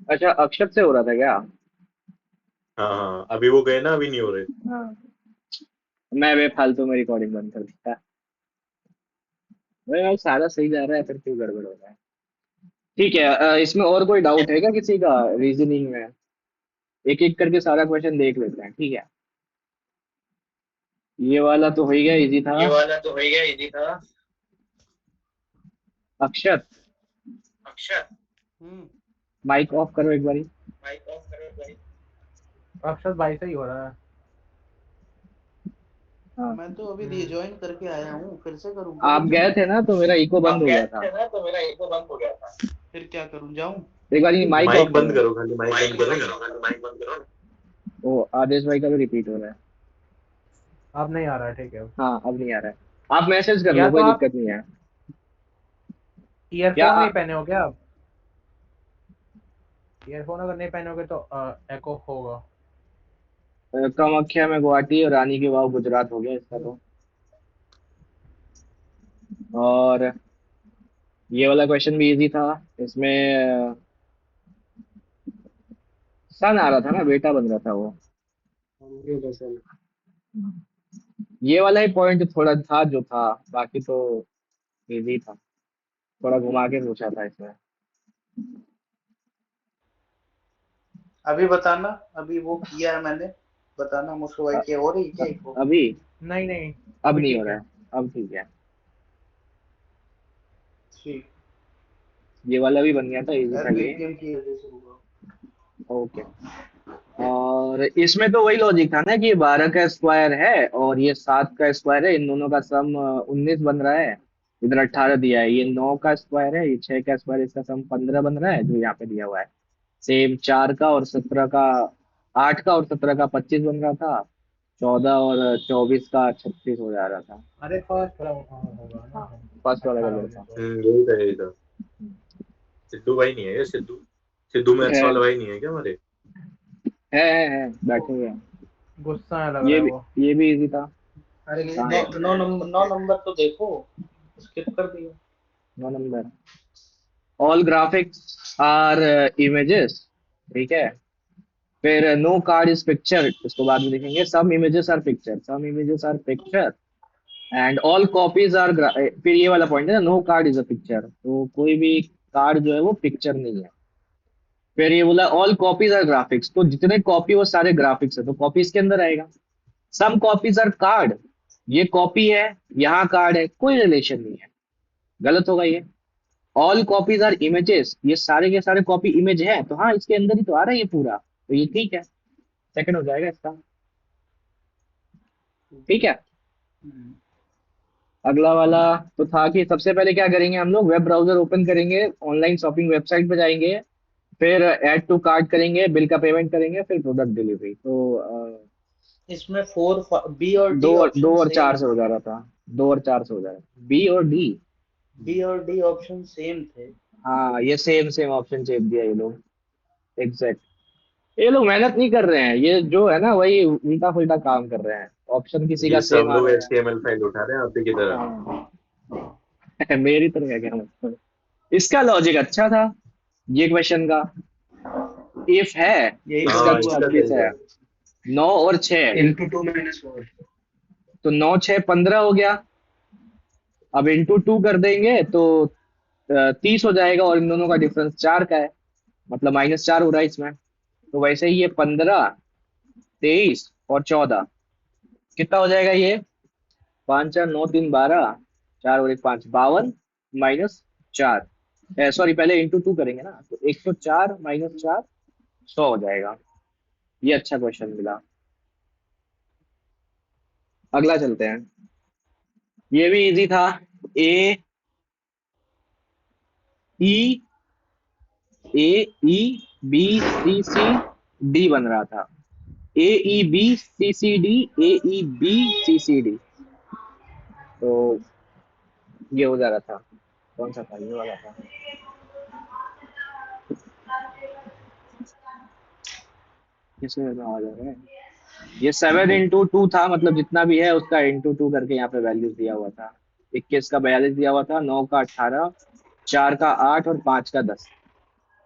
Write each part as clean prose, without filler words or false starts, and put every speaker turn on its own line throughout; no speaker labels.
अच्छा, अक्षत से हो रहा था क्या?
हाँ हाँ, अभी वो गए ना, अभी नहीं हो रहे।
हाँ। मैं फालतू में रिकॉर्डिंग बंद कर दिया। भाई सारा सही जा रहा है, फिर क्यों गड़बड़ हो रहा है? ठीक है, इसमें और कोई डाउट है क्या किसी का रीजनिंग में? एक एक करके सारा क्वेश्चन देख लेते हैं, ठीक है? ये वाला तो हो ही गया, इजी था।
ये वाला तो हो गया, इजी था।
अक्षत,
अक्षर। हम्म।
माइक ऑफ करो एक बारी।
माइक ऑफ करो भाई।
अक्षत भाई से ही हो रहा है।
हाँ।
मैं तो अभी रिजॉइन करके आया हूँ, फिर से करूँ क्या?
आप गए थे ना तो मेरा इको बंद
आप
हो
गए
गया था।
थे ना तो मेरा एको बंद हो गया था। फिर क्या करूँ, जाऊँ?
एक बारी माइक ऑफ
माइक बंद
करो।
करो, खाली माइक बंद करो, खाली माइक बंद करो।
वो आदेश भाई का भी रिपीट हो रहा है।
अब नहीं आ रहा है, ठीक है।
हाँ, अब नहीं आ रहा है। आप मैसेज कर
या
लो,
तो
कोई
आप
दिक्कत नहीं है। क्या
ईयरफोन नहीं पहने हो क्या आप? ईयरफोन अगर नहीं पहनोगे तो एको होगा।
कामाख्या में गुवाहाटी और रानी की वाव गुजरात हो गया इसका तो। और ये वाला क्वेश्चन भी इजी था। इसमें सन आ रहा था ना, बेटा बन रहा था वो। ये वाला ही पॉइंट थोड़ा था जो था, बाकी तो इजी था। थोड़ा घुमा के पूछा था इसमें।
अभी बताना, अभी वो किया है मैंने, बताना मुझको भाई,
अ-
क्या हो रही है क्या इको?
अभी
नहीं नहीं,
अब
अभी
नहीं हो
ठीक
रहा
है।
है। अब ठीक है।
ठीक।
ये वाला भी बन गया था, इजी
यार
था ये।
पेटीएम की वजह से होगा।
ओके। और इसमें तो वही लॉजिक था ना कि 12 का स्क्वायर है और ये 7 का स्क्वायर है, इन दोनों का सम 19 बन रहा है। इधर 18 दिया है, ये 9 का स्क्वायर है, ये 6 का स्क्वायर, इसका सम 15 बन रहा है जो यहाँ पे दिया हुआ है। सेम 4 का और 17 का, 8 का और 17 का 25 बन रहा था। 14 और 24 का 36 हो जा रहा था।
अरे फर्स्ट वाला होगा
हाँ,
ना।
फर्स्ट वाला
18
गड़बड़
होगी
था।
तो।
यही था, यही था। सिद्धू भाई नहीं है क्या? सिद्धू, सिद्धू मैथ्स
है
वाला भाई नहीं है क्या हमारे?
है बैठे हुए हैं।
गुस्सा है लग रहा है वो।
ये भी इजी था।
अरे
कहाँ
नौ
है?
नौ नंबर, 9 नंबर तो देखो, स्किप कर दिया।
9 number. All graphics are images, ठीक है। फिर नो कार्ड इज पिक्चर, इसको बाद में देखेंगे। Some images are picture, some images are picture and all copies are. फिर ये वाला पॉइंट है ना, no card is a picture, तो कोई भी कार्ड जो है वो पिक्चर नहीं है। फिर ये बोला ऑल कॉपीज आर ग्राफिक्स, तो जितने कॉपी वो सारे ग्राफिक्स है, तो कॉपी इसके अंदर आएगा। सम कॉपीज आर कार्ड, ये कॉपी है, यहाँ कार्ड है, कोई रिलेशन नहीं है, गलत होगा ये। ऑल कॉपीज आर इमेजेस, ये सारे के सारे कॉपी इमेज है, तो हाँ इसके अंदर ही तो आ रहा है ये पूरा, तो ये ठीक है। सेकंड हो जाएगा इसका। ठीक है।
हम्म।
अगला वाला तो था कि सबसे पहले क्या करेंगे हम लोग, वेब ब्राउजर ओपन करेंगे, ऑनलाइन शॉपिंग वेबसाइट पे जाएंगे, फिर ऐड टू कार्ट करेंगे, बिल का पेमेंट करेंगे, फिर प्रोडक्ट डिलीवरी। तो
इसमें फोर, बी और
दो
डी
दो
ऑप्शन
और
सेम
चार से हो
थे।
जा रहा था। 2 और 4 से हो जा रहा था, बी और डी।
बी और डी ऑप्शन सेम थे।
हाँ, ये सेम सेम ऑप्शन चेप दिया ये लोग। एग्जैक्ट। ये लोग मेहनत नहीं कर रहे हैं, ये जो है ना वही उल्टा फुल्टा काम कर रहे हैं। ऑप्शन किसी का
ये
सेम
सब
आ
लोग
रहा
HTML फाइल उठा रहे हैं आपकी की तरह।
है। मेरी तरह क्या क्या मतलब। इसका लॉजिक अच्छा था ये क्वेश्चन का। इफ है,
यही
इसका
हाँ, इसका
26
सही
है।
था।
9 और 6,
इंटू टू माइनस फोर।
तो 9 6 15 हो गया। अब इंटू 2 कर देंगे तो 30 हो जाएगा, और इन दोनों का डिफरेंस 4 का है, मतलब -4 हो रहा है इसमें। तो वैसे ही ये 15, 23 और 14 कितना हो जाएगा ये? 5 4 9 3 12, 4 और 1 5, 52 -4। सॉरी, पहले इंटू 2 करेंगे ना, तो 104 -4 100 हो जाएगा। ये अच्छा क्वेश्चन मिला। अगला चलते हैं। ये भी इजी था। A E A E B C C D बन रहा था। A E B C C D, A E B C C D, तो ये हो जा रहा था। कौन सा था ये वाला था? किसमें आ जा रहा है? ये 7 × 2 था, मतलब जितना भी है उसका इंटू 2 करके यहाँ पे वैल्यूज दिया हुआ था। 21 का 42 दिया हुआ था, 9 का 18, 4 का 8 और 5 का 10।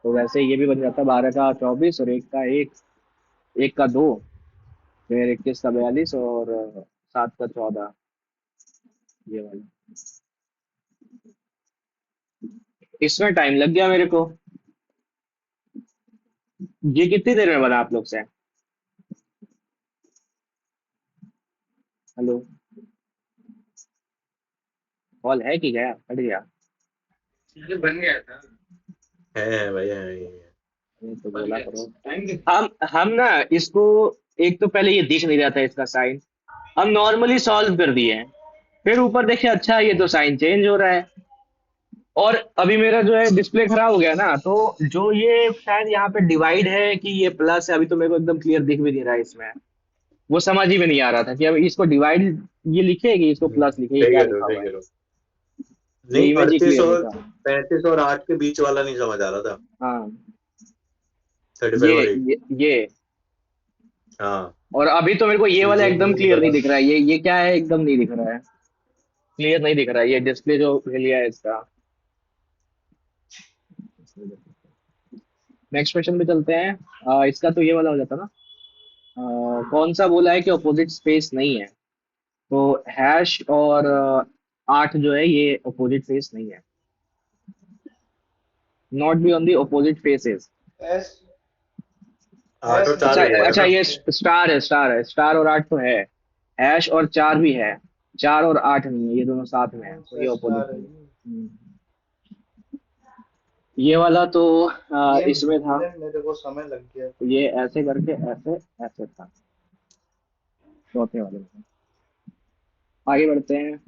तो वैसे ये भी बन जाता 12 का 24 और एक का एक, एक का दो, फिर 21 का 42 और 7 का 14, ये वाला। इसमें टाइम लग गया मेरे को। ये कितनी देर में बना आप लोग से? हेलो, कॉल है कि गया, हट गया?
ये बन गया था।
है भाई है।
ये तो
बन
बोला
गया
करो।
टाइम कितना?
हम ना इसको, एक तो पहले ये दिख नहीं रहा था इसका साइन, हम नॉर्मली सॉल्व कर दिए हैं, फिर ऊपर देखे अच्छा ये तो साइन चेंज हो रहा है, और अभी मेरा जो है डिस्प्ले खराब हो गया ना, तो जो ये शायद यहाँ पे डिवाइड है कि ये प्लस है, अभी तो मेरे को एकदम क्लियर दिख भी नहीं रहा है इसमें, वो समझ ही में नहीं आ रहा था कि अब इसको डिवाइड ये लिखे कि इसको प्लस लिखे, ये
सही
क्या
कह रहे हो
लिखा
सही
हुआ
कह
है,
रहे हो।
ये
नहीं
इमेज ही
38
क्लियर नहीं
और
था।
35 और 8 के बीच वाला नहीं समझ आ रहा था।
हाँ,
35
ये
और 8।
ये
हाँ
और अभी तो मेरे को ये
तो
वाला
ये
एकदम
नहीं
क्लियर नहीं
पता।
दिख रहा है, ये क्या है, एकदम नहीं दिख रहा है, क्लियर नहीं दिख रहा है ये डिस्प्ले जो हिलिया है इसका। नेक्स्ट क्वेश्चन पे चलते हैं। इसका तो ये वाला हो जाता ना। कौन सा बोला है कि अपोजिट स्पेस नहीं है? तो हैश और 8 जो है ये अपोजिट फेस नहीं है, not be on the opposite faces.
S
8
S
और 4
अच्छा
नहीं
भी
है
है
अच्छा,
ना।
ये
इसमें।
स्टार है, स्टार है, स्टार और 8 तो है, हैश और 4 भी है, 4 और 8 नहीं है, ये दोनों साथ में है,
कौन
तो
सा
ये
स्टार
अपोजिट
है
नहीं है।
ये?
ये वाला तो
ये
इसमें था,
ढूंढने में मेरे को समय लग गया
तो
था।
ये ऐसे करके ऐसे ऐसे था, चौथे वाले में। आगे बढ़ते हैं।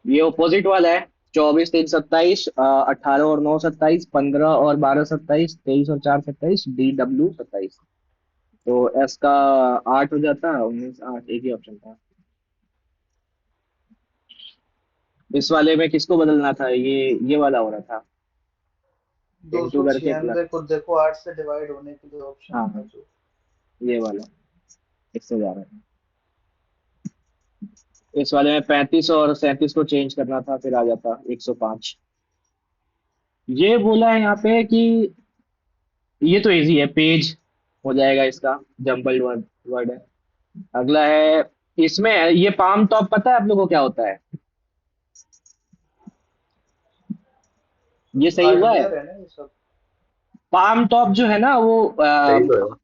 ये ऑपोजिट वाला है, 24 3 27, 18 और 9 27, 15 और 12 27, 23 और 4 27, DW 27। तो एस का 8 हो जाता, 19 8, एक ही ऑप्शन था। इस वाले में किसको बदलना था, ये वाला हो रहा था,
दो
इंटू
सौ
करके प्लस।
छियानवे को देखो 8 से डिवाइड होने के लिए ऑप्शन था
हाँ,
जो।
ये वाला, इससे जा रहा है। इस वाले में 35 और 37 को चेंज करना था, फिर आ जाता 105। ये बोला है यहाँ पे कि ये तो इजी है, पेज हो जाएगा इसका, जम्बल्ड वर्ड वर्ड है। अगला है, इसमें ये पाम टॉप पता है आप लोगों को क्या होता है? ये सही हुआ है?
हार्डवेयर है ना ये सब।
पाम टॉप जो है ना वो
सही तो है।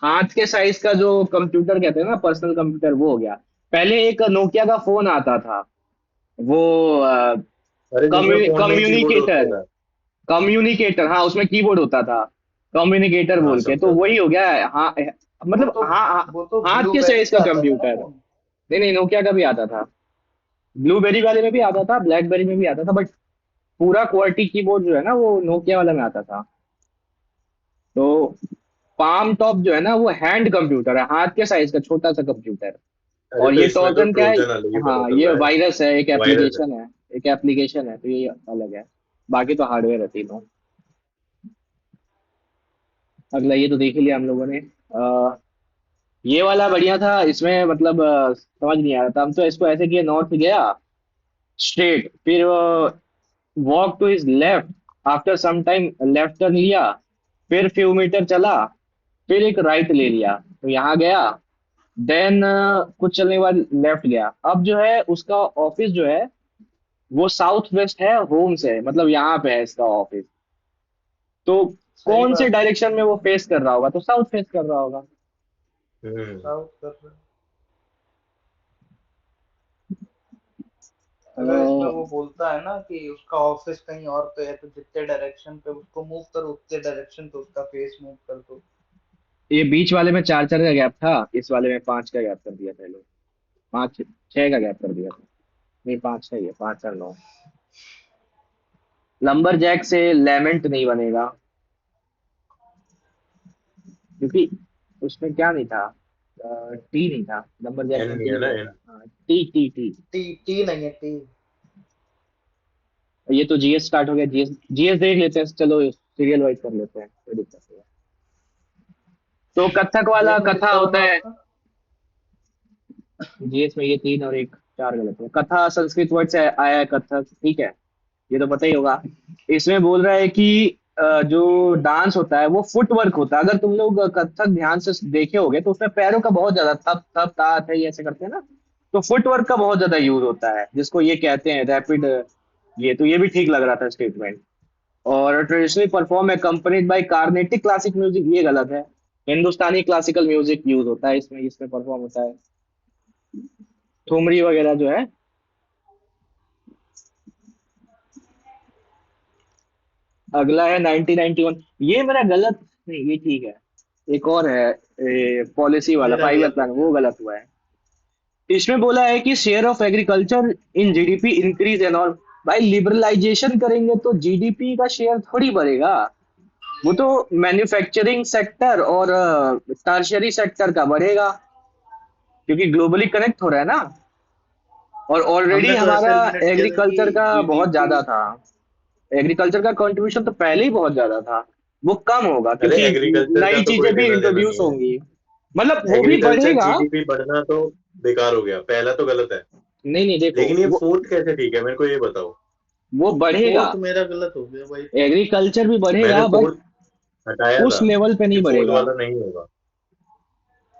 हाथ के साइज का जो कंप्यूटर कहते हैं ना, पर्सनल कंप्यूटर, वो हो गया। पहले एक नोकिया का फोन आता था, वो
अरे जिसमें फोन में कीबोर्ड होता
कम्युनिकेटर,
था।
कम्युनिकेटर, हाँ उसमें कीबोर्ड होता था, कम्युनिकेटर
हाँ
बोल के, तो
समझा
वही
समझा।
हो गया है। हाँ,
वो
मतलब
तो
हाँ
वो तो
हाथ के
ब्लूबेरी
साइज
पे
का
आता था ना
कंप्यूटर।
फोन।
नहीं नहीं, नोकिया का भी आता था, ब्लूबेरी वाले में भी आता था, ब्लैकबेरी में भी आता था, बट पूरा क्वालिटी कीबोर्ड जो है ना वो नोकिया वाला में आता था। तो पाम टॉप जो है ना वो हैंड कंप्यूटर है, हाथ के साइज का छोटा सा कंप्यूटर।
अरे
और
तो
ये
इसमें तो
टॉर्टन क्या है?
ट्रोजन अलग ही पता
हाँ,
चल
ये
रहा है।
वायरस है, एक
वायरस है।
एप्लीकेशन है, एक एप्लीकेशन है, तो ये अलग है, बाकी तो हार्डवेयर है तीनों। अगला ये तो देख ही लिया हम लोगों ने। ये वाला बढ़िया था, इसमें मतलब समझ नहीं आ रहा था, हम तो इसको ऐसे किया, नॉर्थ गया स्ट्रेट, फिर walk to his left, after some time left turn लिया, फिर फ्यू मीटर चला, फिर एक राइट ले लिया, तो यहाँ गया, देन कुछ चलने के बाद लेफ्ट गया। अब जो है उसका ऑफिस जो है वो साउथ वेस्ट है, होम से है, मतलब यहाँ पे है इसका ऑफिस। तो
सही
कौन से
बात है।
डायरेक्शन में वो फेस कर रहा होगा, तो साउथ फेस कर रहा होगा।
हम्म।
साउथ कर रहे हैं।
अ,
अगर इसमें वो बोलता है ना कि उसका ऑफिस कहीं और पे है तो जितने डायरेक्शन पे उसको मूव करो उतने डायरेक्शन पे उसका फेस मूव कर दो।
ये बीच वाले में 4 4 का गैप था, इस वाले में 5 का गैप कर दिया पहले, 5 6 का गैप कर दिया था। नहीं, 5 सही है, 5 और 9। लंबर जैक से लेमेंट नहीं बनेगा, क्योंकि उसमें क्या नहीं था, टी नहीं था, लंबर जैक
एन
में
नहीं
टी
है ना
नहीं
एन।
था। हाँ, T T T.
T T नहीं है टी।
ये तो जीएस स्टार्ट हो गया, जीएस जीएस देख लेते हैं, चलो सीरियल वाइज कर लेते हैं, कोई दिक्कत नहीं है। तो कथक वाला
जीएस में
कथा
कितना
होता
बना
है,
आपका?
जीएस में ये 3 और एक 4 गलत है। कथा संस्कृत वर्ड से आया है, कथक, ठीक है, ये तो पता ही होगा। इसमें बोल रहा है कि जो डांस होता है वो फुटवर्क होता है। अगर तुम लोग कथक ध्यान से देखे होगे तो उसमें पैरों का बहुत ज्यादा तप तप ता थे ये ऐसे करते हैं ना, तो फुटवर्क का बहुत ज्यादा यूज होता है जिसको ये कहते हैं रैपिड। ये तो ये भी ठीक लग रहा था स्टेटमेंट। और traditionally perform accompanied by Carnatic classic music, ये गलत है। हिंदुस्तानी क्लासिकल म्यूजिक यूज होता है इसमें, इसमें परफॉर्म होता है ठुमरी वगैरह जो है। अगला है 1991, ये मेरा गलत नहीं, ये ठीक है। एक और है पॉलिसी वाला
मेरा
5 ईयर
गलत हो
प्लान,
गया।
वो गलत हुआ है। इसमें बोला है कि share of agriculture in GDP increase and all. भाई लिबरलाइजेशन करेंगे तो जीडीपी का शेयर थोड़ी बढ़ेगा, वो तो मैन्युफैक्चरिंग सेक्टर और टर्शियरी सेक्टर का बढ़ेगा, क्योंकि ग्लोबली कनेक्ट हो रहा है ना। और ऑलरेडी
हमने तो ऐसे
हमारा
एलिमिनेट किया था कि
एग्रीकल्चर का बहुत
जीडीपी।
ज्यादा था। एग्रीकल्चर का कंट्रीब्यूशन तो पहले ही बहुत ज्यादा था, वो कम होगा
अरे
क्योंकि
एग्रीकल्चर का
नई
तो कोई
चीजें भी
लेना देना
इंट्रोड्यूस
नहीं है।
होंगी। मतलब वो भी
एग्रीकल्चर
बढ़ेगा।
जीडीपी बढ़ना तो बेकार हो गया, पहला तो गलत है।
नहीं नहीं, देखो
लेकिन ये फोर्थ कैसे ठीक है, मेरे को ये बताओ।
वो बढ़ेगा,
फोर्थ मेरा गलत हो गया भाई।
एग्रीकल्चर भी
मैंने
बढ़ेगा बट
फोर्थ हटाया
उस
था
लेवल पे
कि
नहीं
फोर्थ
बढ़ेगा।
वाला नहीं होगा।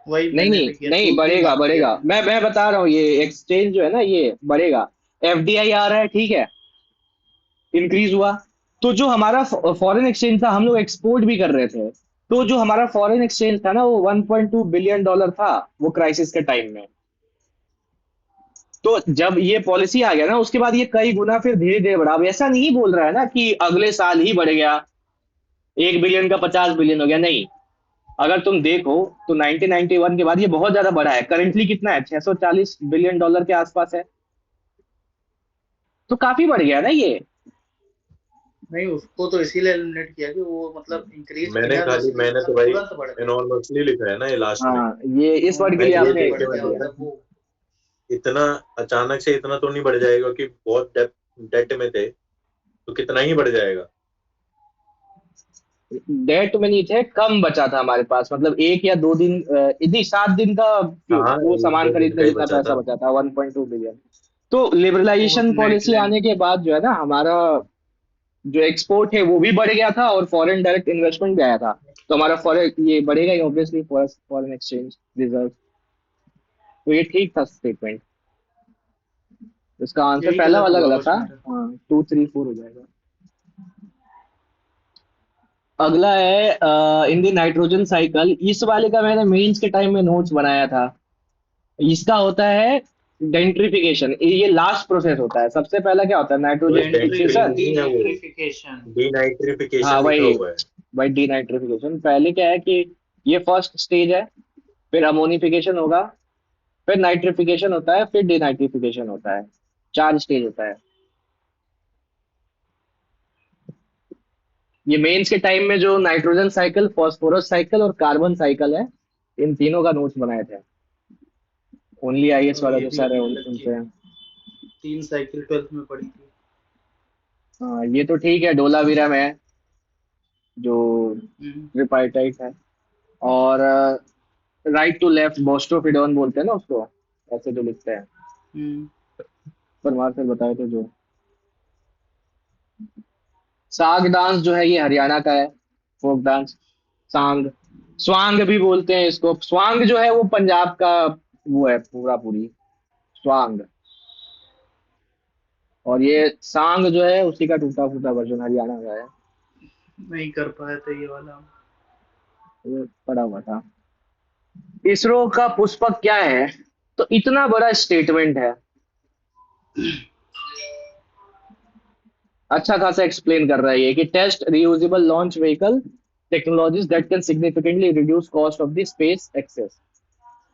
वही
नहीं
मैंने
नहीं
भी किया,
नहीं,
टू थ्री
बढ़ेगा
मार्क किया
बढ़ेगा,
मैंने।
मैं बता रहा हूँ, ये एक्सचेंज जो है ना ये बढ़ेगा। एफडीआई आ रहा है, ठीक है, इंक्रीज हुआ। तो जो हमारा फॉरेन एक्सचेंज था, हम लोग एक्सपोर्ट भी कर रहे थे, तो जो हमारा फॉरेन एक्सचेंज था ना वो 1.2 बिलियन डॉलर था वो क्राइसिस के टाइम में। तो जब ये पॉलिसी आ गया ना उसके बाद ये कई गुना फिर धीरे धीरे बढ़ा। अब ऐसा नहीं बोल रहा है ना कि अगले साल ही बढ़ गया, 1 बिलियन का 50 बिलियन हो गया, नहीं। अगर तुम देखो तो 1991 के बाद ये बहुत ज्यादा बढ़ा है। करेंटली कितना है, 640 बिलियन डॉलर के आसपास है, तो काफी बढ़ गया ना ये।
नहीं, उसको तो इसीलिए एलिमिनेट किया कि वो मतलब इंक्रीज किया तो
मैंने तो भाई
तुरंत बढ़ गया।
इनॉर्मसली लिखा है ना ये लास्ट में।
हाँ, ये इस वर्ड के
मैं
लिए
ये
आपने
देख
बढ़
के
कर
गया
दिया।
मतलब
मतलब वो।
इतना अचानक से इतना तो नहीं बढ़ जाएगा कि बहुत डेट में थे, तो कितना ही बढ़ जाएगा।
डेट में नहीं थे, कम बचा था हमारे पास, मतलब 1 या 2 दिन, इतनी 7 दिन का
हाँ
वो
एक
सामान
दो दिन
खरीदने
का ही
जितना
बचा
पैसा
था।
बचा था, 1.2 बिलियन। तो
फोर्थ
लिबरलाइजेशन पॉलिसी
99।
आने के बाद जो है ना हमारा जो एक्सपोर्ट है वो भी बढ़ गया था और फॉरेन डायरेक्ट इन्वेस्टमेंट भी आया था। तो हमारा फॉरेन ये बढ़ेगा ही ऑब्वियसली, फॉरेन एक्सचेंज रिजर्व। तो ये ठीक था स्टेटमेंट। इसका आंसर
यही
पहला
गलत
वाला
हुआ
गलत
बस
था।
मेरा।
हाँ, 2 3 4 हो जाएगा। अगला है इन द नाइट्रोजन साइकिल। इस वाले का मैंने मेंस के टाइम में नोट्स बनाया था। इसका होता है डेंट्रिफिकेशन, ये लास्ट प्रोसेस होता है। सबसे पहला क्या होता है,
वो
नाइट्रोजन फिक्सेशन।
नहीं है, वो
डीनाइट्रिफिकेशन।
हाँ
डीनाइट्रिफिकेशन लिखा
वही,
हुआ है।
वही डीनाइट्रिफिकेशन। पहले क्या है कि ये फर्स्ट स्टेज है, फिर अमोनिफिकेशन होगा, फिर नाइट्रिफिकेशन होता है, फिर डीनाइट्रिफिकेशन होता है। 4 स्टेज होता है। ये मेंस के टाइम में जो नाइट्रोजन साइकिल, फास्फोरस साइकिल और कार्बन साइकिल है, इन तीनों का नोट्स बनाए थे। ओनली आईएएस वाला
ये
जो
भी
सर है
हमने टच
उनसे।
किया। 3 साइकिल 12th में पढ़ी थी।
हाँ ये तो ठीक है, डोलावीरा में है जो
हम्म।
ट्रिपाइटाइट है। और राइट टू लेफ्ट बोस्टोफिडोन बोलते हैं ना उसको, ऐसे जो लिखते हैं।
हम्म।
परमार सर बताए थे जो। साग डांस जो है ये हरियाणा का है, फोक डांस। सांग, स्वांग भी बोलते हैं इसको। स्वांग जो है वो पंजाब का वो है पूरा पूरी, स्वांग। और ये सांग जो है उसी का टूटा फूटा वर्जन हरियाणा का है।
नहीं कर पाया था ये वाला।
ये पड़ा हुआ था। इसरो का पुष्पक क्या है, तो इतना बड़ा स्टेटमेंट है, अच्छा खासा एक्सप्लेन कर रहा है ये कि test reusable launch vehicle technologies that can significantly reduce cost of the space access.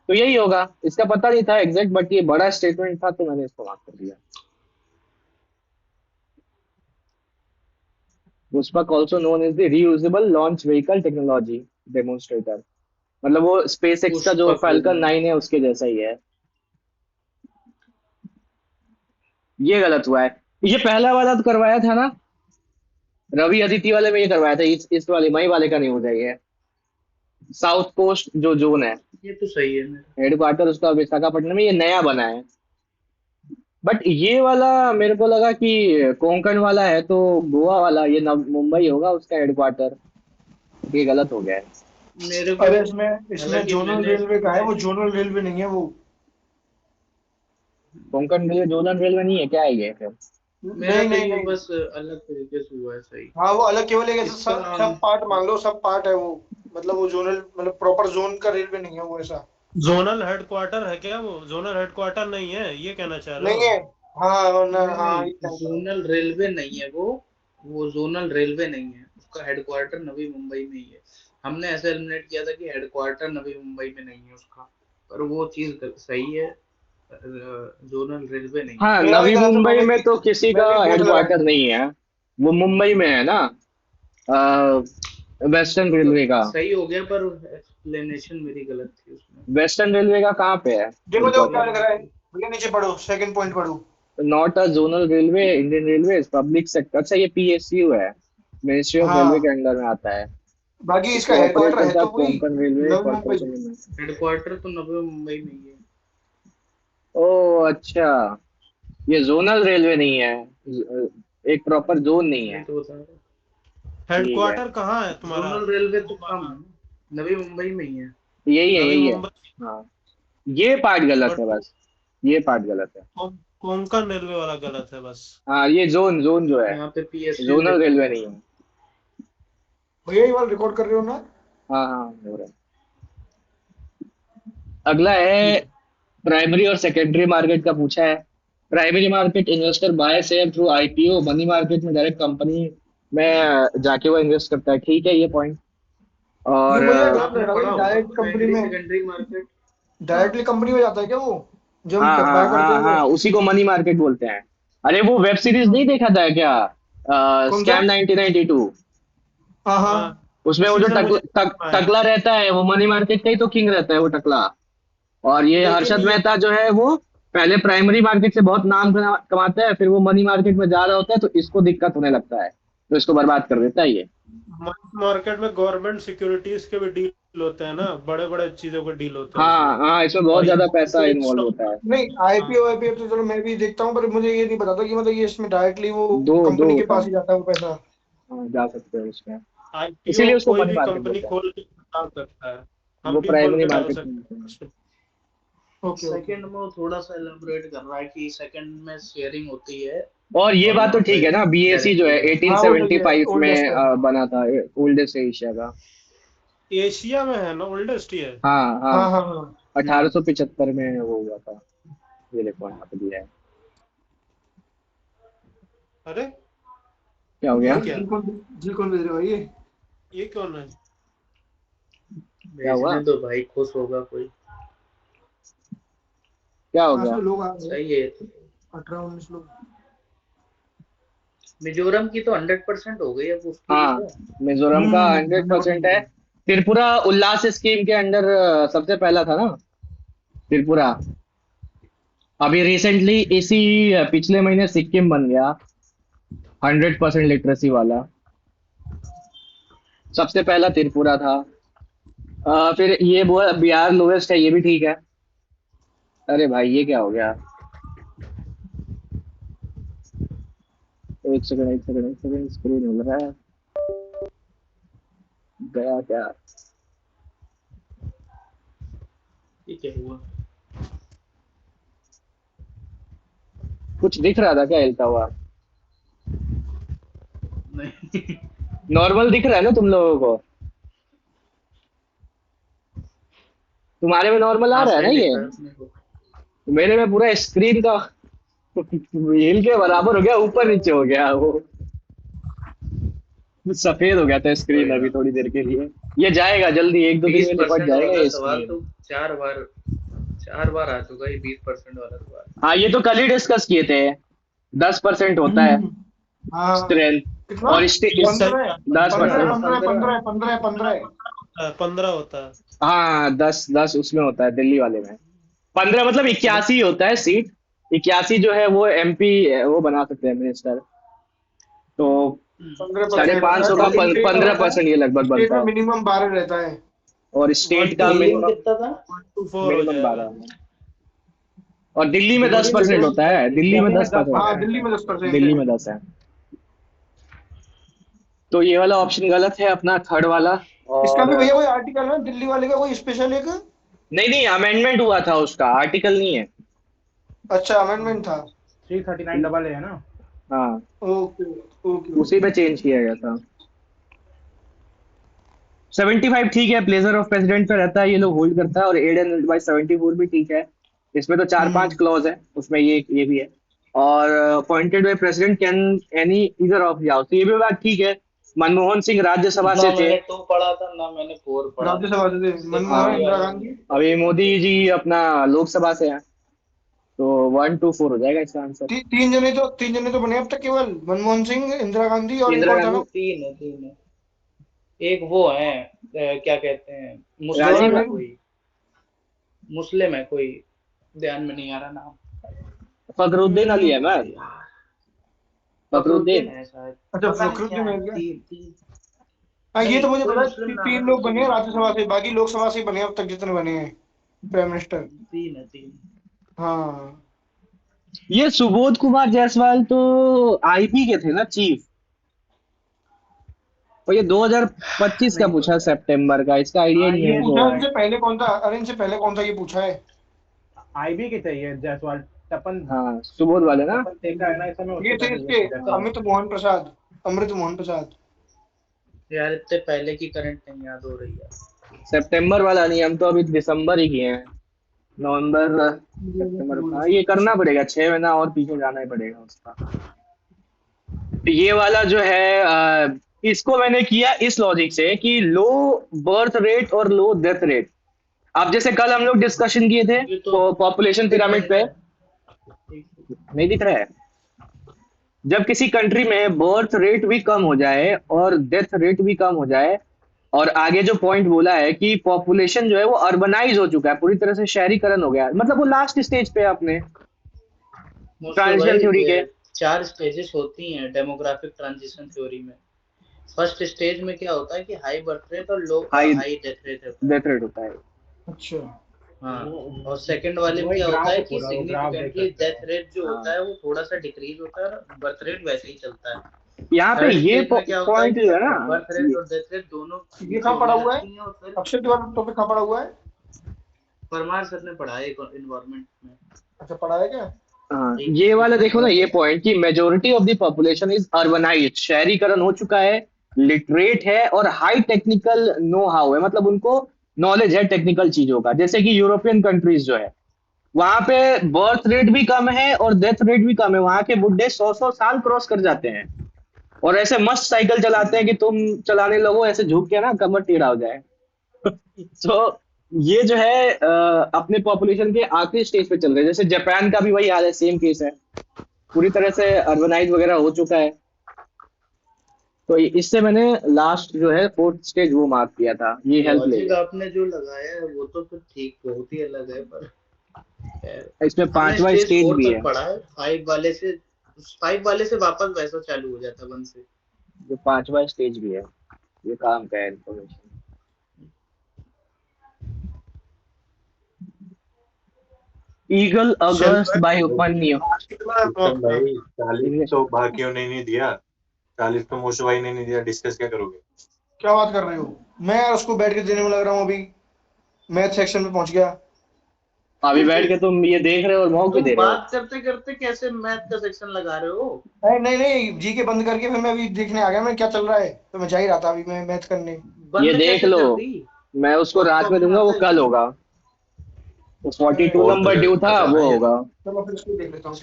तो यही होगा, इसका पता नहीं था एग्जैक्ट, बट ये बड़ा स्टेटमेंट था तो मैंने इसको मार्क कर दिया। Pushpak also known as the reusable launch vehicle technology demonstrator, मतलब वो स्पेस एक्स का जो
पुष्पक
फाल्कन
विमान।
9 है उसके जैसा ही है। ये गलत हुआ है। ये पहला वाला तो करवाया था ना, रवि अदिति वाले में ये करवाया था, इस वाले मई वाले का नहीं हो जाएगा। साउथ कोस्ट जो जोन है,
ये तो सही है मेरा।
हेडक्वार्टर उसका विशाखापट्टनम में, ये नया बना है। बट ये वाला मेरे को लगा कि कोंकण वाला है तो गोवा वाला ये मुंबई होगा उसका हेडक्वार्टर। ये गलत हो गया है।
मेरे
अरे
को
इसमें इसमें
हालांकि
जोनल
मैंने
रेलवे का है, वो जोनल रेलवे नहीं है वो।
कोंकण रेलवे जोनल रेलवे नहीं है क्या है ये फिर?
मेरा
नहीं
तो
नहीं
ये
नहीं,
बस अलग तरीके से हुआ है सही।
हाँ वो अलग केवल एक ऐसा सब
इसका
सब पार्ट मान लो, सब पार्ट है वो। मतलब वो जोनल, मतलब प्रॉपर जोन का रेलवे नहीं है वो ऐसा।
जोनल हेडक्वार्टर है क्या वो? जोनल हेडक्वार्टर नहीं है, ये कहना चाह रहे
नहीं
हो?
है। हाँ
नहीं
हाँ ये
नहीं,
कहना चाह रहा हूँ।
जोनल रेलवे नहीं है वो जोनल रेलवे नहीं है, उसका हेडक्वार्टर नवी मुंबई में ही है। हमने ऐसे एलिमिनेट किया था कि हेडक्वार्टर नवी मुंबई में नहीं है उसका, पर वो चीज सही है। जोनल रेलवे नहीं है।
हाँ,
मेरा भी
नवी
गलत है,
मुंबई में तो किसी का
मैंने भी बोथ लगाए
हेडक्वार्टर
थे।
नहीं है। वो मुंबई में है ना, वेस्टर्न
तो
रेलवे का।
सही हो गया, पर एक्सप्लेनेशन मेरी गलत थी उसमें।
वेस्टर्न रेलवे का कहाँ पे है
देखो देखो क्या
हेडक्वार्टर?
लिख रहा है भैया, नीचे पढ़ो, सेकंड पॉइंट पढ़ो।
Not a zonal railway, Indian railway public sector. अच्छा, ये पीएसयू है, मिनिस्ट्री ऑफ रेलवे के
हाँ
अंडर में आता है।
बाकी इसका हेडक्वार्टर
कोऑपरेट
है
करता
तो
है
वही
कोंकण रेलवे
नवी मुंबई।
कॉर्पोरेशन में।
हेडक्वार्टर तो नवी मुंबई में ही है।
ओ अच्छा, ये जोनल रेलवे नहीं है, एक प्रॉपर जोन नहीं
वही
है।
तो बता रहा हूँ।
ठीक है,
हेडक्वार्टर कहाँ है तुम्हारा?
जोनल रेलवे तो कम है, नवी मुंबई में ही है।
यही है
नवी
यही है।
मुंबई।
हाँ, ये पार्ट गलत है
बट
बस, ये पार्ट गलत है।
कोंकण रेलवे वाला गलत है बस।
हाँ, ये जोन जोन जो है,
यहाँ पे पीएसयू
जोनल
लिखा
रेलवे
हुआ है।
नहीं है।
भैया ये वाला रिकॉर्ड कर रहे हो ना?
हाँ हाँ, हो रहा है। अगला है प्राइमरी और सेकेंडरी मार्केट का पूछा है। Primary market investor buy share through IPO, money market में डायरेक्ट कंपनी में जाके वो इन्वेस्ट करता है। ठीक है ये पॉइंट।
ये
और
मुझे गलत
आपने
लग रहा
पढ़ा
है,
होगा
डायरेक्ट कंपनी
प्राइमरी
में,
सेकेंडरी मार्केट।
हाँ
डायरेक्टली कंपनी में जाता है क्या वो, जो
हाँ
हम बाय
हाँ
करते
हाँ
हैं वो?
हाँ, उसी को मनी मार्केट बोलते हैं। अरे वो वेब सीरीज नहीं देखा था क्या,
कौन सा?
स्कैम 1992?
हाँ हाँ।
हाँ,
उसमें वो
उसी
जो
से मुझे आया।
टकला रहता है वो मनी मार्केट का ही तो किंग रहता है वो टकला। और ये
लेकिन
हर्षद
ये
मेहता जो है वो पहले प्राइमरी मार्केट से बहुत नाम कमाता है, फिर वो मनी मार्केट में जा रहा होता है तो इसको दिक्कत होने लगता है, तो इसको बर्बाद कर देता है ये।
मनी मार्केट में गवर्नमेंट सिक्योरिटीज के भी डील होते हैं ना, बड़े बड़े चीजों के डील होते हैं
हाँ
उसमें।
हाँ, इसमें बहुत
और ये
ज्यादा पैसा
सिर्फ
इन्वॉल्व
स्टॉक।
होता है।
नहीं
हाँ,
आईपीओ आईपीओ तो चलो मैं भी देखता हूँ, पर मुझे ये नहीं पता था कि मतलब ये इसमें डायरेक्टली वो
दो दो
कंपनी के
होता
पास
है।
ही जाता है वो पैसा।
हाँ, जा सकते हैं उसमें,
आईपीओ
इसीलिए उसको
कोई
मनी
भी
मार्केट
कंपनी
बोलते हैं।
खोल के डाल सकता है,
वो
हम भी खोल
प्राइमरी
के डाल
मार्केट में
सकते
होते हैं।
हैं।
Okay okay.
सेकंड में वो थोड़ा सा एलाबोरेट कर रहा है कि सेकंड में शेयरिंग होती है
और ये
और
बात तो
वहां
ठीक
पे
है ना, बीएसई जो
डायरेक्टली
है
जाता
हाँ वो सही है,
1875
ओल्डेस्ट
में
है।
बना था, ओल्डेस्ट एशिया का।
एशिया में है ना, ओल्डेस्ट ही है।
हाँ हाँ,
हाँ हाँ हाँ।
1875 में वो हुआ था। ये देखो यहाँ पे दिया है।
अरे
क्या हो गया?
ये
भाई
क्या?
जी कौन भेज रहे हो भाई ये?
ये कौन है?
क्या हुआ?
भेजने दो भाई, खुश होगा कोई।
क्या हो
पास
गया?
में लोग आ गए,
सही है।
18-19 लोग।
मिजोरम की तो 100% हो गई, अब उसकी भी
हाँ,
तो।
मिजोरम का 100% है।
100%।
त्रिपुरा उल्लास स्कीम के अंडर सबसे पहला था ना त्रिपुरा। अभी रिसेंटली इसी पिछले महीने सिक्किम बन गया 100% लिटरेसी वाला। सबसे पहला त्रिपुरा था। फिर ये वो बिहार लोएस्ट है, ये भी ठीक है। अरे भाई ये क्या हो गया? एक सेकंड एक सेकंड एक सेकंड, स्क्रीन हिल रहा है। गया क्या?
ये क्या हुआ?
कुछ दिख रहा था क्या हिलता हुआ?
नहीं।
नॉर्मल दिख रहा है ना तुम लोगों को? तुम्हारे में नॉर्मल आ
हाँ
रहा है ना
सही दिख
ये?
रहा है अपने को।
मेरे में पूरा स्क्रीन का हिल के बराबर हो गया, ऊपर नीचे हो गया वो, सफेद हो गया था स्क्रीन
कोई
अभी
ना,
थोड़ी देर के लिए। ये जाएगा जल्दी, एक दो दिन
बीस
में निपट
परसेंट
जाएगा
वाला
ये
सवाल
स्क्रीन।
तो 4 बार आ चुका है, 20% वाला सवाल।
हाँ, ये तो कल ही डिस्कस किए थे। 10% होता है
हम्म, हाँ।
स्ट्रेंथ,
कितना?
और
इस
15
दस
पंद्रह
परसेंट
15 15 15
15 होता है।
हाँ, 10 10 उसमें होता है दिल्ली वाले में। 15 मतलब 81 होता है सीट। 81 जो है वो एमपी वो बना सकते हैं मिनिस्टर। तो
15%।
550 का
और स्टेट में रहता
15% ये
है,
लगभग
स्टेट
बनता
में
है।
मिनिमम 12 रहता है।
और स्टेट का
124
मिनिमम
मिनिमम
कितना था?
124 हो
मिनिमम
जाएगा।
12 है। और दिल्ली में 10% होता है, दिल्ली में 10%
हाँ
है,
दिल्ली में 10%
दिल्ली
है।
में 10 है। तो ये वाला ऑप्शन गलत है अपना, थर्ड वाला।
इसका
और
भी भैया कोई आर्टिकल है दिल्ली वाले का, कोई स्पेशल एक?
नहीं नहीं, अमेंडमेंट हुआ था उसका, आर्टिकल नहीं है।
अच्छा अमेंडमेंट था।
339 है ना?
हाँ,
ओके ओके
उसी
ओके।
पे चेंज किया गया था। 75 ठीक है, प्लेजर ऑफ प्रेसिडेंट पे रहता है, ये लोग होल्ड करता है। और एड एंड बाय 74 भी ठीक है, इसमें तो 4-5
हम्म।
क्लॉज है, उसमें ये भी है। और appointed by president can any either of the house, ये भी बात ठीक है। मनमोहन सिंह राज्यसभा
ना
से थे,
मैंने 2 पढ़ा था ना मैंने 4 पढ़ा था।
राज्यसभा से थे
इससे
मनमोहन,
हाँ,
पहले
इंदिरा
वाले
गांधी।
में
अभी मोदी जी अपना लोकसभा से हैं, तो 1-2-4 हो जाएगा इसका आंसर।
तीन जने तो बने अब तक, केवल मनमोहन सिंह, इंदिरा गांधी और एक
इंदिरा
और था
गांधी,
ना।
3 है। एक वो है क्या कहते हैं, मुस्लिम
राजीव
है
जवाहरलाल
कोई, मुस्लिम है कोई, ध्यान में नहीं आ रहा नाम।
फखरुद्दीन अली है मैं,
अरे यार, फखरुद्दीन
फखरुद्दीन।
है शायद,
अच्छा
पता नहीं क्या
फखरुद्दीन
है।
है क्या?
तीन तीन
हाँ ये तो
नहीं,
मुझे
कोई
पता है,
मुस्लिम नाम है,
तीन
कोई
लोग बने हैं
सिख नाम है।
राज्यसभा से, बाकी लोकसभा से बने हैं अब तक जितने बने हैं प्राइम मिनिस्टर।
3
हाँ
ये सुबोध कुमार जायसवाल तो आईबी के थे ना चीफ। और ये 2025 का
नहीं
पूछा
पता है।
सितंबर का, इसका आइडिया
हाँ
नहीं है
ये
मेरे को।
पूछा इनसे पहले कौन था? अरे इनसे पहले कौन था ये पूछा है?
आईबी की चाहिए जायसवाल। तपन
हाँ, सुबोध वाले ना।
तपन सेका है ना, इस समय
ये
उसके
थे
साथ
इसके
जायसवाल।
अमित मोहन प्रसाद, अमृत मोहन प्रसाद।
यार, इतने पहले की करंट नहीं याद हो रही है।
सितंबर वाला नहीं, हम तो अभी दिसंबर ही किए हैं। नवंबर, सितंबर, हाँ ये करना पड़ेगा, 6 महीना और पीछे जाना ही पड़ेगा उसका। तो ये वाला जो है इसको मैंने किया इस लॉजिक से कि लो बर्थ रेट और लो डेथ रेट। अब जैसे कल हम लोग डिस्कशन किए थे
ये तो
पॉपुलेशन
दिख
पिरामिड
नहीं रहा
पे,
है।
नहीं दिख रहा है। जब किसी कंट्री में बर्थ रेट भी कम हो जाए और डेथ रेट भी कम हो जाए, और आगे जो पॉइंट बोला है कि पॉपुलेशन जो है वो अर्बनाइज हो चुका है, पूरी तरह से शहरीकरण हो गया है, मतलब वो लास्ट स्टेज पे है अपने
मोस्टो
ट्रांजिशन
भाई,
थ्योरी के।
4 स्टेजेस होती हैं डेमोग्राफिक ट्रांजिशन थ्योरी में। फर्स्ट स्टेज में क्या होता है कि हाई बर्थ रेट और लो
हाई
हाई डेथ रेट होता है।
डेथ रेट होता है।
अच्छा
हाँ, और सेकंड वाले में
वही
क्या होता
ग्राफ
है
है
कि
पूरा, वो ग्राफ देख
सिग्निफिकेंटली
सकते
डेथ
हैं।
रेट जो होता
हाँ,
है वो थोड़ा सा डिक्रीज होता है और बर्थ रेट वैसे ही चलता है।
यहाँ पे
थर्ड
ये
स्टेज में क्या होता है
पॉइंट
कि
जो है ना,
बर्थ रेट और डेथ रेट दोनों
ये
नीचे
कहाँ पड़ा
होने
हुआ है?
लगती हैं और फिर
अक्षय तिवारी टॉपिक कहाँ पड़ा हुआ है?
परमार सर ने पढ़ा है इन्वायरमेंट में।
अच्छा पढ़ा है क्या?
हाँ
एक
ये वाला
एक
देखो ना,
नंबर
ये
पे।
पॉइंट कि majority of the population is urbanised, शहरीकरण हो चुका है, लिटरेट है और हाई टेक्निकल नो हाउ है, मतलब उनको नॉलेज है टेक्निकल चीजों का। जैसे कि यूरोपियन कंट्रीज जो है, वहां पे बर्थ रेट भी कम है और डेथ रेट भी कम है, वहां के बुढ़े 100-100 साल क्रॉस कर जाते हैं और ऐसे मस्त साइकिल चलाते हैं कि तुम चलाने लगो ऐसे झुक के ना कमर टेढ़ा हो जाए। तो ये जो है अपने पॉपुलेशन के आखिरी स्टेज पे चल रहे हैं। जैसे जापान का भी वही हाल है, सेम केस है, पूरी तरह से अर्बनाइज वगैरह हो चुका है। तो इससे मैंने लास्ट जो है फोर्थ स्टेज वो मार्क किया था, ये हेल्प ले
लॉजिक
गया।
आपने जो लगाया है वो तो फिर ठीक बहुत ही अलग है, पर खैर,
इसमें
हमने
5वां
स्टेज
स्टेज
4
भी
तक
है,
पढ़ा है। 5 वाले से वापस वैसा चालू हो जाता है 1 से।
जो 5वां स्टेज भी है, ये काम का है इन्फॉर्मेशन। ईगल
चल
अगस्त बाय उपन्यु,
आज कितना है
उत्तम
मॉक का?
भाई 40
इंग्लिश
तो
में।
बाकियों ने नहीं दिया, 40 तो मोशो भाई ने नहीं दिया, डिस्कस क्या करोगे?
क्या बात कर रहे हो? मैं यार उसको बैठ के देने में लग रहा हूँ अभी, मैथ सेक्शन में पहुंच गया।
अभी बैठ के तुम ये देख रहे हो और मॉक भी
तुम
दे रहे हो।
बात करते करते कैसे मैथ का सेक्शन लगा रहे हो?
नहीं नहीं नहीं, जी के बंद करके फिर मैं अभी देखने आ गया मैं क्या चल रहा है, तो मैं जा ही रहा था अभी मैं मैथ करने।
ये
बंद
देख
कैसे
लो,
कर दी?
मैं उसको
बहुत
रात में
प्रॉब्लम
दूंगा, वो
आता है
कल
इसमें।
होगा। वो 42
अरे,
और तो
नंबर ड्यू था,
बचा ना
वो
ये
होगा।
तो।
चलो फिर इसको देख लेता हूँ।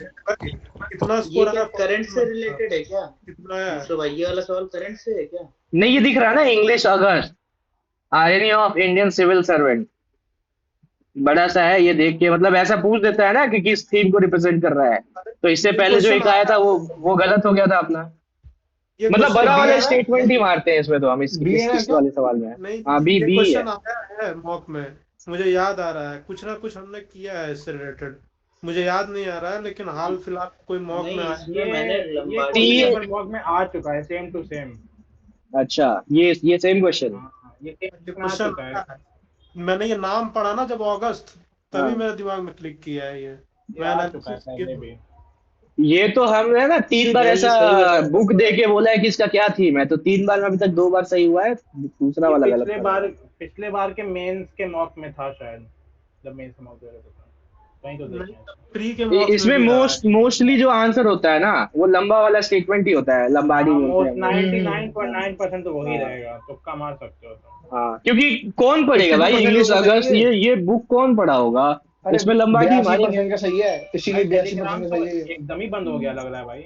कितना
ये
स्कोर
क्या
आया
करंट से
41 का?
रिलेटेड है क्या?
कितना है?
मुझसे भाई ये वाला सवाल करंट से है क्या?
नहीं, ये दिख रहा है ना, English August, irony of Indian civil servant, बड़ा सा है, ये देख के मतलब ऐसा पूछ देता है ना कि किस थीम को रिप्रेजेंट कर रहा है। तो इससे
ये
पहले जो
क्वेश्चन
एक आया था
आया
वो गलत हो गया था अपना।
ये
मतलब
क्वेश्चन
बड़ा
बी
वाला
है ना?
स्टेटमेंट ही मारते हैं इसमें तो हम,
बी है ना
इस
क्या?
वाले सवाल में।
नहीं,
हाँ, बी
ये
बी है।
क्वेश्चन आया है मॉक में, मुझे याद आ रहा है, कुछ ना कुछ हमने किया है इससे रिलेटेड, मुझे याद नहीं आ रहा है, लेकिन हाल फिलहाल कोई मॉक में
नहीं,
आया।
इसमें मैंने
ये
लंबाड़ी
क्वेश्चन
का।
तीन,
पेपर मॉक में आ चुका है, सेम टू सेम।
अच्छा, ये सेम क्वेश्चन।
हाँ ये सेम
ये
क्वेश्चन आ
क्वेश्चन
चुका है।
आया है, मैंने ये नाम पढ़ा ना जब अगस्त, तभी
हाँ,
मेरे दिमाग में क्लिक किया है ये।
ये आ चुका है पहले भी।
ये तो हमने ना 3 बार
यार, ये
ऐसा
सही बता रहा
बुक
है।
दे के बोला है कि इसका क्या थीम है, तो 3 बार में अभी तक 2 बार सही हुआ है, दूसरा
ये
वाला गलत था।
पिछले बार के मेंस के मॉक में था शायद, जब मेंस मॉक दे रहे थे कहीं तो देखे हैं।
प्री के मॉक में
इसमें
भी रहा है।
मोस्टली जो आंसर होता है ना वो लंबा वाला स्टेटमेंट ही होता है, लंबाड़ी
हाँ,
बोलते हैं
मोस्ट
हम लोग।
99.9% तो वही
हाँ
रहेगा, तुक्का मार सकते हो तुम।
हाँ, क्योंकि कौन पढ़ेगा भाई
52%
इंग्लिश
लोगों का
अगर
सही है।
ये बुक कौन पढ़ा होगा,
अरे
इसमें लंबाड़ी मारेंगे।
82% का सही है, इसीलिए
भाई
82%
टेलीग्राम
का
तो
सही है।
एकदम ही बंद हो गया लग रहा है भाई।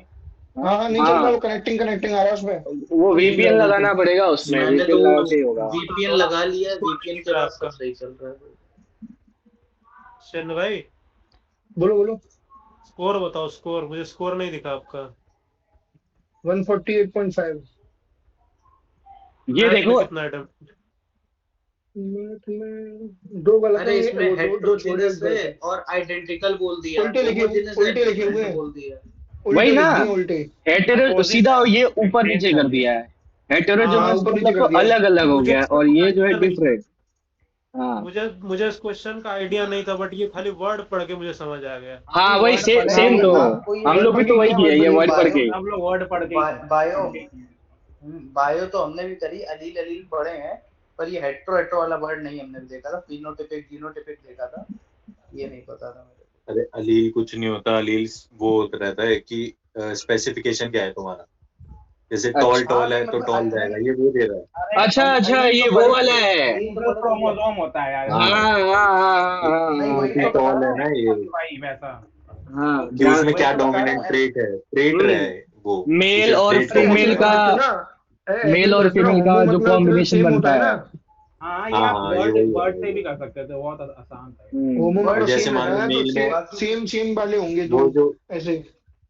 हाँ हाँ, नहीं चल रहा,
हाँ,
वो कनेक्टिंग कनेक्टिंग आ रहा है उसमें,
वो
कंटिन्यू
वीपीएन
है
लगाना
बिल्कुल।
पड़ेगा, उसमें
मैंने तो
वीपीएन लगा के ही होगा।
वीपीएन लगा लिया, वीपीएन के बाद सब सही चल रहा है।
शन भाई
बोलो बोलो।
स्कोर बताओ, स्कोर मुझे स्कोर नहीं दिखा आपका।
148.5।
ये
मैथ में
देखो,
कितना अटेम्प्ट?
मैथ में 2 गलत
अरे
है,
इसमें
वो दो छोड़े,
हेटेरोजीनियस है
एक
और आइडेंटिकल बोल दिया,
उल्टे लिखे,
होमोजेनियस है
उल्टे लिखे हुए
डिफरेंट
हैं,
बोल दिया।
वही
उल्टे
ना,
लिख दिए उल्टे।
हेटेरो
अपोजिट
सीधा
है,
ये ऊपर
चेंज
नीचे
कर
कर
दिया।
दिया है,
हाँ
हाँ,
हेटेरोजेनस
ऊपर नीचे
मतलब
कर
तो
दिया है।
अलग अलग हो
मुझे
गया,
इसका
और ये जो है
आइडिया नहीं था।
डिफरेंट। हाँ
मुझे इस क्वेश्चन का आइडिया नहीं था, बट ये खाली वर्ड पढ़ के मुझे समझ आ गया।
हाँ,
ये
वही
वर्ड पढ़े
हाँ
सेम
नहीं,
तो
वो
आपको ये
हम
वर्ड
लोग भी
पढ़
तो
के
वही
किया,
किए,
वर्ड
ये
पढ़ के
वर्ड
किया।
पढ़
बायो
के।
हम लोग वर्ड पढ़ के ही करते हैं।
बायो बायो तो हमने भी करी, अलील अलील पढ़े हैं, पर ये हेट्रो हेट्रो वाला वर्ड नहीं हमने भी देखा था। फिनोटिपिक जीनोटिपिक देखा था, ये नहीं पता था मेरे को।
अरे अलील कुछ नहीं होता, अलील वो रहता है कि स्पेसिफिकेशन क्या है तुम्हारा, जैसे टॉल
अच्छा
टॉल
नहीं
है तो
मतलब
टॉल
नहीं,
जाएगा, ये वो दे रहा है।
अरे
अच्छा अच्छा,
अलील
ये
तो
वो
पढ़ी
वाला
है,
है।
अलील तो
जो
पढ़ रही है।
क्रोमोसोम होता है यार,
हाँ
हाँ
हाँ हाँ
कि,
हाँ
नहीं
हाँ,
वही
कि
तो
okay।
बता
टॉल है
रहा
ना
है,
ये,
भाई वैसा।
हाँ,
कि उसमें
वही
क्या
तो बता
डोमिनेंट
रहा है।
ट्रेट रहा है वो,
मेल
उसे
और
ट्रेट
अरे
कहते
ऐसे
फीमेल
हैं।
नहीं कर
का,
सकते ना, ऐसे
मेल
नहीं कर
और
सकते ना,
फीमेल का
होमो
जो
मतलब फिर
कॉम्बिनेशन
सेम
बनता
होता है ना।
है।
हाँ, ये
हाँ
आप
हाँ, ये
वर्ड
वही है,
वर्ड
वही
से
है।
भी कर सकते थे, बहुत आसान था ये।
होमो
और
मतलब
वर्ड
जैसे
सेम
मान
रहना
लो
है, तो
मेल में
बाकी
सेम सेम वाले होंगे दो
वो जो
ऐसे।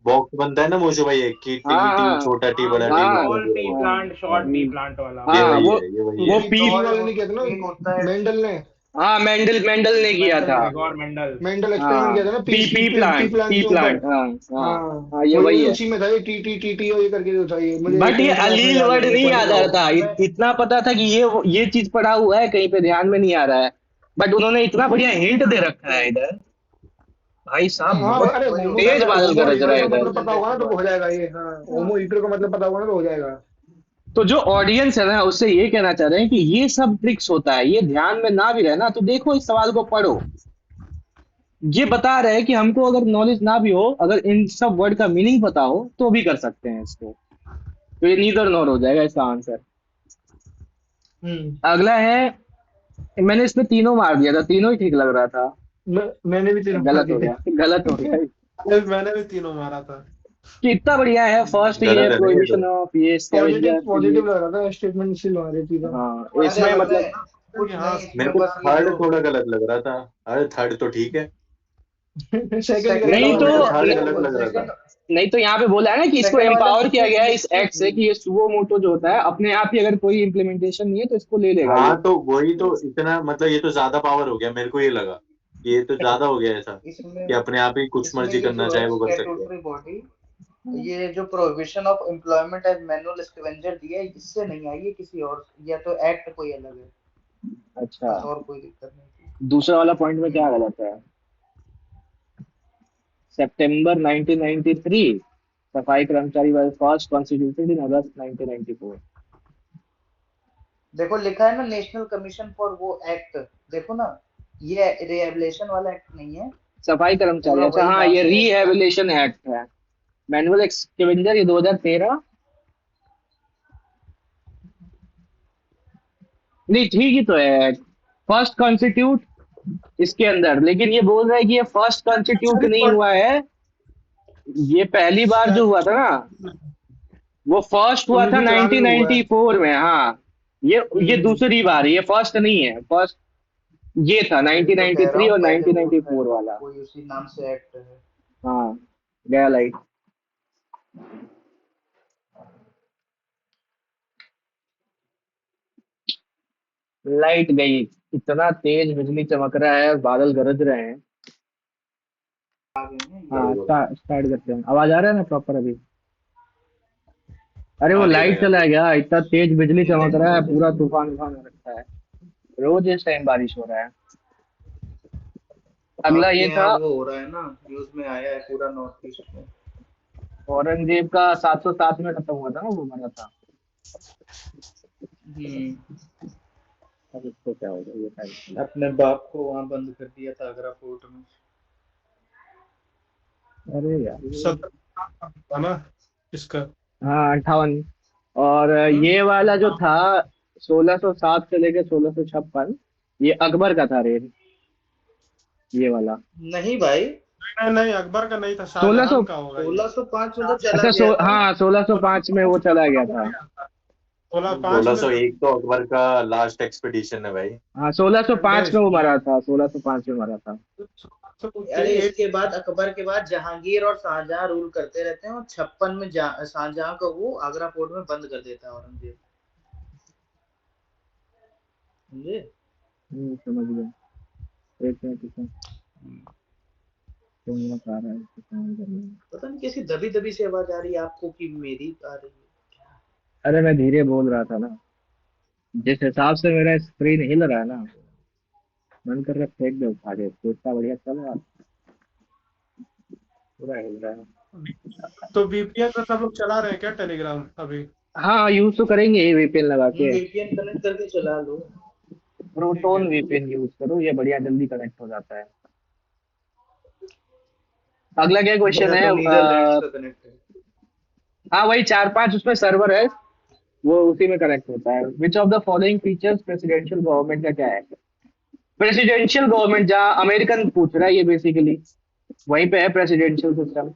बॉक्स बनता है ना मोशो भाई, एक की
हाँ
टी टी,
हाँ
छोटा टी
हाँ,
बड़ा
वो
टी
हाँ
लिखा है
टॉल
पूरा
टी
वो।
हाँ
प्लांट,
हाँ,
शॉर्ट टी प्लांट वाला।
ये
हाँ,
वही है, ये वही
वो
है।
नहीं
पी,
पी
टॉल
वाले नहीं कहते ना,
एक होता है।
मेंडल ने
हाँ, मेंडल मेंडल ने किया था।
Igor Mendel.
मेंडल एक्सपेरिमेंट
हाँ,
किया था ना,
P P
P
plant,
plant
P
के ऊपर।
प्लांट, हाँ हाँ
हाँ,
हाँ, ये
वही
वही
वही
है।
उसी में था ये, टी और ये करके जो था, ये मुझे
बट ये
10th क्लास में
अलील
याद है,
वर्ड
ये
नहीं
पढ़
याद
के
आ
आया
रहा
हूँ।
था, इतना पता था कि ये चीज पढ़ा हुआ है कहीं पे, ध्यान में नहीं आ रहा है। बट उन्होंने इतना बढ़िया हिंट दे रखा है इधर, भाई साहब
हाँ
बहुत
अरे
वही
होमो
तेज
होता है,
बादल
होमो
गरज रहा
हीटर
है
का
इधर।
मतलब
न्यू
पता होगा ना
जनरेशन
तो हो
वर्ड।
जाएगा ये। हाँ, होमो हीटर का मतलब पता होगा ना तो हो जाएगा।
तो जो ऑडियंस है ना उससे ये कहना चाह रहे हैं कि ये सब ट्रिक्स होता है, ये ध्यान में ना भी रहे ना तो देखो इस सवाल को पढ़ो। ये बता रहे हैं कि हमको अगर नॉलेज ना भी हो, अगर इन सब वर्ड का मीनिंग पता हो तो भी कर सकते हैं इसको, तो ये नीदर नॉर हो जाएगा इसका आंसर।
हम्म।
अगला है, मैंने इसमें तीनों मार दिया था, तीनों ही ठीक लग रहा था,
मैंने भी तीनों मार
गलत हो
दिए
गया, गलत हो गया।
मैंने भी तीनों मारा था।
कितना बढ़िया है, फर्स्ट ये
गलत
है
है ना ये तो।
प्रोहिबिशन ऑफ ये
पॉजिटिव
स्कैवेंजर ये।
पॉजिटिव लग रहा था स्टेटमेंट, इसलिए लगा रही थी।
हाँ,
अरे
इसमें
इसमें
मतलब
कुछ
यहाँ
नहीं,
मेरे
इसमें
को
बस ये
थर्ड
जो
थोड़ा गलत लग रहा था। अरे थर्ड तो ठीक है,
सेकंड गलत
नहीं
लगा
तो
मेरे
मुझे।
को थर्ड गलत लग रहा था।
सेकंड
नहीं तो यहाँ पे बोला है ना कि इसको
सेकंड वाला
एम्पावर किया
मुझे
गया है इस एक्ट से, कि ये सुओ मोटो जो होता है अपने आप ही, अगर कोई इम्प्लीमेंटेशन नहीं है तो इसको ले लेगा ये।
हाँ तो वही तो, इतना मतलब ये तो ज्यादा पावर हो गया, मेरे को ये लगा कि ये तो ज्यादा हो गया ऐसा,
इसमें
कि अपने आप ही कुछ
इसमें
मर्जी
ये
करना
जो
चाहे
है
वो कर सकते हैं।
स्टैट्यूटरी बॉडी, ये जो prohibition of employment as manual scavenger दिया है, इससे नहीं आई है किसी और, या तो एक्ट कोई अलग है,
अच्छा,
बस और कोई दिक्कत नहीं थी।
दूसरा वाला पॉइंट में क्या गलत है? सितंबर 1993 सफाई कर्मचारी वाज फर्स्ट कॉन्स्टिट्यूटेड इन अगस्त 1994।
देखो लिखा है ना नेशनल कमीशन फॉर वो एक्ट, देखो ना, ये रिहेबिलिटेशन वाला एक्ट नहीं है,
सफाई कर्मचारी,
पूरा
अच्छा
वही
हाँ,
नाम
ये
से एक्ट है।
रिहेबिलिटेशन एक्ट है। मैनुअल एक्सकेवेंजर ये 2013, नहीं ठीक ही तो है, फर्स्ट कॉन्स्टिट्यूट इसके अंदर, लेकिन ये बोल रहा है कि ये फर्स्ट कॉन्स्टिट्यूट नहीं हुआ है, ये पहली बार जो हुआ था ना वो फर्स्ट हुआ था
1994 में हुआ है।
1994 में। हाँ, ये
हम्म।
दूसरी बार, ये फर्स्ट नहीं है, फर्स्ट ये था
वही तो कह रहा
1993
हूँ,
और
पहले वो
1994 वाला।
कोई उसी नाम से एक्ट है।
हाँ, गया लाइट। लाइट गई, इतना तेज बिजली चमक रहा है, बादल गरज रहे हैं।
आ गए हैं ये।
हाँ,
चलो बोलो।
स्टार्ट करते हैं, आवाज आ रहा है ना प्रॉपर अभी? अरे वो
आ रही है भाई,
लाइट
आ रही
चला
है।
गया, इतना तेज बिजली चमक रहा है, पूरा तूफान उफान हो रखा है। रोज इस टाइम बारिश हो रहा है। अगला
आपके
ये था
यहाँ वो हो रहा है ना, न्यूज में आया है पूरा नॉर्थ ईस्ट में।
औरंगजेब का 707 में खत्म हुआ था ना, वो मरा था। अब इसको क्या होगा ये टाइम।
अपने बाप को वहां बंद कर दिया था आगरा फोर्ट में।
अरे यार
सब था ना इसका।
हाँ 58। और
हम्म?
ये वाला जो था 1607 से लेकर 1656, ये अकबर का था रेन, ये वाला।
नहीं भाई,
नहीं नहीं, अकबर का नहीं था,
1600,
शाहजहां का होगा ये।
1605 में तो चला
अच्छा
गया था।
हाँ 1605 में वो चला गया था।
1605 में
1601 तो अकबर का लास्ट एक्सपीडिशन है भाई।
हाँ 1605 में वो
नहीं,
मरा था, 1605 में मरा था।
अरे इसके बाद अकबर के बाद जहांगीर और शाहजहां रूल करते रहते हैं, और 56 में शाहजहां को वो आगरा फोर्ट में बंद कर देता है औरंगजेब। समझे?
समझ गया। एक मिनट इसमें क्यों मत आ रहा है, इसको काम करना है।
पता नहीं कैसी दबी दबी सी आवाज आ रही है आपको कि मेरी आ रही है।
अरे मैं धीरे बोल रहा था ना, जिस हिसाब से मेरा स्क्रीन हिल रहा है ना, मन कर रहा है फेंक दे उठा के, तो इतना बढ़िया चल रहा है, पूरा हिल रहा है।
तो वीपीएन में सब लोग चला रहे हैं क्या टेलीग्राम अभी?
हाँ यूज तो करेंगे ये वीपीएन लगा के।
वीपीएन कनेक्ट करके चला लो।
प्रोटोन वीपीएन यूज करो, ये बढ़िया जल्दी कनेक्ट हो जाता है। अगला क्या क्वेश्चन
मेरा
है?
तो नीदरलैंड्स का कनेक्ट है।
हाँ वही 4-5 उसमें सर्वर है, वो उसी में कनेक्ट होता है। Which of the following features presidential government का क्या है? प्रेसिडेंशियल गवर्नमेंट जहाँ अमेरिकन पूछ रहा है ये बेसिकली, वहीं पे है presidential system.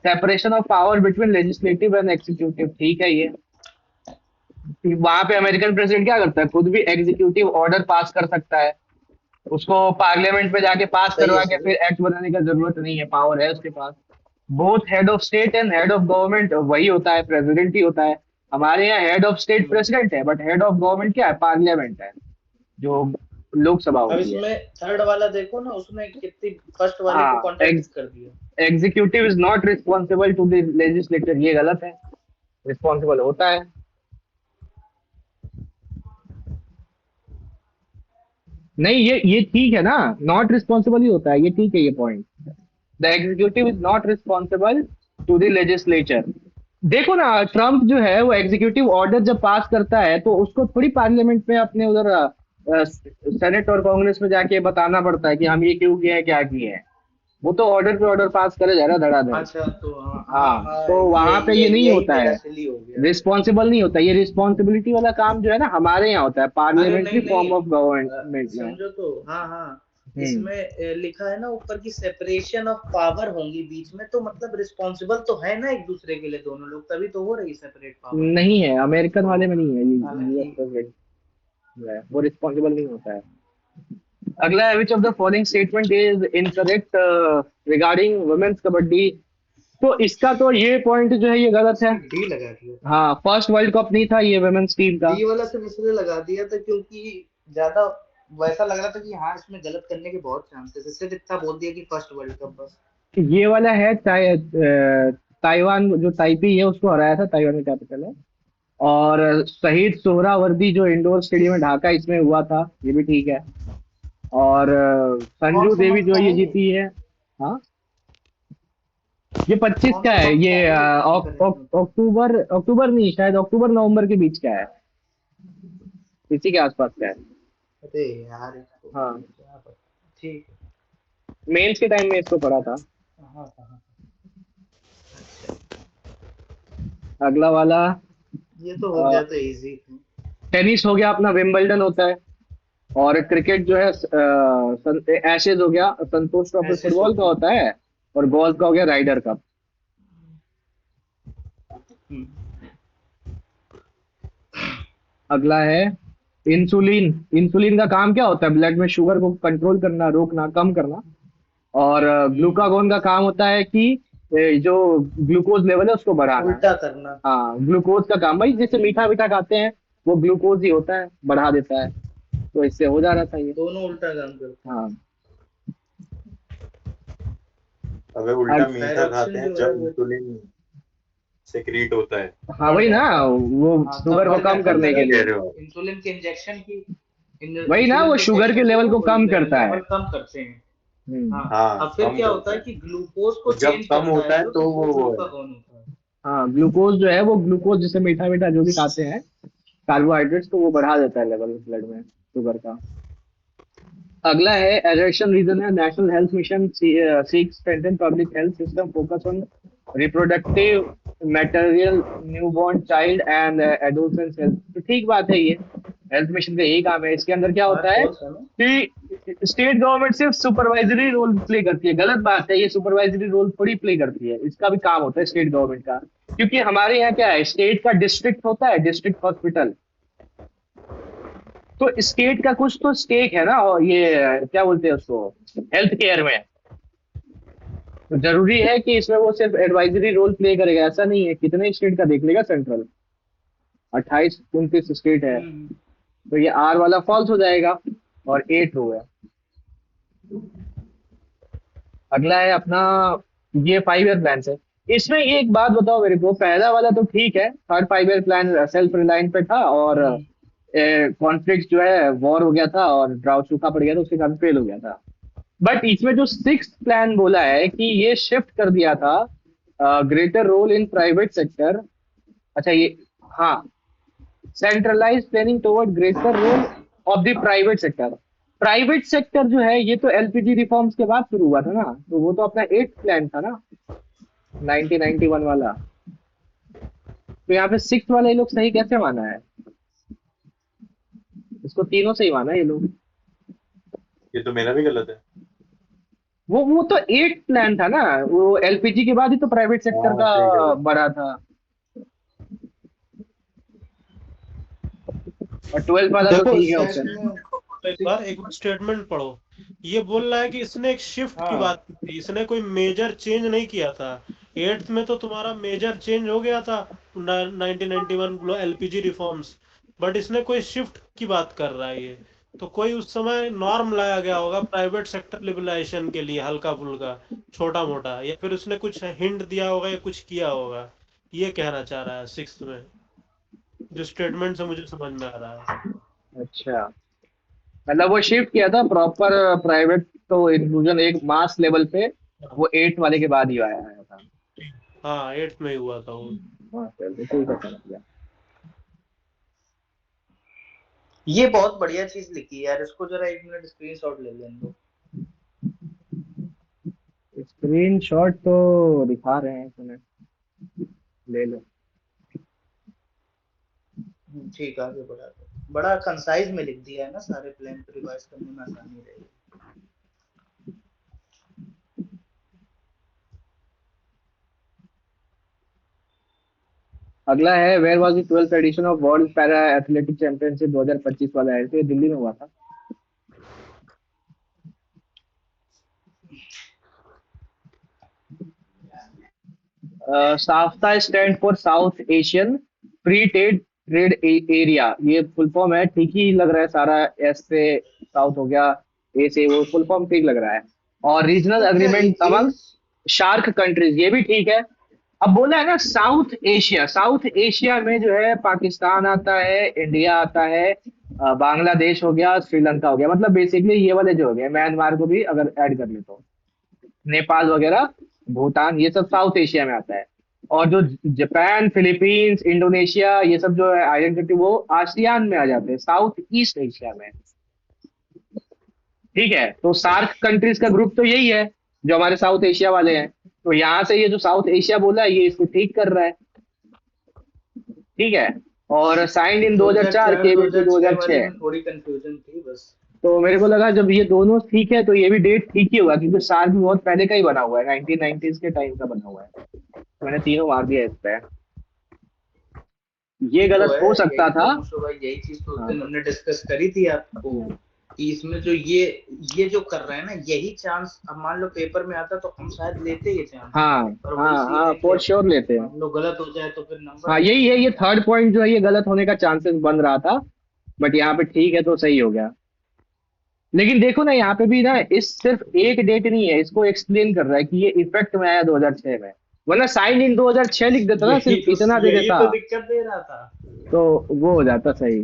Separation of power between legislative and executive, ठीक है ये। वहां पे अमेरिकन प्रेसिडेंट क्या करता है, खुद भी एग्जीक्यूटिव ऑर्डर पास कर सकता है, उसको पार्लियामेंट में जाके पास
सही है,
करवा के
सही
फिर एक्ट बनाने का जरूरत नहीं है, पावर है उसके पास। Both head of state and head of government वही होता है, प्रेसिडेंट ही होता है। हमारे यहाँ हेड ऑफ स्टेट
है।
प्रेसिडेंट है, बट हेड ऑफ गवर्नमेंट क्या है, पार्लियामेंट है, जो लोकसभा
अब
होती है।
इसमें थर्ड वाला देखो ना, उसने कितनी फर्स्ट वाले को
हाँ
कॉन्ट्रडिक्ट कर दिया।
Executive is not responsible to the legislator, ये गलत है, रिस्पॉन्सिबल होता है। नहीं ये ठीक है ना, नॉट रिस्पॉन्सिबल ही होता है, ये ठीक है ये point. The executive is not responsible to the legislature. देखो ना ट्रम्प जो है वो एग्जीक्यूटिव ऑर्डर जब पास करता है तो उसको थोड़ी पार्लियामेंट में अपने उधर सेनेट और कांग्रेस में जाके बताना पड़ता है कि हम ये क्यों किया है क्या किया है। वो तो ऑर्डर पे ऑर्डर पास करे जा रहा धड़ाधड़।
अच्छा तो हाँ हाँ
हाँ
हाँ,
तो वहां पे ये नहीं
यही
होता
मेरा
है,
सिली हो गया।
रिस्पॉन्सिबल नहीं होता। ये रिस्पॉन्सिबिलिटी वाला काम जो है ना हमारे यहाँ होता है,
अरे
पार्लियामेंट्री
नहीं
फॉर्म
नहीं,
ऑफ गवर्नमेंट में।
समझो तो, हाँ हाँ,
हम्म,
इसमें लिखा है ना ऊपर की सेपरेशन ऑफ पावर होंगी बीच में, तो मतलब रिस्पॉन्सिबल तो है ना एक दूसरे के लिए दोनों लोग, तभी तो हो रही सेपरेट पावर।
नहीं है अमेरिकन वाले में, नहीं है ये यूएस
हालांकि
प्रेसिडेंट जो है वो रिस्पॉन्सिबल नहीं होता है। अगला है which of the following statement is incorrect regarding women's kabaddi. तो इसका तो ये पॉइंट जो है ये गलत है।
डी लगा दिया।
हाँ फर्स्ट वर्ल्ड कप नहीं था ये वुमेन्स टीम का।
डी वाला सिर्फ इसलिए लगा दिया था क्योंकि ज्यादा वैसा लग रहा था कि हाँ इसमें गलत करने के बहुत चांसेस है, सिर्फ इतना बोल दिया कि फर्स्ट वर्ल्ड कप बस।
ये वाला है ताइवान, जो ताइपी है उसको हराया था, ताइवान का कैपिटल है। और शहीद सोहरावर्दी जो इंडोर स्टेडियम में ढाका इसमें हुआ था, ये भी ठीक है। और
कौन
संजू
सा
देवी
मंथ
जो
का
ये
है
जीती है। हाँ ये 25
कौन
का
सा
है
मंथ
ये,
का है?
अक्टूबर अक्टूबर नहीं, शायद अक्टूबर नवंबर के बीच का है, इसी के आसपास का है।
अरे यार इसको
हाँ
क्या पता। ठीक है।
मेंस के टाइम में इसको पढ़ा था।
हाँ हाँ।
अगला वाला
ये तो हो गया, तो इजी।
टेनिस हो गया अपना, विंबलडन होता है। और क्रिकेट जो है एशेज हो गया, संतोष ट्रॉफी
Ashes
फुटबॉल का
होती
होता है। और गोल्फ का हो गया राइडर कप।
है।
अगला है इंसुलिन। इंसुलिन का काम क्या होता है, ब्लड में शुगर को कंट्रोल करना, रोकना, कम करना। और ग्लूकागोन का काम होता है कि जो ग्लूकोज लेवल है उसको बढ़ाना।
उल्टा करना।
हाँ ग्लूकोज का काम भाई, जैसे मीठा मीठा खाते हैं वो ग्लूकोज ही होता है, बढ़ा देता है, तो इससे हो जा रहा था ये।
दोनों उल्टा काम करते हैं।
हाँ
अबे उल्टा
अब
मीठा
Thyroxine
खाते हैं
जो है
जब
वो
इंसुलिन सेक्रीट होता है।
हाँ वही ना, वो
हाँ,
शुगर को
तब
कम करने के
कह
लिए।
रहे हो।
इंसुलिन के इंजेक्शन की
वही ना, वो
इंसुलिन के
शुगर के
इंजेक्शन
लेवल
से
को
वो
कम करता है।
लेवल कम करते हैं। हाँ
हाँ
अब फिर
कम
क्या
करता
होता है
है।
कि ग्लूकोज को
जब
चेंज
कम
करता
होता
है
है
जो,
तो
तो
वो
वो
वो है।
ग्लूकागॉन होता है।
हाँ, ग्लूकोज जो है वो ग्लूकोज जैसे मीठा मीठा जो भी खाते हैं कार्बोहाइड्रेट्स, तो वो बढ़ा देता है लेवल ब्लड में शुगर का। अगला है एजर्शन रीजन है national health mission seeks strengthen public health system focus on reproductive material newborn child and adolescence health. तो ठीक बात है, ये हेल्थ मिशन का यही काम है। इसके अंदर क्या होता
बात
है
बहुत है ना।
कि स्टेट गवर्नमेंट सिर्फ सुपरवाइजरी रोल प्ले करती है। गलत बात है, ये सुपरवाइजरी रोल थोड़ी प्ले करती है, इसका भी काम होता है स्टेट गवर्नमेंट का। क्योंकि हमारे यहाँ क्या है, स्टेट का डिस्ट्रिक्ट होता है, डिस्ट्रिक्ट हॉस्पिटल। तो स्टेट का कुछ तो स्टेक है ना, और ये क्या बोलते हैं उसको, हेल्थ केयर में। तो जरूरी है कि इसमें वो सिर्फ एडवाइजरी रोल प्ले करेगा, ऐसा नहीं है। कितने स्टेट का देख लेगा सेंट्रल, 28-29 स्टेट है।
हम्म।
तो ये आर वाला फॉल्स हो जाएगा और 8 हो गया। अगला है अपना, ये 5 ईयर प्लान है। इसमें एक बात बताओ मेरे को, पहला वाला तो ठीक है, third 5 year plan self reliant पे था, और
हम्म।
कॉन्फ्लिक्ट जो है वॉर हो गया था और ड्राउट सूखा पड़ गया था, उसके कारण फेल हो गया था। बट इसमें जो सिक्स प्लान बोला है कि ये शिफ्ट कर दिया था greater role in private sector. अच्छा ये, हाँ, centralise planning toward greater role of the private sector. Private sector जो है ये तो एलपीजी रिफॉर्म्स के बाद शुरू हुआ था ना, तो वो तो अपना 8th प्लान था ना, 1991 वाला। तो यहाँ पे 6th वाला ये लोग सही कैसे माना है? इसको तीनों सही माना है ये लोग।
ये तो मेरा भी गलत है।
वो तो 8th प्लान था ना, वो एलपीजी के बाद ही तो प्राइवेट सेक्टर
हाँ
का
सही कह रहे
बढ़ा था। और 12th वाला तो
देखो
ठीक है
सेट
ऑप्शन।
में
एक बार स्टेटमेंट पढ़ो। ये बोल रहा है कि इसने एक शिफ्ट की
हाँ
बात की थी, इसने कोई मेजर चेंज नहीं किया था। 8th में तो तुम्हारा मेजर चेंज हो गया था 1991 एलपीजी रिफॉर्म्स, बट इसने कोई शिफ्ट की बात कर रहा है ये। तो कोई उस समय नॉर्म लाया गया होगा प्राइवेट सेक्टर लिबरलाइजेशन के लिए, हल्का फुल्का छोटा मोटा, या फिर उसने कुछ हिंट दिया होगा या कुछ किया होगा। ये कहना चाह रहा है 6th में, जो स्टेटमेंट से मुझे समझ में आ रहा है।
अच्छा, मतलब वो शिफ्ट किया था प्रॉपर प्राइवेट, तो इंक्लूजन एक मास लेवल पे वो 8th वाले के बाद ही आया आया था।
हाँ 8th में ही हुआ था वो।
हाँ चलिए ठीक है, समझ गया।
ये बहुत बढ़िया चीज लिखी है यार, इसको जरा 1 मिनट स्क्रीनशॉट ले लें दो।
स्क्रीन शॉट तो दिखा रहे हैं तुम्हें, ले लो।
ठीक है, आगे बढ़ा दो। बड़ा कंसाइज में लिख दिया है ना, सारे प्लान को रिवाइज करने में आसानी रहेगी।
अगला है where was the 12th edition of world para athletic championship 2025 वाला है, तो ये दिल्ली में हुआ था। SAFTA stand for south Asian free trade trade area. ये फुल फॉर्म है, ठीक ही लग रहा है सारा। एस से साउथ हो गया, ए से वो, फुल फॉर्म ठीक लग रहा है। और रीजनल
तो क्या
अग्रीमेंट
ये
अमंग शार्क कंट्रीज, ये भी ठीक है। अब बोला है ना साउथ एशिया, साउथ एशिया में जो है पाकिस्तान आता है, इंडिया आता है, बांग्लादेश हो गया, श्रीलंका हो गया, मतलब बेसिकली ये वाले जो हो गए, म्यांमार को भी अगर ऐड कर ले तो, नेपाल वगैरह, भूटान, ये सब साउथ एशिया में आता है। और जो जापान, फिलीपींस, इंडोनेशिया, ये सब जो है आइडेंटिटी, वो आसियान में आ जाते हैं, साउथ ईस्ट एशिया में। ठीक है, तो सार्क कंट्रीज का ग्रुप तो यही है जो हमारे साउथ एशिया वाले हैं। तो यहाँ से ये जो साउथ एशिया बोला है, ये इसको ठीक कर रहा है। ठीक है, और साइंड इन 2004,
2004
केबीसी
2006 वाले
2006।
में थोड़ी कंफ्यूजन थी बस।
तो मेरे को लगा जब ये दोनों ठीक है तो ये भी डेट ठीक ही होगा, क्योंकि सार्क भी बहुत पहले का ही बना हुआ है, 1990s के टाइम का बना हुआ है। तो मैंने तीनों मार दिया इस पे। ये
तो
गलत
है
हो सकता
यही
था।
तो मुझे भाई, यही चीज तो उस
हाँ
दिन हमने डिस्कस करी थी आपको, कि इसमें जो ये जो कर रहे हैं ना, यही चांस अब मान लो पेपर में आता तो हम शायद लेते ये चांस।
हाँ
पर
हाँ
वही सीन
हाँ,
है कि
फॉर
अब
श्योर लेते हैं।
मान लो गलत हो जाए तो फिर नंबर
हाँ
नहीं
यही है,
मिलेगा।
ये थर्ड पॉइंट जो है ये गलत होने का चांसेस बन रहा था, बट यहाँ पे ठीक है तो सही हो गया। लेकिन देखो ना यहाँ पे भी ना, इस सिर्फ एक डेट नहीं है, इसको एक्सप्लेन कर रहा है कि ये इफेक्ट में आया 2006 में, वरना साइन इन 2006 लिख देता ना, सिर्फ इतना दे
यही
देता
तो दिक्कत दे रहा था।
तो वो हो जाता सही।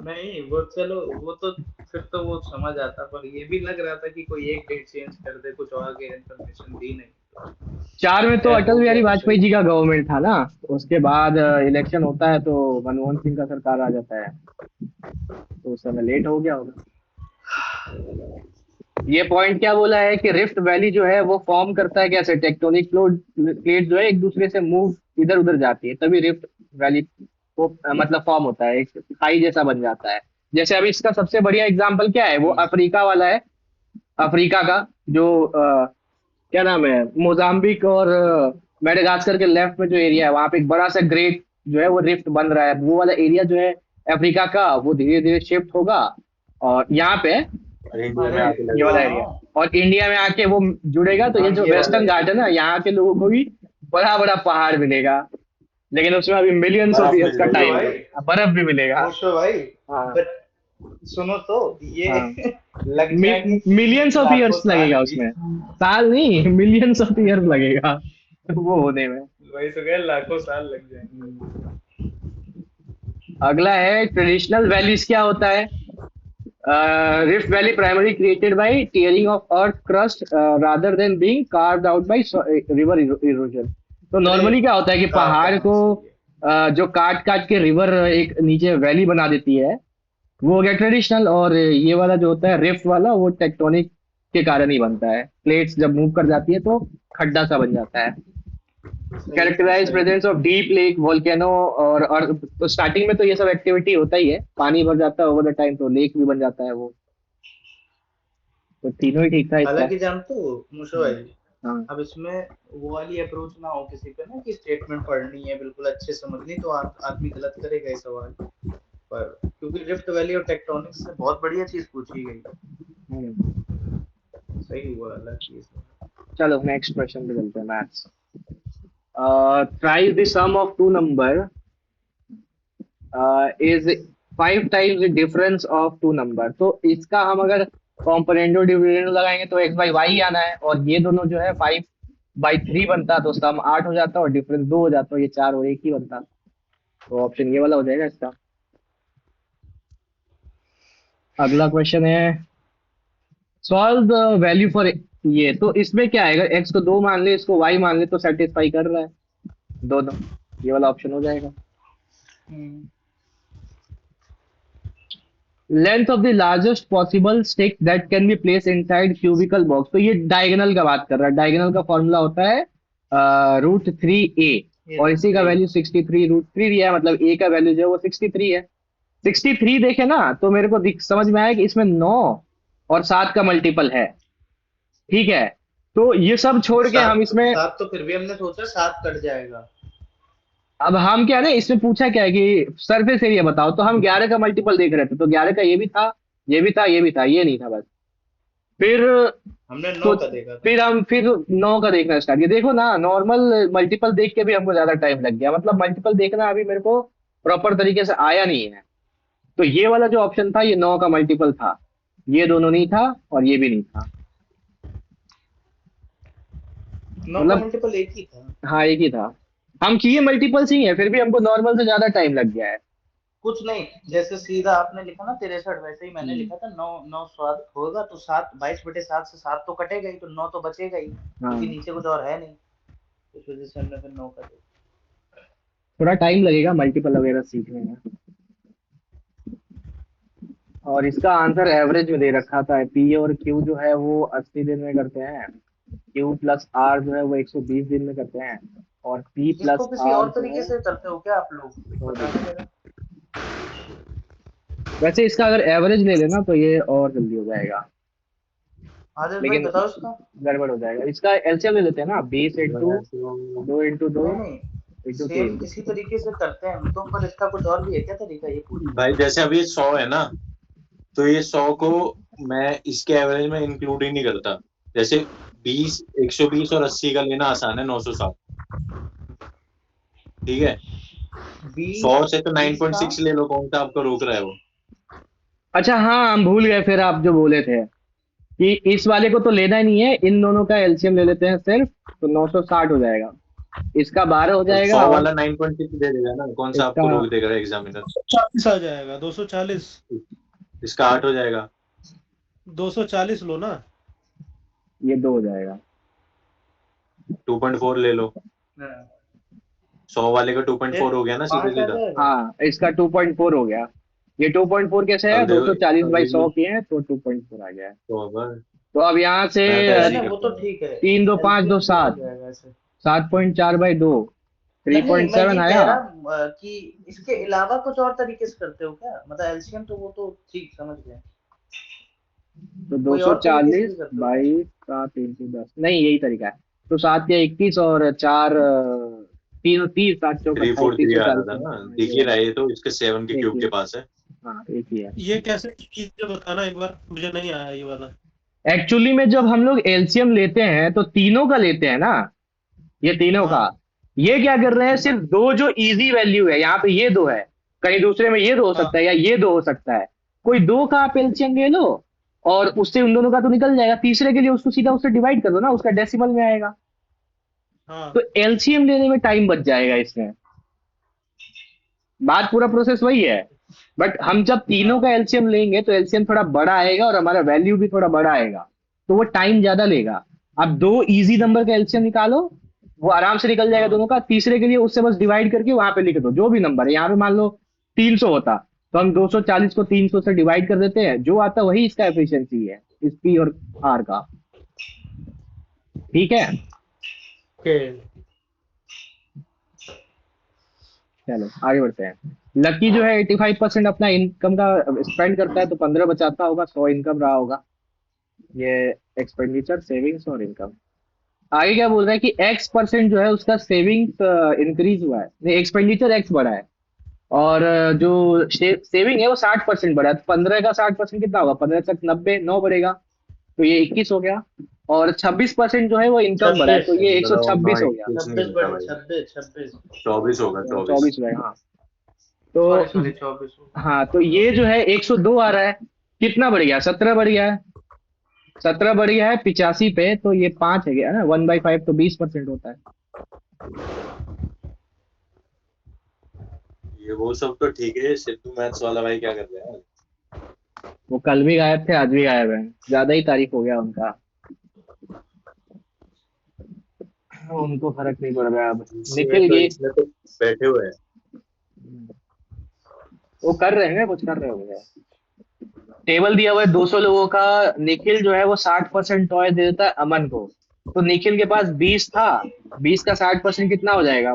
नहीं वो चलो, वो तो फिर तो वो समझ आता, पर ये भी लग रहा था कि कोई एक डेट चेंज कर दे, कुछ और आगे इन्फॉर्मेशन दी नहीं।
4 में तो
खैर,
अटल
हो
बिहारी
गया तो
वाजपेयी
सही।
जी का गवर्नमेंट था ना, उसके बाद इलेक्शन होता है तो मनमोहन सिंह का सरकार आ जाता है, तो उस समय लेट हो गया होगा। ये पॉइंट क्या बोला है कि रिफ्ट वैली जो है वो फॉर्म करता है कैसे, टेक्टोनिक प्लेट जो है एक दूसरे से मूव इधर उधर जाती है, तभी रिफ्ट वैली को मतलब फॉर्म होता है, एक खाई जैसा बन जाता है। जैसे अभी इसका सबसे बढ़िया एग्जांपल क्या है, वो अफ्रीका वाला है, अफ्रीका का जो क्या नाम है, मोजाम्बिक और मेडागास्कर के लेफ्ट में जो एरिया है, वहां पे एक बड़ा सा ग्रेट जो है वो रिफ्ट बन रहा है, वो वाला एरिया जो है अफ्रीका का, वो धीरे धीरे शिफ्ट होगा और यहाँ पे
और इंडिया में
अरे
आके
ये वाला
लगेगा।
एरिया, और इंडिया में आके वो जुड़ेगा, तो ये जो
ये वाला
वेस्टर्न घाट है ना, यहाँ के लोगों को भी बड़ा बड़ा पहाड़ मिलेगा, लेकिन उसमें अभी मिलियंस ऑफ
बर्फ
ईयर्स
मिल
का
जाएगी
टाइम
भाई।
लगेगा, बर्फ भी मिलेगा।
मोशो भाई,
हाँ
बट सुनो तो ये
हाँ,
लग जाएंगे
मिलियंस ऑफ
लाखों
ईयर्स लगेगा
साल
उसमें, साल नहीं मिलियंस ऑफ ईयर्स लगेगा वो होने में।
वही तो कह, लाखों साल लग जाएंगे।
अगला है ट्रेडिशनल वैलीज क्या होता है। Rift valley primary created by tearing of earth crust rather than being carved out by river erosion. तो नॉर्मली क्या होता है कि पहाड़ को जो काट काट के रिवर एक नीचे वैली बना देती है, वो हो गया ट्रेडिशनल, और ये वाला जो होता है रिफ्ट वाला, वो टेक्टोनिक के कारण ही बनता है, प्लेट्स जब मूव कर जाती है तो खड्डा सा बन जाता है। Characterise presence of deep lake volcano और अर्थ, तो स्टार्टिंग में तो ये सब एक्टिविटी होता ही है, पानी भर जाता है ओवर द टाइम तो लेक भी बन जाता है वो, तो तीनों ही ठीक था इसका।
हालांकि जानते हो मुशो भाई,
हाँ
अब इसमें वो वाली अप्रोच ना हो किसी पे ना कि स्टेटमेंट पढ़नी है बिल्कुल अच्छे समझनी, तो आदमी गलत करेगा ये सवाल। पर क्योंकि रिफ्ट वैली और टेक्टोनिक्स से बहुत बढ़िया चीज पूछी गई, सही हुआ अलग चीज।
चलो नेक्स्ट क्वेश्चन पे चलते हैं, maths. Thrice the sum of two number is 5 times the difference of two number. तो इसका हम अगर कॉम्पोनेंडो डिविडेंडो लगाएंगे तो x बाई वाई आना है, और ये दोनों जो है 5/3 बनता तो सम 8 हो जाता और डिफरेंस 2 हो जाता, ये 4 और 1 ही बनता, तो ऑप्शन ये वाला हो जाएगा इसका। अगला क्वेश्चन है सॉल्व द वैल्यू फॉर ये, तो इसमें क्या आएगा, x को 2 मान ले, इसको y मान ले, तो सेटिस्फाई कर रहा है दोनों, ये वाला ऑप्शन हो जाएगा। Length of the largest possible stick that can be place inside cubical box, तो ये डायगोनल का बात कर रहा है, डायगोनल का फॉर्मूला होता है √3a, और इसी का वैल्यू 63 √3 दिया है, मतलब a का वैल्यू जो है वो 63 है। 63 देखे ना तो मेरे को समझ में आया कि इसमें 9 और 7 का मल्टीपल है, ठीक है, तो ये सब छोड़ के हम इसमें,
सात तो फिर भी हमने सोचा 7 कट जाएगा।
अब हम क्या ना इसमें पूछा क्या है कि सरफेस एरिया बताओ, तो हम 11 का मल्टीपल देख रहे थे, तो 11 का ये भी था, ये भी था, ये भी था, ये नहीं था बस। फिर
हमने 9
तो
का देखा था।
फिर 9 का देखना स्टार्ट किया। देखो ना, नॉर्मल मल्टीपल देख के भी हमको ज्यादा टाइम लग गया, मतलब मल्टीपल देखना अभी मेरे को प्रॉपर तरीके से आया नहीं है, तो ये वाला जो ऑप्शन था ये 9 का मल्टीपल था, ये दोनों नहीं था और ये भी नहीं था,
9 का
मतलब
मल्टीपल एक ही था।
हाँ एक ही था, हम किए मल्टीपल्स ही है, फिर भी हमको नॉर्मल से ज्यादा टाइम लग गया है।
कुछ नहीं, जैसे सीधा आपने लिखा ना 63, वैसे ही मैंने लिखा था 9 स्वाद होगा तो 7 22/7 से 7 तो कटेगा ही, तो 9 तो बचेगा ही, क्योंकि नीचे कुछ और है नहीं, इस वजह से हमने फिर 9 का देखा।
थोड़ा टाइम लगेगा मल्टीपल वगैरह सीखने में। और इसका आंसर एवरेज में दे रखा था, पी और क्यू जो है वो 80 दिन में करते हैं, क्यू प्लस आर जो है वो 120 दिन में करते हैं, और पी प्लस
इसको किसी और तरीके से करते हो क्या आप लोग, बताना जरा।
वैसे इसका अगर एवरेज ले लेना तो ये और जल्दी हो जाएगा,
आदिल भाई
लेकिन
बताओ इसका।
गड़बड़ हो जाएगा। इसका एलसीएम ले लेते हैं ना, 20 इंटू 2 इंटू 2
नहीं
इंटू
सेम
3।
इसी तरीके से करते हैं हम तो, पर इसका कुछ और भी है क्या तरीका, ये पूछ।
भाई जैसे अभी ये 100 है ना, तो ये 100 को मैं इसके एवरेज में इंक्लूड ही नहीं करता, जैसे 20 120 और 80 का लेना आसान है, 960, ठीक है, 100 से तो 9.6 ले लो, कौन सा आपको रोक रहा है वो।
अच्छा हाँ, हम भूल गए, फिर आप जो बोले थे कि इस वाले को तो लेना ही नहीं है, इन दोनों का एलसीएम ले लेते हैं सिर्फ, तो 960 हो जाएगा, इसका 12 हो जाएगा,
100
और
वाला 9.6 दे देगा ना, कौन सा आपको
इसका
रोक देगा एग्जामिनर।
40 आ जाएगा, 240।
इसका 8 हो जाएगा,
240 लो ना।
ये 2 हो जाएगा।
2.4 ले लो,
हाँ,
100 वाले का 2.4 हो गया ना सीधे
5 आ
सीधा।
जाएगा।
हाँ, इसका 2.4 हो गया। ये 2.4 कैसे है,
अब देखो,
240
अब
बाई
ये
100 किए हैं तो 2.4 आ गया है।
तो अगर
तो अब यहाँ से
मैं तो
नहीं
ऐसे ही
नहीं, वो
करता
तो
हूँ।
ठीक है,
3 2 5 2
एलसीएम तो हो
7,
जाएगा ऐसे।
7.4 बाई 2,
नहीं मैं
3.7
ये कह
आया।
रहा कि इसके अलावा कुछ और तरीके से करते हो क्या, मतलब एलसीएम तो वो तो ठीक समझ गए,
तो
कोई और तरीके से
240
भी करते हो क्या?
बाई 7 310, नहीं यही तरीका है। तो 7 या 21 और 4 3 30, 7 चौक 28,
343 आ रहा
340
था
है।
ना,
हाँ,
दिख
ये
ही
वाला
रहा है, ये तो इसके 7 के
एक
क्यूब
ही
के
है।
पास है।
हाँ, एक ही है।
ये कैसे चीजें बताना एक बार, मुझे नहीं आया ये वाला।
एक्चुअली में जब हम लोग एलसीएम लेते हैं तो तीनों का लेते हैं ना, ये तीनों का।
हाँ
ये क्या कर रहे हैं, सिर्फ दो जो इजी वैल्यू है, यहाँ पे ये 2 है, कहीं दूसरे में ये 2 हो सकता
हाँ
है या ये 2 हो सकता है। कोई 2 का आप एलसीएम ले लो और उससे उन दोनों का तो निकल जाएगा, तीसरे के लिए उसको सीधा उससे डिवाइड कर दो ना, उसका डेसिमल में आएगा।
हाँ।
तो एलसीएम लेने में टाइम बच जाएगा इसमें। बात पूरा प्रोसेस वही है, बट हम जब तीनों
हाँ
का एलसीएम लेंगे तो एलसीएम थोड़ा बड़ा आएगा और हमारा वैल्यू भी थोड़ा बड़ा आएगा, तो वो टाइम ज्यादा लेगा। अब 2 इजी नंबर का एलसीएम निकालो, वो आराम से निकल जाएगा
हाँ
दोनों का। तीसरे के लिए उससे बस डिवाइड करके वहां पे लिख दो जो भी नंबर है। यहाँ पे मान लो 300 होता, तो हम 240 को 300 से डिवाइड कर देते हैं, जो आता वही इसका एफिशिएंसी है, इस पी और आर का। ठीक है,
ओके।
चलो आगे बढ़ते हैं। लकी जो है 85% अपना इनकम का स्पेंड करता है, तो 15 बचाता होगा, 100 इनकम रहा होगा। ये एक्सपेंडिचर, सेविंग्स और इनकम। आगे क्या बोल रहा है कि X% जो है उसका सेविंग्स इंक्रीज हुआ है, नहीं एक्सपेंडिचर X बढ़ा है, और जो सेविंग है वो 60% बढ़ा है। तो 15 का 60% कितना होगा, 15 तक 90, 9 बढ़ेगा, तो ये 21 हो गया। और 26% जो है वो इनकम बढ़ा है, तो
26,
ये
बताओ,
126
नौ
हो गया।
21 नहीं
26
मिलता
बड़े,
भाई,
26 26,
24 होगा, 24।
24 रहेगा, हाँ। तो
सॉरी सॉरी 24 हो गया।
हाँ, तो ये जो है 102 आ रहा है, कितना बढ़ गया, 17 बढ़ गया है। 17 बढ़ गया है 85 पे, तो ये 5 है गया ना, 1/5 तो 20% होता है।
ये वो सब तो ठीक है, सिद्धू मैथ्स वाला भाई क्या कर रहा है?
वो कल भी गायब थे, आज भी गायब है, ज्यादा ही तारीफ हो गया उनका। उनको फर्क नहीं पड़ रहा अब।
इसमें
निखिल
तो
ये
इसमें तो बैठे हुए हैं।
वो कर रहे हैं, कुछ कर रहे होंगे। टेबल दिया हुआ है 200 लोगों का। निखिल जो है वो 60% टॉय दे देता है अमन को। तो निखिल के पास 20 था, 20 का 60% कितना हो जाएगा,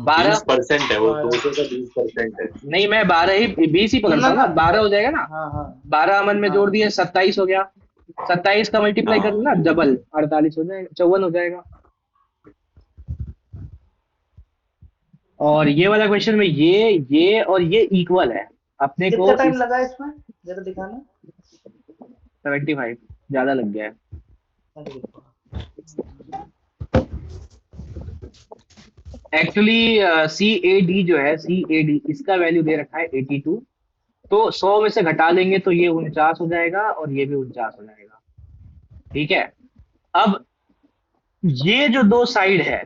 12।
20% है वो,
12,
200 का 20% है।
नहीं, मैं 12 ही 20 ही पकड़ता
ना
हूँ
ना,
ना, 12 हो जाएगा ना।
हाँ हाँ
12 अमन में जोड़
हाँ,
दिए, 27 हो गया। 27 का मल्टीप्लाई कर
हाँ
ना, डबल 48 हो जाएगा, 54 हो जाएगा। और ये वाला क्वेश्चन में ये और ये इक्वल है अपने को।
कितना टाइम
इस
लगा इसमें जरा दिखाना।
75 ज्यादा लग गया है।
अरे देखो।
एक्चुअली सी ए डी जो है, सी ए डी इसका वैल्यू दे रखा है 82। तो 100 में से घटा लेंगे तो ये 49 हो जाएगा और ये भी 49 हो जाएगा। ठीक है, अब ये जो दो साइड है,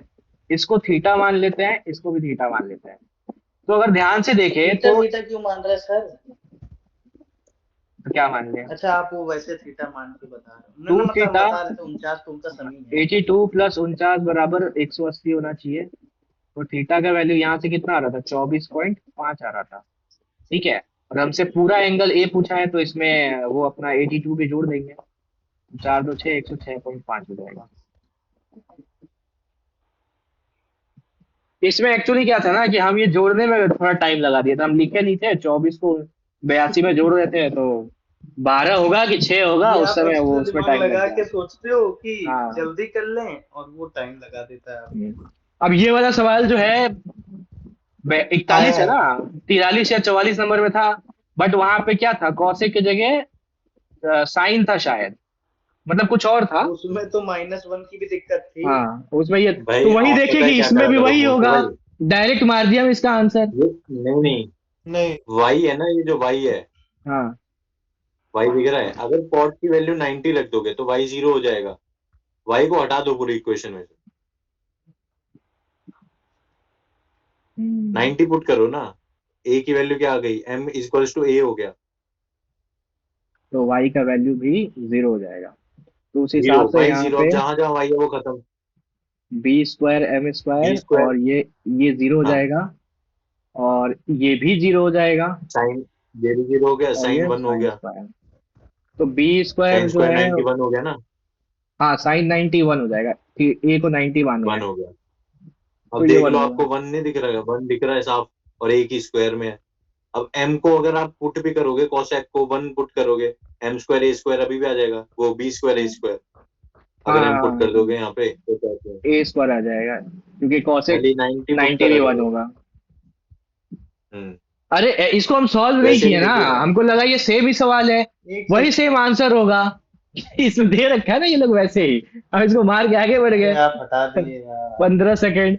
इसको थीटा मान लेते हैं, इसको भी थीटा मान लेते हैं। तो अगर ध्यान से देखें
थीटा
तो
थीटा क्यों मान रहे हैं सर?
क्या मान लें,
अच्छा आप वो वैसे थीटा मान के बता रहे हो, ना
2
ना, मतलब हम
थीटा
बता रहे थे 49 तो उनका समी है।
82 प्लस 49 बराबर 180 होना चाहिए। तो थीटा का वैल्यू यहाँ से कितना आ रहा था, 24.5 आ रहा था। ठीक है, और हमसे पूरा एंगल ए पूछा है, तो इसमें वो अपना 82 भी जोड़ देंगे। 4 2 6, 106.5 हो जाएगा। इसमें एक्चुअली क्या था ना कि हम ये जोड़ने में थोड़ा टाइम लगा दिया था, हम लिखे नहीं थे 24 को 82 में जोड़ रहे थे, तो 12 होगा कि 6 होगा,
ये
उस
आप
समय वो
एक्स्ट्रा
उसमें
दिमाग
टाइम लग
लगा
गया।
के सोचते हो कि
हाँ।
जल्दी कर लें और वो टाइम लगा देता है आपको।
अब ये वाला सवाल जो है
आया
41 है
है।
ना, 43 या 44 नंबर में था। बट वहां पे क्या था, कौशिक की जगह साइन था शायद, मतलब कुछ और था।
उसमें तो -1 की भी दिक्कत थी।
हाँ, उसमें ये तो
भाई
वही
आप
देखे
पता है
कि
क्या
इसमें
करा
भी
करो
वही
मोटे
होगा।
भाई,
डायरेक्ट मार दिया हम इसका आंसर।
ये नहीं नहीं,
नहीं।
वाई है ना, ये जो वाई है,
हाँ।
वाई दिख रहा है, अगर पॉट की वैल्यू 90 रख दोगे तो वाई 0 हो जाएगा। वाई को हटा दो पूरी इक्वेशन में से, 90 पुट करो ना, ए की वैल्यू क्या आ गई, m इक्वल्स टू ए हो गया।
तो y का वैल्यू भी 0 हो जाएगा। तो उस
जीरो,
हिसाब से
वाई
यहाँ
जीरो,
पे
अब जहां जहां वाई है वो खत्म।
B square m
b
square
square,
और ये 0 हो
हाँ,
जाएगा और ये भी 0 हो जाएगा
साइन, ये भी जीरो हो गया,
और
साइन
ये
वन हो
साइन
गया,
स्क्वायर। तो बी स्क्वायर
साइन
जो
स्क्वायर
है
91 हो गया ना,
हाँ साइन 91 हो जाएगा कि ए को 90 मान
वन
गया
हो गया।
तो
अब
ये
देख
वन
लो,
होगा।
आपको वन नहीं दिख रहा है, वन दिख रहा है साफ, और एक ही स्क्वायर में है। अब एम को अगर आप पुट भी करोगे, कोसेक को वन पुट करोगे, एम स्क्वायर ए स्क्वायर अभी भी आ जाएगा, वो बी स्क्वायर ए स्क्वायर अगर एम पुट कर
हाँ
दोगे यहाँ पे तो कहते हैं।
ए स्क्वायर आ जाएगा क्योंकि कॉसेक
खाली 90 पुट
90 भी
करा
वन
करो।
होगा।
हम्म,
अरे इसको हम सॉल्व नहीं
वैसे
किए
भी
ना,
देखिए,
हमको लगा ये सेम ही सवाल है,
एक
वही
सेकंड
सेम आंसर होगा। इसमें दे रखा है ना ये लोग वैसे ही, हम इसको मार के आगे बढ़ गए।
आप हटा दिए यार,
15 सेकेंड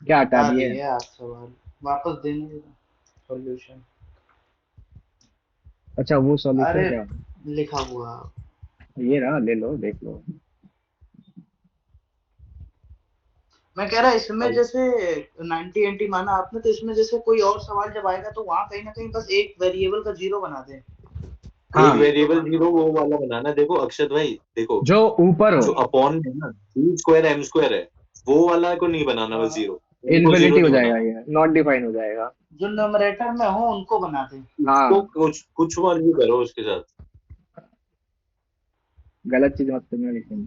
क्या हटा
हटा
दिए।
दिए आप सवाल, वापस देने सॉल्यूशन।
अच्छा वो सॉल्यूशन
अरे
क्या,
लिखा हुआ,
ये रहा, ले लो देख लो।
मैं कह रहा इसमें
अब
जैसे 90 एंटी माना आपने, तो इसमें जैसे कोई और सवाल जब आएगा तो वहां कहीं ना कहीं बस एक वेरिएबल का जीरो बना दें,
एक
कहीं
हाँ
भी एक दो
वेरिएबल
मानना
जीरो
होगा।
वो वाला बनाना। देखो अक्षत भाई, देखो
जो ऊपर हो
जो अपॉन है ना, बी स्क्वायर एम स्क्वायर है, वो वाला को नहीं बनाना, बस
हाँ,
जीरो, उनको जीरो
इन्फिनिटी हो
नहीं
जाएगा,
बनाना।
ये नॉट डिफाइन हो जाएगा।
जो न्यूमरेटर में हो उनको बना दें।
उसको
हाँ
कुछ कुछ मर्जी करो उसके साथ,
गलत चीज मत करना लेकिन।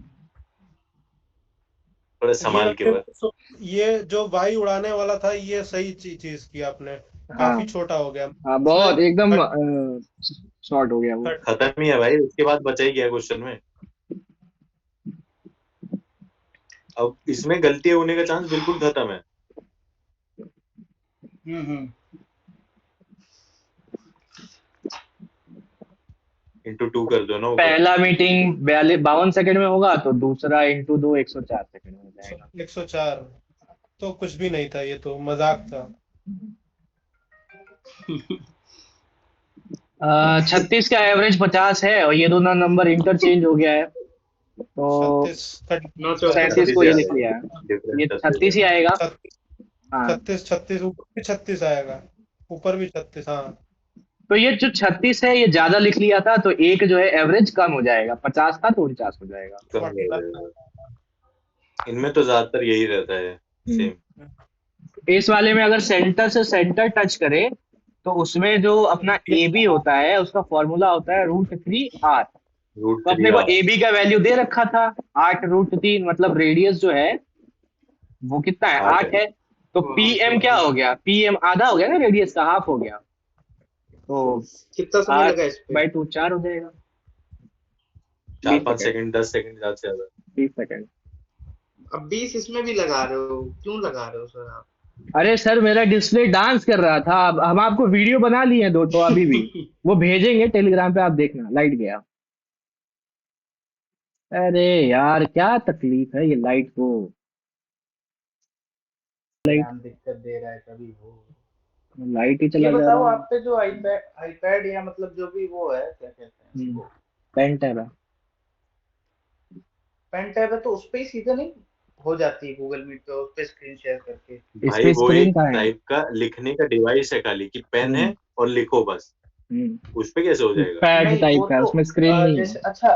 थोड़ा
ये
संभाल के
वैसे
बस।
तो ये जो भाई उड़ाने वाला था, ये सही चीज की आपने, काफी
हाँ
छोटा हो गया
हाँ
इसमें।
बहुत एकदम शॉर्ट हो गया वो।
खत्म ही है भाई, उसके बाद बचा ही गया क्वेश्चन में। अब इसमें गलती होने का चांस बिल्कुल खत्म है।
हम्म।
इंटू टू कर दो ना ऊपर।
पहला मीटिंग 52 सेकंड में होगा तो दूसरा इंटू दो 104 सेकंड में हो जाएगा।
104 तो कुछ भी नहीं था, ये तो मजाक था।
36 का एवरेज 50 है और ये दोनों नंबर इंटरचेंज हो गया है तो
36
नौ चौके
37
36
को
ही
ये
आ
लिख लिया
जाएगा,
है, ये
डिफरेंस 36
36
है।
ही आएगा।
36
हाँ
36 36 ऊपर भी 36 आएगा, ऊपर भी 36। हाँ
तो ये जो 36 है ये ज्यादा लिख लिया था तो एक जो है एवरेज कम हो जाएगा, 50 था तो 49 हो जाएगा।
कम हो जाएगा। इनमें तो ज्यादातर यही रहता है, सेम।
इस वाले में अगर सेंटर से सेंटर टच करे तो उसमें जो अपना ए बी होता है उसका फॉर्मूला होता है √3r।
रूट
तो
थ्री
अपने को
आर
ए बी का वैल्यू दे रखा था 8√3, मतलब रेडियस जो है वो कितना है,
8 है।
8 है। तो पी एम क्या हो गया, पी एम आधा हो गया ना, रेडियस का हाफ हो गया तो
कितना समय
8
लगा इस पे?
बाई 2 4 हो जाएगा,
4-5
20
सेकंड, 10 सेकंड ज्यादा से ज्यादा।
20 सेकंड।
अब 20 इसमें भी लगा रहे हो, क्यों लगा रहे हो सर आप?
अरे सर मेरा डिस्प्ले डांस कर रहा था, अब हम आपको वीडियो बना लिए हैं दो तो अभी भी वो भेजेंगे टेलीग्राम पे, आप देखना। लाइट गया, अरे यार क्या तकलीफ है ये लाइट को, लाइट
ध्यान दिक्कत दे रहा है कभी वो।
लाइट ही
ये
चला जा
बताओ,
रहा है।
आप पे जो आईपैड आईपैड या मतलब जो भी वो है, क्या कहते हैं उसको,
पेन टैब है।
पेन टैब है, तो उस पे ही सीधे नहीं हो जाती है गूगल मीट पे, उस पे स्क्रीन शेयर करके?
इस
भाई
पे
वो
स्क्रीन
एक
कहाँ है।
टाइप का लिखने का डिवाइस है, खाली कि पेन है और लिखो बस, उस पे कैसे हो जाएगा?
पैड
नहीं
टाइप
वो
का है,
तो
उसमें स्क्रीन नहीं
जैसे,
है।
अच्छा,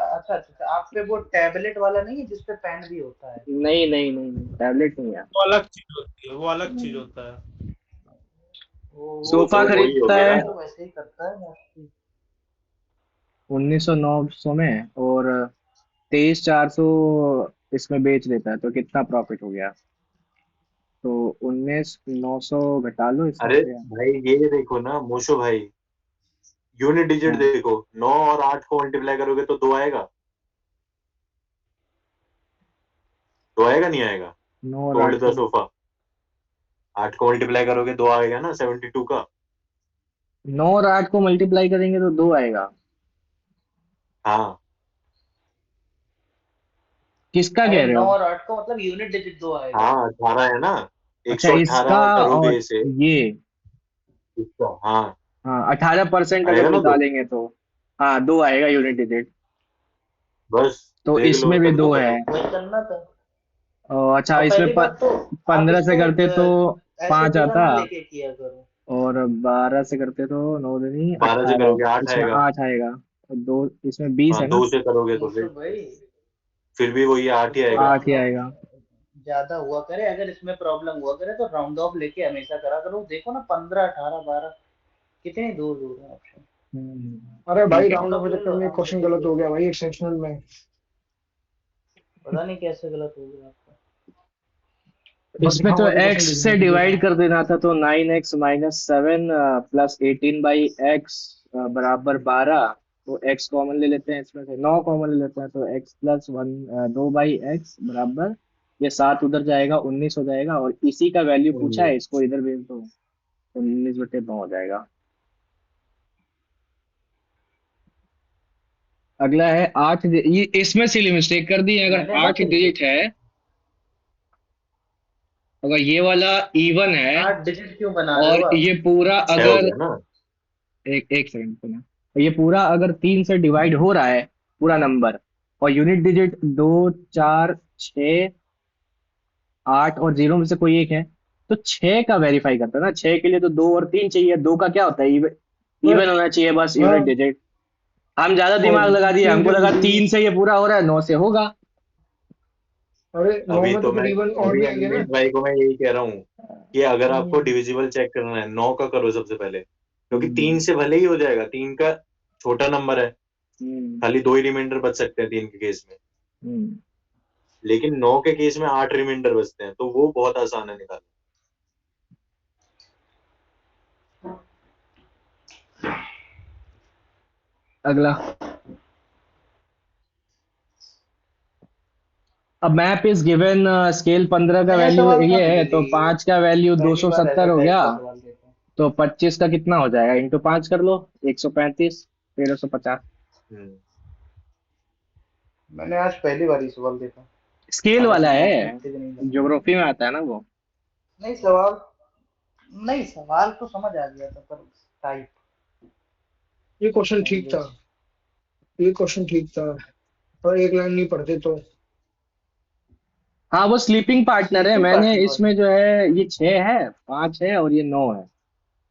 आप पे वो टैबलेट वाला नहीं है जिसपे पेन भी होता है?
नहीं नहीं नहीं टैबलेट नहीं है।
वो अलग चीज होती है, वो अलग चीज होता है।
वो
सोफा
तो वही हो
खरीदता
गया।
है
तो वैसे ही करता है मोस्टली।
1900 में और 23,400 इसमें बेच देता है तो कितना प्रॉफिट हो गया, तो 19,900 घटा लो इसमें
अरे
से।
भाई ये देखो ना मोशो भाई, यूनिट डिजिट
हाँ
देखो, 9 और 8 को मल्टीप्लाई करोगे तो 2 आएगा, 2 आएगा नहीं आएगा?
9 और 8
सोल्ड द
को,
सोफा, 8 को मल्टीप्लाई करोगे 2 आएगा ना, 72 का।
9 और 8 को मल्टीप्लाई करेंगे तो 2 आएगा।
हाँ
किसका
अरे
कह रहे
9
हो।
और 8 का मतलब यूनिट डिजिट 2 आएगा।
हाँ 18 है ना,
अच्छा इसका
118
और
करोगे इसे,
ये,
इसका, हाँ
हाँ 18% अगर
आएगा ना 2,
निकालेंगे तो हाँ 2 आएगा यूनिट डिजिट।
बस
तो
देख लो
इसमें भी
कर दो
2 है।
खत्म।
वही करना था।
अच्छा
और
इसमें
पहली बात तो आप
15 से
इसको
करते तो
ऐसे
5
जगह
आता।
ना लेके किया करो,
और 12 से करते तो 9 दूनी
12 से
18,
करोगे 8
इसमें
आएगा।
8 आएगा, और दो इसमें 20
हाँ,
है ना,
2 से करोगे तो
मतलब भाई
फिर भी वही 8 ही आएगा।
8 ही आएगा।
ज्यादा हुआ करे, अगर इसमें प्रॉब्लम हुआ करे तो राउंड ऑफ लेके हमेशा करा करो। देखो ना 15, 18, 12 कितने दूर दूर है ऑप्शन।
अरे भाई
ठीक है।
राउंड ऑफ के चक्कर में एक क्वेश्चन गलत हो गया भाई एक्सेप्शनल में।
पता नहीं कैसे गलत हो गया आपका।
बस
इसमें तो
दिखाऊंगा तो क्वेश्चन
x
दिख
से
दिख
डिवाइड
रहा
कर देना था, तो 9x माइनस 7 प्लस 18/x बराबर 12। तो x कॉमन ले लेते हैं, इसमें से 9 कॉमन ले लेते हैं, तो x प्लस 2/x बराबर, ये 7 उधर जाएगा 19 हो जाएगा, और इसी का वैल्यू पूछा है, इसको इधर भेज दो, 19/9 हो जाएगा। अगला है 8, ये इसमें सिली मिस्टेक कर दी है। अगर
मैंने
8 डिजिट है, अगर ये वाला इवन है
8 डिजिट क्यों बना रहे हो
और
आप?
ये पूरा
6 हो
अगर
गया ना।
एक सेकंड सुना, तो ये पूरा अगर 3 से डिवाइड हो रहा है पूरा नंबर, और यूनिट डिजिट 2, 4, 6, 8 और 0 में से कोई एक है, तो 6 का वेरीफाई करता है ना। 6 के लिए तो 2 और 3 चाहिए, 2 का क्या होता है, इवन होना चाहिए बस यूनिट
हाँ
डिजिट। हम ज्यादा
और
दिमाग लगा दिए,
3
हमको
से
लगा
डिजिट।
3 से ये पूरा हो रहा है, 9 से होगा।
अरे 9
अभी
में
तो
तो फिर
मैं
इवन और
अभी
भी आएंगे ना।
अमित भाई को मैं यही कह रहा हूँ कि अगर आपको
हम्म,
डिविजिबल चेक करना है 9 का करो सबसे पहले, क्योंकि 3
हम्म,
से भले ही हो जाएगा, 3 का छोटा नंबर है,
हम्म,
खाली 2 ही रिमाइंडर बच सकते हैं 3 के केस में।
हम्म।
लेकिन 9 के केस में 8 रिमाइंडर बचते हैं, तो वो बहुत आसान है निकालना।
अगला, अब मैप इज गिवन, स्केल 15 का
नया
वैल्यू
सवाल कहाँ
ये
से
है,
दे
तो
देगी ये?
5 का वैल्यू
पहली बार
270
ऐसे
हो
टाइप
गया,
का सवाल देते हैं।
तो 25 का कितना हो जाएगा, इंटू 5 कर लो, 135, 1350।
हम्म।
मैंने आज पहली बार ही सवाल देखा।
स्केल
सारे
वाला
दिन
है,
मैथमेटिक्स नहीं लगा।
ज्योग्राफी में आता है ना वो।
नहीं सवाल, नहीं सवाल तो समझ आ गया था, पर टाइप
ये क्वेश्चन ठीक था,
लैंग्वेज।
ये क्वेश्चन ठीक था, और एक लाइन नहीं पढ़ते तो।
हाँ, वो स्लीपिंग पार्टनर है।
स्लीपिंग
मैंने
पार्टनर वाली।
इसमें जो है, ये 6 है, 5 है और ये 9 है।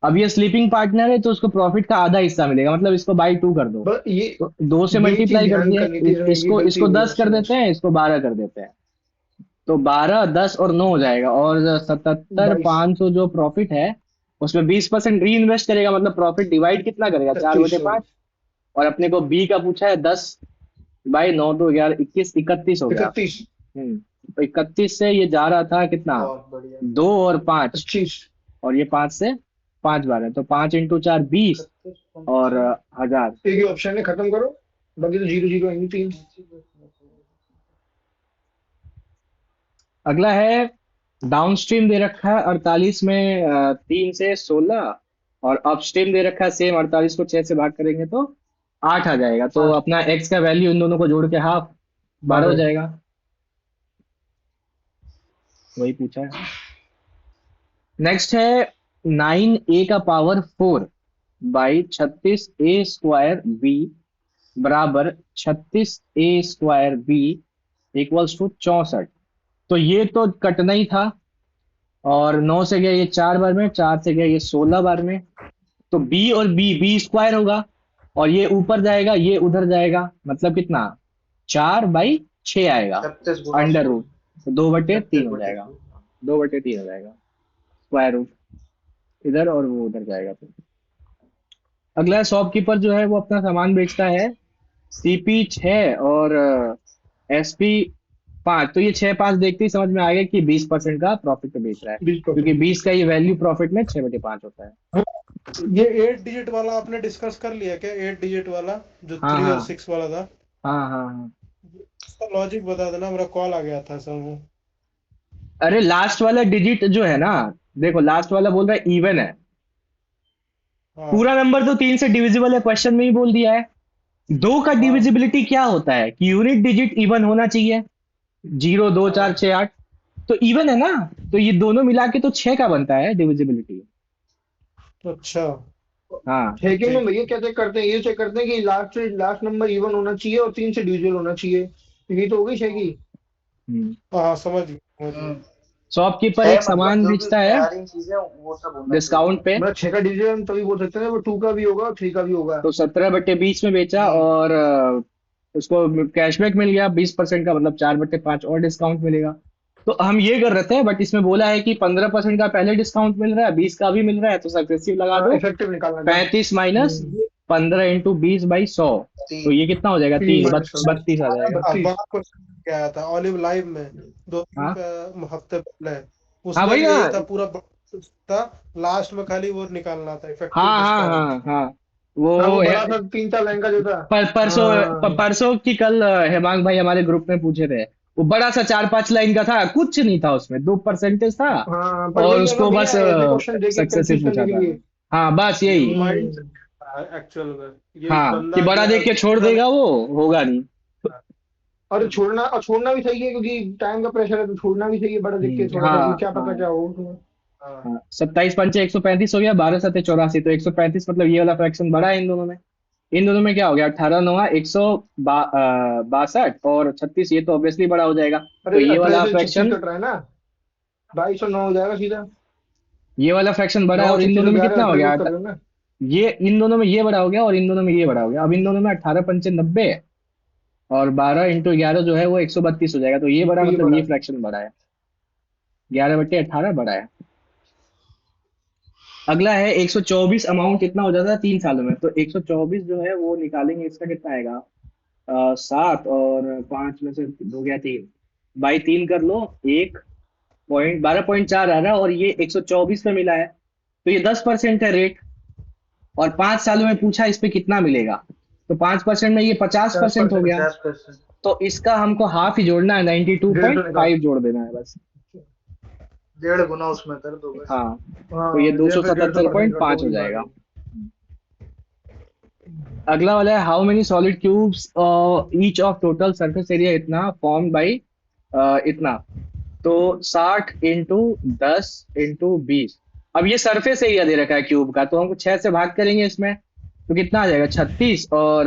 अब ये स्लीपिंग पार्टनर है, तो उसको प्रॉफिट का आधा हिस्सा मिलेगा, मतलब इसको बाई 2 कर दो।
बस ये
तो 2 से
यही चीज
मल्टीप्लाई कर
ध्यान
दिए,
करनी थी, ये
इसको
गलती
इसको
हो गई
10 कर
मुझसे
देते
बस।
हैं, इसको 12 कर देते हैं। तो 12, 10 और 9 हो जाएगा, और 77,
22,
500 जो प्रॉफिट है, उसमें 20% री इन्वेस्ट करेगा, मतलब प्रॉफिट डिवाइड कितना करेगा, 4 बटे
3300,
5। और अपने को बी का पूछा है 10/9, तो 11, 21, 31 हो गया।
31,
तो 31 से ये जा रहा था कितना,
बहुत बढ़िया।
2 और 5,
25।
और ये 5 से 5 बार है, तो 5 इंटू 4 20,
31,
और 1000।
एक ही ऑप्शन है, खत्म करो, बाकी तो 0 0 आएंगे 3।
अगला है, डाउन स्ट्रीम दे रखा है 48 में 3 से 16, और अप स्ट्रीम दे रखा है सेम 48 को 6 से भाग करेंगे तो 8 आ जाएगा। तो
8
अपना x का वैल्यू इन दोनों को जोड़ के हाफ 12 हो
12।
जाएगा, वही पूछा है। नेक्स्ट है 9a का पावर 4/36a² b बराबर 36a² b इक्वल्स टू 64। तो ये तो कटना ही था, और 9 से गया ये 4 बार में, 4 से गया ये 16 बार में, तो b और b स्क्वायर होगा, और ये ऊपर जाएगा ये उधर जाएगा, मतलब कितना, 4/6 आएगा
36 गुना
अंडर
16,
रूट, तो 2/3 हो
36
जाएगा,
बटे
2/3 हो जाएगा, स्क्वायर रूट इधर और वो उधर जाएगा। तो अगला शॉपकीपर जो है वो अपना सामान बेचता है, CP 6 और SP 5। तो ये 6, 5 देखते ही समझ में आ गया कि 20% का प्रॉफिट पे बेच रहा है,
20%।
क्योंकि 20 का ये वैल्यू प्रॉफिट में 6/5 होता है।
ये 8 डिजिट वाला आपने डिस्कस कर लिया क्या? 8 डिजिट वाला जो
हाँ
3 और
हाँ
6 वाला था,
हाँ हाँ हाँ।
उसका लॉजिक बता देना, मेरा कॉल आ गया था सर वो।
अरे लास्ट वाला डिजिट जो है ना, देखो लास्ट वाला बोल रहा है इवन है,
हाँ
पूरा नंबर तो 3 से डिविजिबल है, क्वेश्चन में ही बोल दिया है। 2 का
हाँ
डिविजिबिलिटी क्या होता है कि यूनिट डिजिट इवन होना चाहिए, 0, 2, 4, 6, 8, तो इवन है ना, तो ये दोनों मिला के तो 6 का बनता है डिविजिबिलिटी।
अच्छा
हाँ,
चेकिंग में
ठीक।
भैया क्या चेक करते हैं, ये चेक करते हैं कि लास्ट नंबर इवन होना चाहिए और 3 से डिविजिबल होना चाहिए, ये तो हो गई 6 की।
हम्म।
हाँ समझ गया समझ गया।
शॉपकीपर
6
एक
मतलब
सामान
जो भी
बेचता
उसमें
है
आ रही चीजें वो सब होना चाहिए।
डिस्काउंट पे,
मतलब 6 का डिसीजन हम तभी बोल सकते हैं वो 2 का भी होगा और 3 का भी होगा।
तो 17/20 में बेचा
हम्म।
और उसको कैशबैक मिल गया 20% का, मतलब 4/5 और डिस्काउंट मिलेगा। तो हम ये कर रहे थे, बट इसमें बोला है कि 15% का पहले डिस्काउंट मिल रहा है, 20 का भी मिल रहा है, तो सक्सेसिव लगा दो।
इफेक्टिव निकालना था।
35 माइनस 15 × 20/100, तो
3
ये कितना हो जाएगा?
3
तीन
माइनस
32 आ जाएगा।
32।
आपको क्या आया था ऑलिव लाइव में 2 दिन
हाँ
का हफ्ते पहले,
हाँ
उसमें
भाई
भी
हाँ
यही था पूरा था। लास्ट में खाली वो निकालना था इफेक्टिव
हाँ हाँ
डिस्काउंट।
हाँ हाँ।
हाँ वो
वो
बड़ा था 3-4 लाइन का जो था।
परसों
हाँ
परसों की कल हेमांग भाई हमारे ग्रुप में पूछे थे, वो बड़ा सा 4-5 लाइन का था, कुछ नहीं था उसमें, 2% था,
हाँ, पर
और
वही है ना
उसको
भैया,
बस
ऐसे क्वेश्चन देके
सक्सेसिव
कंफ्यूज करने
पूछा
के
था।
लिए।
हाँ बस
ये
यही।
माइंड
हम्म।
एक्चुअल में, ये
हाँ कि
बंदा
बड़ा
गया
देख के छोड़
पूरा
देगा, वो होगा नहीं।
और छोड़ना भी सही है क्योंकि टाइम का प्रेशर है, तो छोड़ना भी सही है बड़ा देख के थोड़ा सा,
हाँ
क्या पता
हाँ
क्या हो उसमें।
हाँ।
हाँ। 27 पंचे 135 हो गया, 12 7 84, तो 135, मतलब ये वाला फ्रैक्शन बड़ा है इन दोनों में। इन दोनों में क्या हो गया? 18 9 162 और 36, ये तो ऑब्वियसली बड़ा हो जाएगा। तो
अरे
ये
18
वाला
से 36
फ्रैक्शन,
कट रहा है ना, 2209 हो जाएगा सीधा।
ये वाला फ्रैक्शन बड़ा है,
नौ
और इन
36
दोनों
और
में
11,
कितना हो
18
गया?
यूज कर रहे हो ना।
ये इन दोनों में ये बड़ा हो गया, और इन दोनों में ये बड़ा हो गया। अब इन दोनों में 18 पंचे 90, और 12 × 11 जो है वो 132 हो जाएगा, तो ये बड़ा,
तो ये
मतलब
बड़ा
ये
है।
फ्रैक्शन बड़ा है। 11/18 बड़ा है। अगला है 124, अमाउंट कितना हो जाता है 3 सालों में? तो 124 जो है वो निकालेंगे, इसका कितना आएगा? 7 और 5 में से 2 गया 3, बाई 3 कर लो, 1.12.4 आ रहा है, और ये 124 पे मिला है, तो ये 10% है रेट। और 5 सालों में पूछा इस पे कितना मिलेगा, तो 5% में ये 50% हो
50%,
गया।
50%।
तो इसका हमको हाफ ही जोड़ना है, नाइन्टी टू
150
पॉइंट
निकाल।
फाइव जोड़ देना है बस।
1.5 गुना उसमें कर दो बस।
हाँ, तो ये
हाँ
दो
या
सौ
फिर
सतहत्तर
150%
पॉइंट
कर दो,
पाँच हो
वही बात
जाएगा।
है।
अगला वाला है how many solid cubes each of total surface area इतना फॉर्म बाई इतना, तो 60 × 10 × 20। अब ये सरफेस एरिया दे रखा है क्यूब का, तो हमको 6 से भाग करेंगे इसमें, तो कितना आ जाएगा? 36, और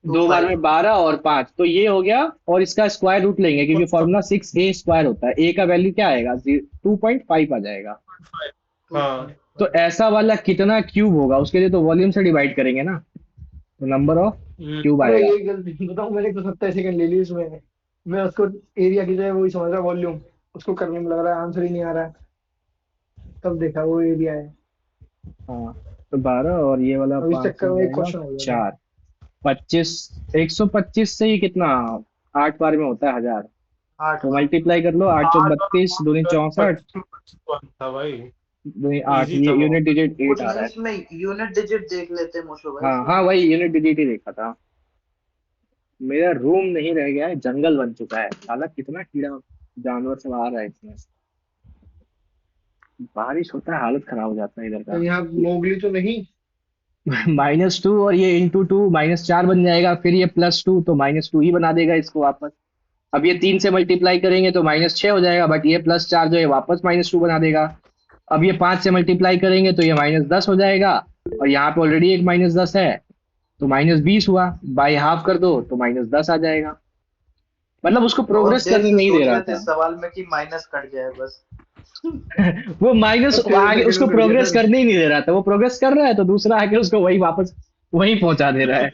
2 बार में 12 और 5, तो ये हो गया। और इसका स्क्वायर रूट लेंगे, क्योंकि फॉर्मूला 6a² होता है, a का वैल्यू क्या आएगा? 2.5 आ जाएगा।
हाँ
तो ऐसा वाला कितना क्यूब होगा, उसके लिए तो वॉल्यूम से डिवाइड करेंगे ना, तो नंबर ऑफ क्यूब
अरे
आएगा।
ये गलती बताऊं, मैंने तो 70 सेकंड ले ली उसमें। मैं उसको एरिया की जगह वही समझ रहा वॉल्यूम, उसको करने में लग रहा है आंसर ही नहीं आ रहा है। तब देखा वो एरिया है।
हाँ, तो 12 और ये वाला
अब इस
5
चक्कर
हो
में एक
जाएगा
क्वेश्चन हो गया था।
4। 25, 125 से ही कितना 8 बार में होता है 1000,
8
तो
बार।
मल्टीप्लाई कर लो, 832 दूनी 64,
25 था भाई,
दूनी 8,
इजी
ये
था
यूनिट
बहुत।
डिजिट 8
कुछ
आ रहा
नहीं,
है।
इसमें यूनिट डिजिट देख लेते हैं मोशो भाई
हाँ
फिर।
हाँ, वही यूनिट डिजिट ही देखा था। मेरा रूम नहीं रह गया है, जंगल बन चुका है साला, कितना कीड़ा जानवर सब आ रहा है इसमें। बारिश होता है हालत खराब हो जाता है इधर
तो
का।
यहाँ मोगली तो नहीं।
-2, और ये × 2 -4 बन जाएगा, फिर ये +2, तो -2 ही बना देगा इसको वापस। अब ये 3 से मल्टीप्लाई करेंगे तो -6 हो जाएगा, बट ये +4 जो है वापस -2 बना देगा। अब ये 5 से मल्टीप्लाई करेंगे तो ये -10 हो जाएगा, और यहाँ पे ऑलरेडी एक -10 है, तो -20 हुआ, बाई हाफ कर दो तो -10 आ जाएगा। मतलब उसको
बहुत
प्रोग्रेस
देर
करने
से
नहीं दे
सोच
रहा
रहे थे
था।
इस सवाल में कि माइनस कट जाए बस।
वो माइनस
अब 13
आगे
सेकंड
उसको
में कर दिया
प्रोग्रेस
सर।
करने ही नहीं दे रहा था, वो प्रोग्रेस कर रहा है तो दूसरा आके उसको वही वापस वहीं पहुंचा दे रहा है।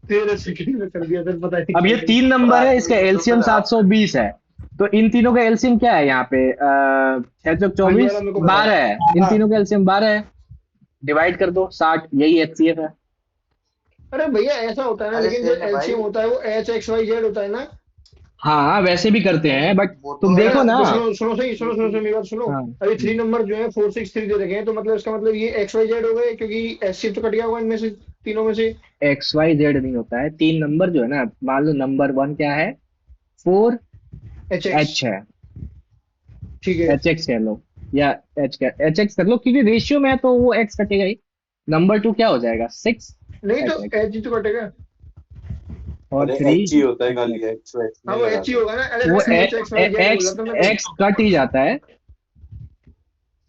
13 सेकंड में कर दिया सर, पता नहीं
अब ये
कैसे।
3 नंबर है, इसका
आखिरी में तो
एलसीएम
फिर हाफ कर दिया।
720 है, तो इन तीनों का एलसीएम क्या है यहाँ पे? 6
हाँ ये
24,
वाला मेरे को पता
12
है।
है, इन तीनों का एलसीएम 12 है, डिवाइड कर दो 60, यही एचसीएफ है।
अरे भैया ऐसा होता है ना,
अरे
लेकिन जो
सेम है भाई।
एलसीएम होता है वो HXYZ होता है ना।
हाँ वैसे भी करते
नहीं
हैं, बट
वो तो
तुम
है
है
देखो
ना,
ना।
तो सुनो सुनो सही, सुनो सुनो
क्योंकि
सुनो मेरी बात सुनो।
हाँ
अभी 3 नंबर जो है 463 दे रखे हैं, तो मतलब इसका मतलब ये XYZ हो गए, क्योंकि HCF तो कट गया होगा इनमें से, तीनों में से।
XYZ नहीं होता है, 3 नंबर जो है ना, मान लो नंबर 1 क्या है? 4
HX।
एच है,
ठीक है।
HX कह लो, या HX कर लो, क्योंकि रेशियो में है तो वो एक्स कटेगा ही। नंबर 2 क्या हो जाएगा? 6
नहीं तो
HX,
H ही तो कटेगा।
और
अरे
3,
एच ही होता है खाली, एक्स एक्स
हाँ
नहीं
वो H ही
लगाते।
होगा ना, अरे
वो
मैं HXYZ बोल
एक्स
रहा था मैं तो।
एक्स कट ही जाता है,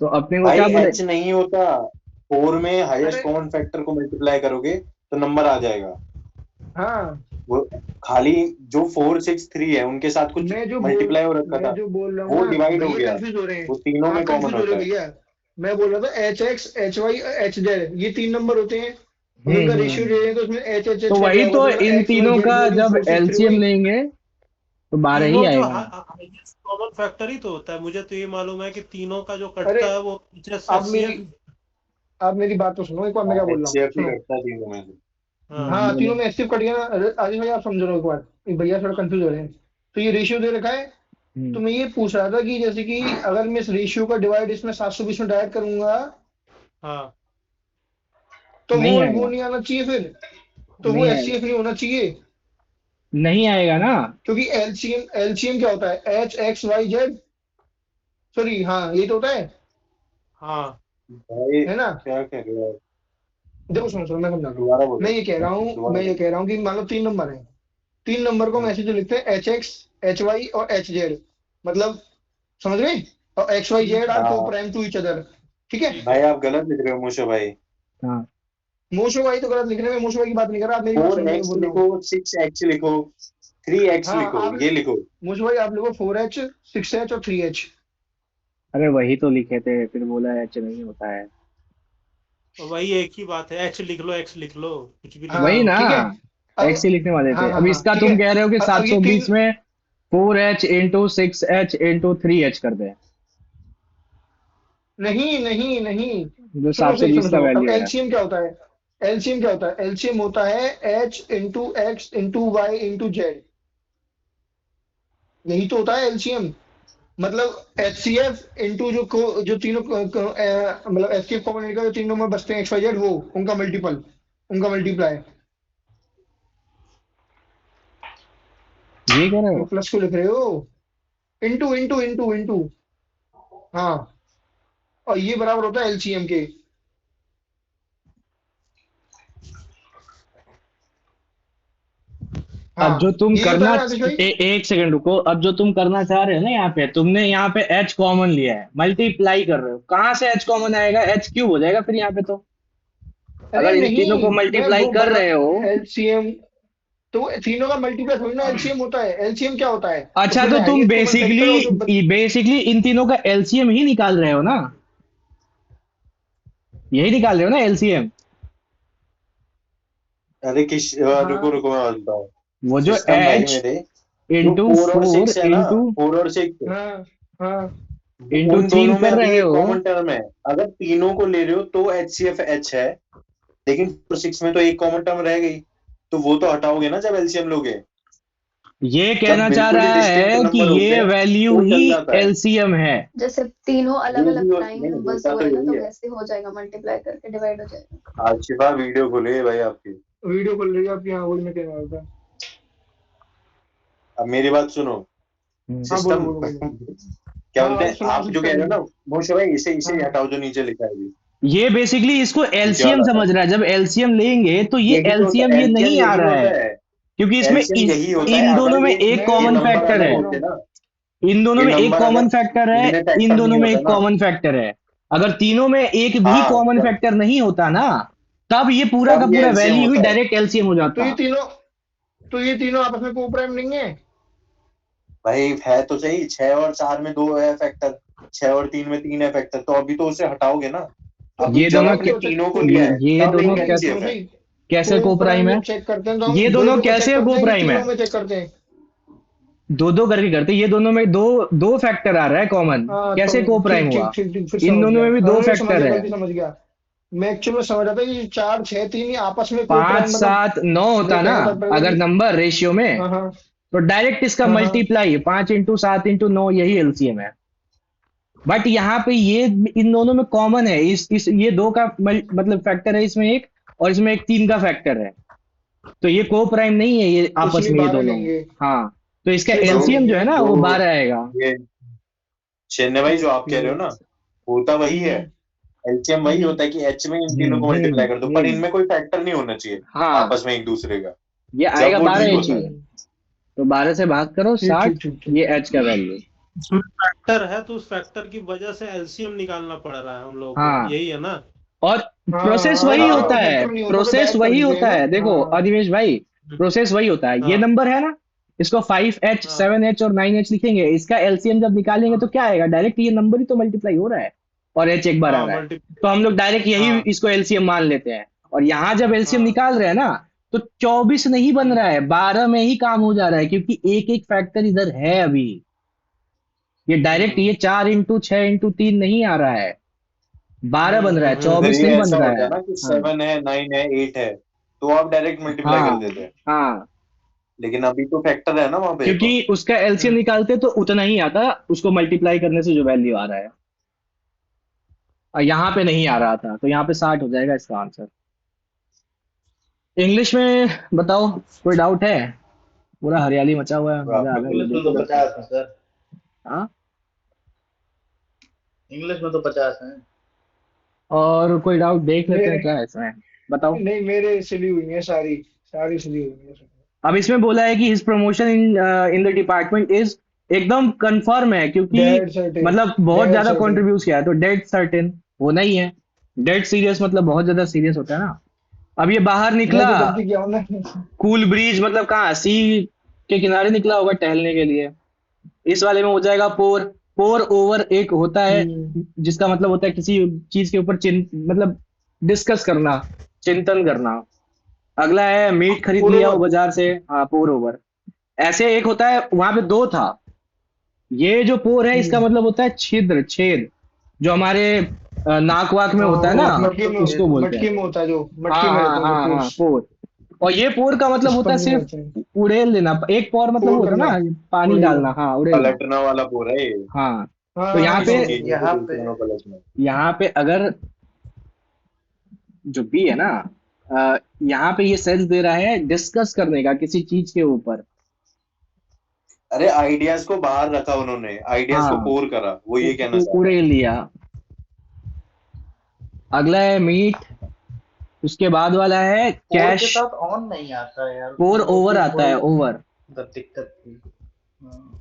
तो अपने को
भाई
क्या बोले?
एच नहीं होता, 4 में हाईएस्ट
अरे
कॉमन फैक्टर को मल्टीप्लाई करोगे तो नंबर आ जाएगा।
हाँ
वो खाली जो 4 6 3 है उनके साथ कुछ मल्टीप्लाई हो रखा था,
मैं जो बोल रहा हूँ
वो
ना
डिवाइड हो
भैया,
गया,
कंफ्यूज हो रहे हैं
वो तीनों
आप,
में कॉमन
कंफ्यूज हो रहे
होता
हैं
है।
भैया। मैं बोल रहा था h x h y h z, ये 3 नंबर होते हैं और उनका रेशियो
हम्म।
ले रहे हैं, तो उसमें एच एच
तो
एच का क्या
वही
होगा,
तो,
तो मेरा
इन
एक्स वाई
तीनों
जेड
का
जो होती है
जब
4 6 3
एलसीएम
वही।
लेंगे तो 12 ही
तीनों जो
आएगा।
हाईएस्ट कॉमन फैक्टर ही तो होता है। मुझे तो ये मालूम है कि तीनों का जो
अरे
कटता है वो
आप
एचसीएफ।
मेरी आप मेरी बात तो सुनो एक बार, मैं क्या बोल रहा हूँ
HCF ही
सुनो।
कटता है तीनों में से।
हाँ
हाँ
बोलो।
तीनों में एक्टिव कट गया ना। अरे आदिल भाई आप समझ रहे हो एक बार, ये भैया थोड़ा कंफ्यूज हो रहे हैं। तो ये रेशियो दे रखा है, तो
हम्म।
मैं ये पूछ रहा था कि जैसे कि अगर मैं इस रेशियो का डिवाइड इसमें 720 में डायरेक्ट करूंगा,
हाँ
तो
नहीं
वो
आएगा,
नहीं आना चाहिए फिर, तो वो
नहीं आएगा,
एचसीएफ नहीं होना चाहिए।
नहीं आएगा ना।
क्योंकि एलसीएम एलसीएम क्या होता है, h x y z, sorry हाँ ये तो होता
हाँ
भाई
है ना।
क्या कह रहे हो आप?
देखो सुनो सुनो मैं समझाता हूँ।
दोबारा बोलो,
मैं
दोबारा
ये
बोलो।
कह रहा हूँ कि मान लो 3 नंबर है, 3 नंबर को हम
हम्म,
ऐसे जो लिखते हैं एच एक्स एच वाई और एच जेड, मतलब समझ रहे हैं, और एक्स वाई जेड आर को
हाँ
प्राइम टू ईच अदर, ठीक है।
भाई आप गलत लिख रहे हो मूशो भाई।
हाँ,
मोशो वाई तो गलत लिखने में, मोशो वाई की बात नहीं कर रहा, आप मेरी बात
फोर
समझो मैं
एक्स
बोल रहा
लिखो,
हूँ।
6x लिखो, 3x
हाँ
लिखो,
आप,
ये लिखो।
मोशो वाई आप लिखो 4H 6H और 3H।
अरे वही तो लिखे थे, फिर बोला एच नहीं होता है।
तो वही एक ही बात है, एच लिख लो एक्स लिख लो, कुछ भी लिख
वही
लो।
ना,
ठीक है। अब
एक्स ही लिखने वाले
हाँ
थे।
हाँ
अब
हाँ
इसका
ठीक है।
तुम कह रहे हो कि
अब ये
720
तीन,
में 4H into 6H into 3H कर दे,
नहीं नहीं नहीं,
जो
सुनो सही,
720
सुनो
का
सुनो, अब
वैल्यू है।
एलसीएम क्या होता है, एलसीएम क्या होता है, एलसीएम होता है h into x into y into z, यही तो होता है एलसीएम। मतलब एच सी एफ इंटू जो तीनों मतलब एच सी एफ कॉम्पोनेंट का जो 3 नंबर बचते हैं एक्स वाई जेड, वो उनका मल्टीपल, उनका मल्टीप्लाई।
ये कह रहे हो?
प्लस क्यों लिख रहे हो, इंटू इंटू इंटू इंटू, हाँ, और ये बराबर होता है एलसीएम के।
अब जो
हाँ
तुम
ये होता है
करना,
ना आतिश भाई।
एक सेकंड रुको। अब जो तुम करना चाह रहे हो ना, यहाँ पे तुमने यहाँ पे एच कॉमन लिया है, मल्टीप्लाई कर रहे हो, कहाँ से एच कॉमन आएगा? एच क्यूब हो जाएगा फिर यहाँ पे तो।
अरे
अगर इन तीनों को
नहीं, मैं
मल्टीप्लाई
वो
कर
बता,
रहे हो।
एलसीएम तो वो तीनों का मल्टीप्लाई थोड़ी ना एलसीएम होता है, एलसीएम क्या होता है,
अच्छा,
उसमें
तो
जो
तुम
हाईएस्ट कॉमन फैक्टर है वो जो
बेसिकली इन तीनों का एलसीएम ही निकाल रहे हो ना, यही निकाल रहे हो ना एलसीएम।
अरे रुको
हाँ
रुको मैं बताता हूँ।
वो जो
सिस्टम भाई
एच
मेरे, जो
इंटू
4 और
फोर
6 है ना,
इंटू
4 और 6,
हाँ हाँ
इंटू
उन
थ्री
दोनों में
कर
अभी
रहे
एक
हो।
कॉमन टर्म है। अगर तीनों को ले रहे हो तो HCF H है, लेकिन 4 6 में तो एक कॉमन टर्म रह गई, तो वो तो हटाओगे ना जब एलसीएम लोगे।
ये
जब
कहना चाह
बिल्कुल ही
रहा
डिस्टिंक्ट
है कि
नंबर होते
ये
हैं
वैल्यू
तो
ही
चल जाता है।
एलसीएम है।
जैसे तीनों अलग अलग प्राइम
नहीं
नंबर्स
होता तो
हुए ना,
यही
तो
है।
वैसे हो जाएगा, मल्टीप्लाई करके डिवाइड हो जाएगा।
आज शिफा वीडियो खोले भाई आपकी।
वीडियो खोल रही है आपकी, हाँ वही मैं कह रहा था।
अब मेरी बात सुनो।
हाँ बोलो
सिस्टम
बोलो बोलो।
क्या
हाँ
बोलते
भाई
हैं,
सुना
आप जो
सकते
कह रहे हो
हैं।
ना मोशो भाई, इसे
हाँ
इसे
हाँ
हटाओ जो नीचे लिखा है अभी।
ये बेसिकली इसको
नीचे
एलसीएम
वाला हटाओ।
समझ रहा है। जब एलसीएम लेंगे तो ये
यही तो होता
एलसीएम
है,
ये
एलसीएम
नहीं आ
यही
रहा है,
होता है।
क्योंकि इसमें
एलसीएम यही होता है।
इन दोनों
अगर
में एक
मैं
ये
कॉमन
मैं
नंबर
फैक्टर
क्या
अलग
है।
बोल रहा
होते
हूँ।
ना,
इन दोनों
ये
में एक
नंबर
कॉमन
अगर
फैक्टर है,
इनमें
इन
फैक्टर
दोनों
नहीं
में
होता
एक
ना।
कॉमन फैक्टर है। अगर तीनों में एक भी
हाँ
कॉमन फैक्टर नहीं होता ना, तब ये पूरा का
तब ये
पूरा
एलसीएम
वैल्यू ही
होता है।
डायरेक्ट एलसीएम हो
तो
जाता।
ये तीनों आपस में को प्राइम नहीं है।
भाई है तो सही, 6 और 4 में 2 है फैक्टर, 6 और 3 में 3 है फैक्टर, तो अभी तो उसे हटाओगे ना।
तो
अभी
ये
जब
दोनों
आपने तीनों को
कोई
लिया है
ये
तब
दोनों
एक
नहीं, सुनो
एलसीएम है।
सही,
कैसे
को
को प्राइम
प्राइम
है?
जब चेक करते हैं तो
ये
हम दो
दोनों
दो को चेक
कैसे
करते
को
हैं कि
प्राइम है?
तीनों में चेक करते हैं।
दो दो करके करते, ये दोनों में दो दो फैक्टर आ रहा है कॉमन,
हाँ
कैसे को प्राइम
ठीक ठीक
हुआ?
ठीक ठीक, फिर
इन
समझ
दोनों
गया,
में भी दो
हाँ समझ
फैक्टर
गया,
है।
गलती समझ गया। मैं एक्चुअली में समझ रहा था कि 4 6 3 ये आपस में को
5
प्राइम, मतलब
7 9 होता
मेरे
ना,
कहने का तात्पर्य था
अगर
कि
नंबर रेशियो में,
हाँ हाँ
तो डायरेक्ट इसका
हाँ हाँ
मल्टीप्लाई 5 इंटू 7 इंटू 9 यही एलसीएम है। बट यहाँ पे ये इन दोनों में कॉमन है, इस ये दो का मतलब फैक्टर है इसमें एक, और इसमें एक 3 का फैक्टर है। तो ये को प्राइम नहीं है ये
तो
आपस
इसलिए
में, ये
12
दोनों।
लेंगे,
हाँ, तो इसका
इसलिए 12
जो
एलसीएम जो
लेंगे।
है ना
जो
वो 12 आएगा।
ये चेन्नई भाई जो आप कह रहे हो ना,
ओके।
होता वही है।
हम्म
एलसीएम वही
हम्म
होता है कि एच में इन तीनों को मल्टीप्लाई कर दो, पर इनमें कोई फैक्टर नहीं होना चाहिए
हाँ,
आपस में एक दूसरे का,
ये
जब
आएगा
वो
12
ठीक
एच
होता
ही
है।
है। तो 12 से भाग करो
ठीक
60,
ठीक ठीक ठीक।
ये एच का वैल्यू।
इसमें फैक्टर है तो उस फैक्टर की वजह से एलसीएम निकालना पड़ रहा है हम लोगों को,
हाँ,
यही है ना।
और
हाँ
प्रोसेस
हाँ,
वही
अगर
हाँ
होता
कोई
है,
फैक्टर नहीं होता तो
प्रोसेस
डायरेक्ट कर
वही
देते हैं
होता
ना।
है। देखो
हाँ
अधिवेश भाई, प्रोसेस वही होता है। ये
हाँ
नंबर है ना, इसको 5h
हाँ
7h और 9h लिखेंगे, इसका एलसीएम जब निकालेंगे तो
हाँ
क्या आएगा, डायरेक्ट ये नंबर ही तो मल्टीप्लाई हो रहा है और h एक बार आ
हाँ
रहा है,
मल्टी
तो हम लोग डायरेक्ट यही
हाँ
इसको एलसीएम मान लेते हैं। और यहाँ जब एलसीएम
हाँ
निकाल रहे हैं ना, तो 24 नहीं बन
हम्म,
रहा है, 12 में ही काम हो जा रहा है, क्योंकि एक एक फैक्टर इधर है अभी। ये डायरेक्ट ये 4 × 6 × 3 नहीं आ रहा है, 12 बन रहा है,
फिर
24
ये
नहीं बन
ऐसा
रहा
होता
है।
है ना कि
हाँ
7 है 9 है 8 है, तो आप डायरेक्ट मल्टीप्लाई कर
हाँ
देते हैं।
हाँ,
लेकिन अभी तो फैक्टर है ना वहां पे एक
क्योंकि
और।
उसका एलसीएम
हम्म,
निकालते तो उतना ही आता, उसको मल्टीप्लाई करने से जो वैल्यू आ रहा है, और यहाँ पे नहीं आ रहा था, तो यहाँ पे 60 हो जाएगा इसका आंसर। इंग्लिश में बताओ, कोई डाउट है? पूरा हरियाली मचा हुआ है,
तो
मजा आ
आपने
गया
बोला
इंग्लिश
मुझे
में
देख
तो
के।
50 है सर।
हाँ,
इंग्लिश में तो 50 है।
और कोई डाउट देख लेते हैं
मेरे
क्या इसमें, बताओ।
नहीं, मेरे सिली हुई है सारी, सारी सिली हुई है।
अब इसमें बोला है कि his promotion in the department is, एकदम कंफर्म है, क्योंकि
डेड सर्टेन,
मतलब बहुत
डेड
ज्यादा
सर्टेन।
कंट्रीब्यूट किया है, तो डेड सर्टेन होना ही है। डेड सीरियस मतलब बहुत ज्यादा सीरियस होता है ना। अब ये बाहर
मैं
निकला,
जो गलती किया हूँ ना।
कूल ब्रीज मतलब कहाँ, सी के किनारे निकला होगा टहलने के लिए। इस वाले में हो जाएगा पोर। पोर ओवर एक होता है,
हम्म,
जिसका मतलब होता है किसी चीज के ऊपर मतलब डिस्कस करना, चिंतन करना। अगला है मीट खरीद
पूरे
लिया वो
ओवर।
बाजार से, हाँ पोर ओवर। ऐसे एक होता है, वहां पे दो था, ये जो पोर है इसका
हम्म,
मतलब होता है छिद्र, छेद, जो हमारे नाक वाक में होता है ना,
पोर
मटकी
मतलब
में,
उसको
छेद
बोलते हैं।
मटकी में होता है जो,
हाँ
मटकी में
हाँ
रहते हैं जो
हाँ हाँ,
पोर्स,
पोर। और ये पोर का मतलब होता है
स्पंज में
सिर्फ
रहते हैं।
उड़ेल लेना, एक पौर मतलब वो
पोर
होता है
करना,
ना, पानी
उड़ेलना।
डालना, हाँ उड़ेलना।
पलटना वाला पूरा है ये।
हाँ,
हाँ
तो
हाँ
यहाँ
हाँ,
पे,
समझ
तो
गया।
चीजों को
यहाँ पे
दूसरे में पलटना।
यहाँ पे अगर जो बी है ना, यहाँ पे ये सेंस दे रहा है डिस्कस करने का किसी चीज के ऊपर।
अरे आइडियाज को बाहर रखा उन्होंने, आइडियाज को
हाँ,
पोर करा, वो ये कहना चाह रहा है।
उड़ेल लिया। अगला है मीट, उसके बाद वाला है
पोर के
कैश।
साथ ऑन नहीं आता है यार,
पोर
वो
ओवर
चीज
आता
थोड़ी
है, ओवर।
मतलब दिक्कत थी।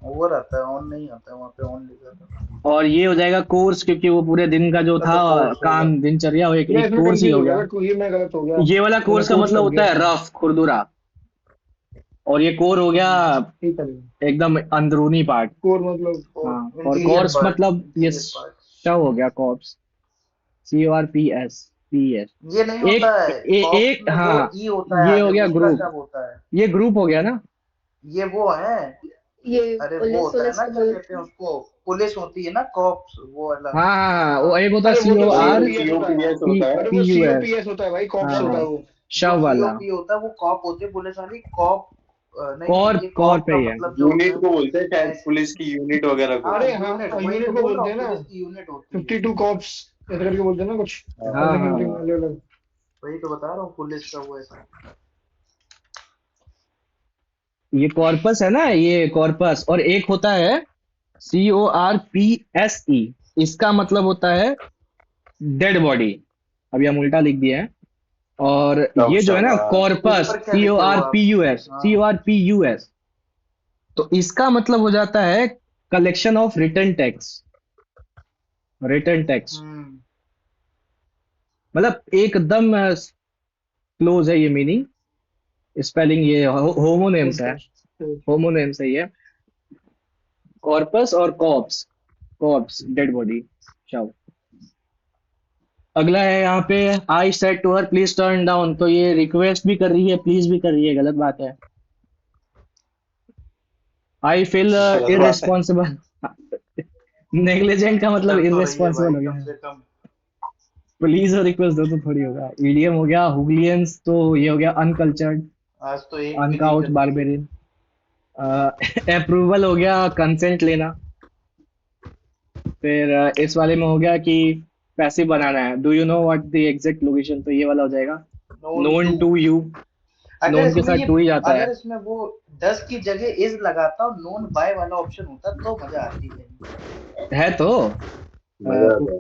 ओवर आता है, ऑन नहीं आता है, वहाँ पे ऑन लिखा था।
और ये हो जाएगा कोर्स, क्योंकि वो पूरे दिन का जो था
अच्छा कोर्स होगा।
काम, दिनचर्या, वो एक,
ये
एक
इसमें
कोर्स ही
कंफ्यूज
हो
हो गया
गया।
मैं, ये मैं गलत हो गया।
ये वाला
मैंने
कोर्स का
कोर्स
मतलब
कर
होता
दिया
है
इसमें।
रफ, खुरदुरा। और ये कोर हो गया
ठीक है।
एकदम अंदरूनी पार्ट।
कोर मतलब
और
हाँ, और
इंटीरियर
कॉर्स
पार्ट,
मतलब ये
इंटीरियर पार्ट।
शव हो गया, कॉर्प्स। CORPS।
ये नहीं होता
एक
है कॉप्स
एक
में, वो
हाँ,
ई होता है
ये हो
आगे,
गया
उसका
ग्रुप,
शब होता है।
ये ग्रुप हो गया ना।
ये वो है।
ये
अरे वो
पुलिस
होता है
पुलिस
ना,
को
क्या
बोल।
कहते हैं उसको, पुलिस होती है ना, कॉप्स वो वाला।
हाँ हाँ हाँ,
हाँ।
वो एक होता है
अरे
सी
वो
ओ
तो
वो
आर
तो
COPS होता है।
COPS
पी
होता है।
अरे वो
पी यू एस
COPS होता है भाई,
हाँ
कॉप्स होता
हाँ,
है वो।
जो
शव वाला।
सीओपी होता है वो कॉप होती है, पुलिस वाली कॉप। नहीं नहीं,
कॉर
ये
कॉर
कॉप
पे
का
ही है।
मतलब जो होता
यूनिट
है
को बोलते हैं शायद,
ऐसे।
पुलिस की यूनिट वगैरह को।
हाँ
अरे हाँ
यूनिट,
हाँ,
वही
यूनिट
तो
को
बोल रहा
बोलते
हूँ,
हैं ना,
पुलिस की यूनिट होती है।
52 कॉप्स ऐसे करके बोलते हैं ना कुछ,
हाँ
हाँ।
समथिंग
हाँ
समथिंग
हाँ,
अलग अलग।
वही तो बता रहा हूँ, पुलिस का वो ऐसा।
ये कॉर्पस है ना, ये कॉर्पस। और एक होता है CORPSE, इसका मतलब होता है डेड बॉडी। अभी हम उल्टा लिख दिए हैं। और
तब
ये जो है ना
शाबाश।
कॉर्पस,
ऊपर क्या
सी ओ
लिखे हो
आर
आप?
पी यू एस
हाँ।
CORPUS, तो इसका मतलब हो जाता है collection of return tax. Return tax
हम्म।
मतलब एकदम क्लोज है ये मीनिंग। स्पेलिंग ये होमोनेम्स है,
कॉर्पस।
होमोनेम्स है ये। कॉर्पस और कॉप्स, कॉप्स डेड बॉडी, शव। अगला है यहाँ पे, I said to her please turn down, तो ये रिक्वेस्ट भी कर रही है, प्लीज भी कर रही है, गलत बात है। आई फील
गलत बात है।
इररिस्पॉन्सिबल। नेग्लिजेंट का मतलब
कर तो रही है
इररिस्पॉन्सिबल
भाई
हो
कम
गया।
से कम।
प्लीज और रिक्वेस्ट दो तो थोड़ी होगा। ईडीएम हो गया, हुगलियंस, तो ये हो गया अनकल्चर्ड,
आज तो एक भी नहीं
अनकाउट,
कर रही है।
बारबेरियन। अप्रूवल हो गया कंसेंट लेना। फिर इस वाले में हो गया कि पैसिव बनाना है, do you know what the exact location, तो ये वाला हो जाएगा
known
known
to.
To you.
अगर
नोन के
इसमें
साथ
ये,
टू ही जाता है।
अगर इसमें वो 10 की जगह इज लगाता और नोन बाय वाला ऑप्शन होता तो मजा आती
है तो
मजा
अ,
आता है।